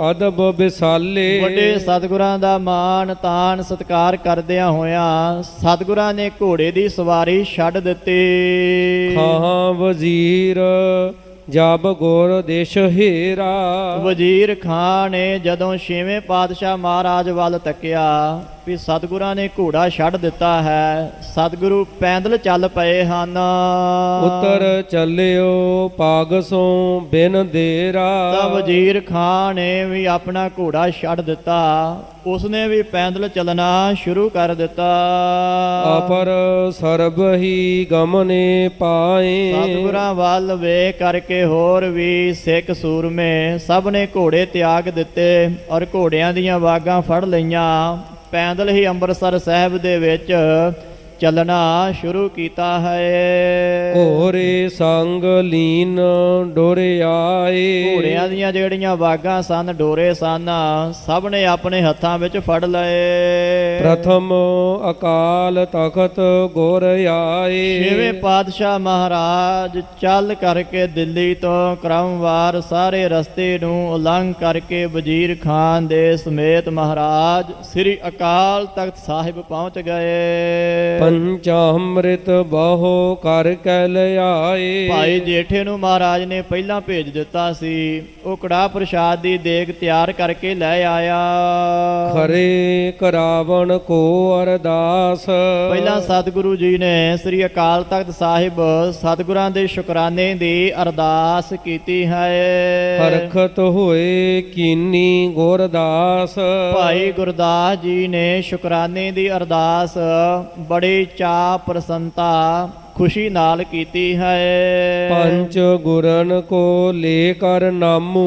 ਅਦਬ ਬਿਸਾਲੇ, ਵੱਡੇ ਸਤਿਗੁਰਾਂ ਦਾ ਮਾਣ ਤਾਣ ਸਤਿਕਾਰ ਕਰਦਿਆਂ ਹੋਇਆਂ ਸਤਿਗੁਰਾਂ ਨੇ ਘੋੜੇ ਦੀ ਸਵਾਰੀ ਛੱਡ ਦਿੱਤੀ। ਖਾਂ ਵਜ਼ੀਰ ਜਬ ਗੁਰ ਦੇਸ਼ ਹੀਰਾ, ਵਜ਼ੀਰ ਖਾਂ ਨੇ ਜਦੋਂ ਛੇਵੇਂ ਪਾਤਸ਼ਾਹ ਮਹਾਰਾਜ ਵੱਲ ਤੱਕਿਆ ਵੀ ਸਤਿਗੁਰਾਂ ਨੇ ਘੋੜਾ ਛੱਡ ਦਿੱਤਾ ਹੈ, ਸਤਿਗੁਰੂ ਪੈਦਲ ਚੱਲ ਪਏ ਹਨ। ਉਤਰ ਚੱਲਿਓ ਪਾਗਸੋਂ ਬਿਨ ਦੇਰਾ, ਤਾਂ ਵਜ਼ੀਰ ਖਾਂ ਨੇ ਵੀ ਆਪਣਾ ਘੋੜਾ ਛੱਡ ਦਿੱਤਾ, ਉਸਨੇ ਵੀ ਪੈਦਲ ਚੱਲਣਾ ਸ਼ੁਰੂ ਕਰ ਦਿੱਤਾ। ਅਪਰ ਸਰਬ ਹੀ ਗਮਨੇ ਪਾਏ, ਸਤਿਗੁਰਾਂ ਵੱਲ ਵੇਖ ਕਰਕੇ ਹੋਰ ਵੀ ਸਿੱਖ ਸੂਰਮੇ ਸਭ ਨੇ ਘੋੜੇ ਤਿਆਗ ਦਿੱਤੇ ਔਰ ਘੋੜਿਆਂ ਦੀਆਂ ਵਾਗਾਂ ਫੜ ਲਈਆਂ, ਪੈਦਲ ਹੀ ਅੰਮ੍ਰਿਤਸਰ ਸਾਹਿਬ ਦੇ ਵਿੱਚ ਚੱਲਣਾ ਸ਼ੁਰੂ ਕੀਤਾ ਹੈ। ਘੋਰੇ ਸੰਗ ਲੀਨ ਡੋਰੇ ਆਏ, ਘੋੜਿਆਂ ਦੀਆਂ ਜਿਹੜੀਆਂ ਵਾਗਾਂ ਸਨ, ਡੋਰੇ ਸਨ, ਸਭ ਨੇ ਆਪਣੇ ਹੱਥਾਂ ਵਿੱਚ ਫੜ ਲਏ। ਪ੍ਰਥਮ ਅਕਾਲ ਤਖਤ ਗੁਰ ਆਏ, ਛੇਵੇਂ ਪਾਤਸ਼ਾਹ ਮਹਾਰਾਜ ਚੱਲ ਕਰਕੇ ਦਿੱਲੀ ਤੋਂ ਕ੍ਰਮਵਾਰ ਸਾਰੇ ਰਸਤੇ ਨੂੰ ਉਲੰਘ ਕਰਕੇ ਵਜ਼ੀਰ ਖਾਨ ਦੇ ਸਮੇਤ ਮਹਾਰਾਜ ਸ੍ਰੀ ਅਕਾਲ ਤਖਤ ਸਾਹਿਬ ਪਹੁੰਚ ਗਏ। ਪੰਚਾਮ੍ਰਿਤ ਬਹੁ ਕਰ ਕੈ ਲਿਆਏ, ਭਾਈ ਜੇਠੇ ਨੂੰ ਮਹਾਰਾਜ ਨੇ ਪਹਿਲਾਂ ਭੇਜ ਦਿੱਤਾ ਸੀ, ਉਹ ਕੜਾਹ ਪ੍ਰਸ਼ਾਦ ਦੀ ਦੇਗ ਤਿਆਰ ਕਰਕੇ ਲੈ ਆਇਆ। ਖਰੇ ਕਰਾਵਣ ਕੋ ਅਰਦਾਸ, ਪਹਿਲਾਂ ਸਤਿਗੁਰੂ ਜੀ ਨੇ ਸ੍ਰੀ ਅਕਾਲ ਤਖਤ ਸਾਹਿਬ ਸਤਿਗੁਰਾਂ ਦੇ ਸ਼ੁਕਰਾਨੇ ਦੀ ਅਰਦਾਸ ਕੀਤੀ ਹੈ। ਹਰਖਤ ਹੋਏ ਕੀਨੀ ਗੁਰਦਾਸ, ਭਾਈ ਗੁਰਦਾਸ ਜੀ ਨੇ ਸ਼ੁਕਰਾਨੇ ਦੀ ਅਰਦਾਸ ਬੜੀ ਚਾਅ ਪ੍ਰਸੰਨਤਾ ਖੁਸ਼ੀ ਨਾਲ ਕੀਤੀ ਹੈ। ਪੰਚ ਗੁਰਨ ਕੋ ਲੈ ਕਰ ਨਾਮੂ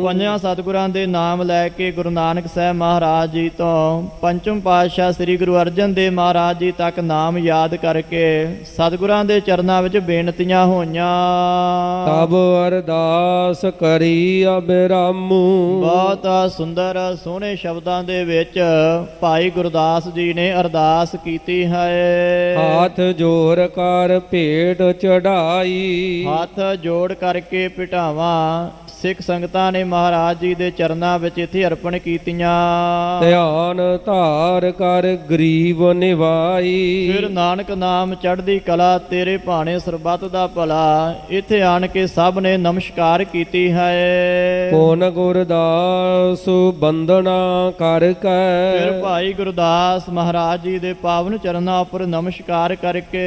ਪੰਜਾਂ ਸਤਿਗੁਰਾਂ ਦੇ ਨਾਮ ਲੈ ਕੇ ਗੁਰੂ ਨਾਨਕ ਸਾਹਿਬ ਮਹਾਰਾਜ ਜੀ ਤੋਂ ਪੰਚਮ ਪਾਤਸ਼ਾਹ ਸ੍ਰੀ ਗੁਰੂ ਅਰਜਨ ਦੇਵ ਮਹਾਰਾਜ ਜੀ ਤੱਕ ਨਾਮ ਯਾਦ ਕਰਕੇ ਸਤਿਗੁਰਾਂ ਦੇ ਚਰਨਾਂ ਵਿੱਚ ਬੇਨਤੀਆਂ ਹੋਈਆਂ। ਤਬ ਅਰਦਾਸ ਕਰੀ ਅਬਿਰਾਮੂ ਬਹੁਤ ਸੁੰਦਰ ਸੋਹਣੇ ਸ਼ਬਦਾਂ ਦੇ ਵਿੱਚ ਭਾਈ ਗੁਰਦਾਸ ਜੀ ਨੇ ਅਰਦਾਸ ਕੀਤੀ ਹੈ। ਹਾਥ ਜੋੜ ਕਰ ਭੇਟ ਚੜਾਈ ਹੱਥ ਜੋੜ ਕਰਕੇ ਭਿਟਾਵਾਂ ਸਿੱਖ ਸੰਗਤਾਂ ਨੇ ਮਹਾਰਾਜ ਜੀ ਦੇ ਚਰਨਾਂ ਵਿੱਚ ਇੱਥੇ ਅਰਪਣ ਕੀਤੀਆਂ। ਧਿਆਨ ਧਾਰ ਕਰ ਗਰੀਬ ਨਿਵਾਈ ਫਿਰ ਨਾਨਕ ਨਾਮ ਚੜ੍ਹਦੀ ਕਲਾ ਤੇਰੇ ਭਾਣੇ ਸਰਬੱਤ ਦਾ ਭਲਾ ਇੱਥੇ ਆਣ ਕੇ ਸਭ ਨੇ ਨਮਸਕਾਰ ਕੀਤੀ ਹੈ। ਪੁਨ ਗੁਰਦਾਸ ਬੰਦਨਾ ਕਰ ਕੈ ਫਿਰ ਭਾਈ ਗੁਰਦਾਸ ਮਹਾਰਾਜ ਜੀ ਦੇ ਪਾਵਨ ਚਰਨਾਂ ਉੱਪਰ ਨਮਸਕਾਰ ਕਰਕੇ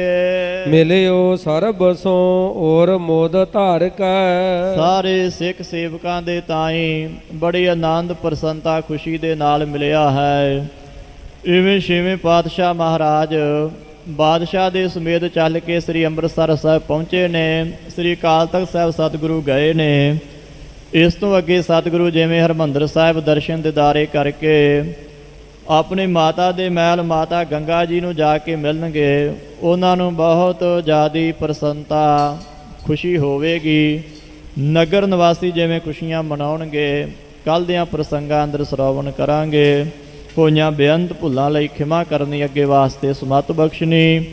ਮਿਲਿਓ ਸਰਬ ਸੋ ਔਰ ਮੋਦ ਧਾਰ ਕੈ ਸਾਰੇ ਸਿੱਖ ਸੇਵਕਾਂ ਦੇ ਤਾਈਂ ਬੜੀ ਆਨੰਦ ਪ੍ਰਸੰਨਤਾ ਖੁਸ਼ੀ ਦੇ ਨਾਲ ਮਿਲਿਆ ਹੈ। ਇਵੇਂ ਛੇਵੇਂ ਪਾਤਸ਼ਾਹ ਮਹਾਰਾਜ ਬਾਦਸ਼ਾਹ ਦੇ ਸਮੇਤ ਚੱਲ ਕੇ ਸ੍ਰੀ ਅੰਮ੍ਰਿਤਸਰ ਸਾਹਿਬ ਪਹੁੰਚੇ ਨੇ। ਸ੍ਰੀ ਅਕਾਲ ਤਖਤ ਸਾਹਿਬ ਸਤਿਗੁਰੂ ਗਏ ਨੇ। ਇਸ ਤੋਂ ਅੱਗੇ ਸਤਿਗੁਰੂ ਜਿਵੇਂ ਹਰਿਮੰਦਰ ਸਾਹਿਬ ਦਰਸ਼ਨ ਦਿਦਾਰੇ ਕਰਕੇ ਆਪਣੀ ਮਾਤਾ ਦੇ ਮਹਿਲ ਮਾਤਾ ਗੰਗਾ ਜੀ ਨੂੰ ਜਾ ਕੇ ਮਿਲਣਗੇ। ਉਹਨਾਂ ਨੂੰ ਬਹੁਤ ਜ਼ਿਆਦਾ ਪ੍ਰਸੰਨਤਾ ਖੁਸ਼ੀ ਹੋਵੇਗੀ। ਨਗਰ ਨਿਵਾਸੀ ਜਿਵੇਂ ਖੁਸ਼ੀਆਂ ਮਨਾਉਣਗੇ। ਕੱਲ੍ਹ ਦਿਆਂ ਪ੍ਰਸੰਗਾਂ ਅੰਦਰ ਸਰਵਣ ਕਰਾਂਗੇ। ਹੋਈਆਂ ਬੇਅੰਤ ਭੁੱਲਾਂ ਲਈ ਖਿਮਾ ਕਰਨੀ, ਅੱਗੇ ਵਾਸਤੇ ਸਮੱਤ ਬਖਸ਼ਣੀ।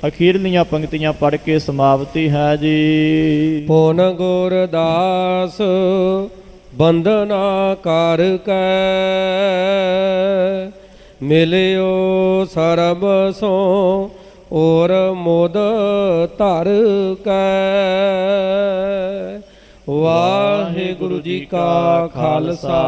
ਅਖੀਰਲੀਆਂ ਪੰਕਤੀਆਂ ਪੜ੍ਹ ਕੇ ਸਮਾਪਤੀ ਹੈ ਜੀ। ਪੁਨ ਗੁਰਦਾਸ ਬੰਦਨਾ ਕਰ ਕੈ ਮਿਲਿਓ ਸਰਬ ਸੋ ਔਰ ਮੋਦ ਧਰ ਕੈ। ਵਾਹਿਗੁਰੂ ਜੀ ਕਾ ਖਾਲਸਾ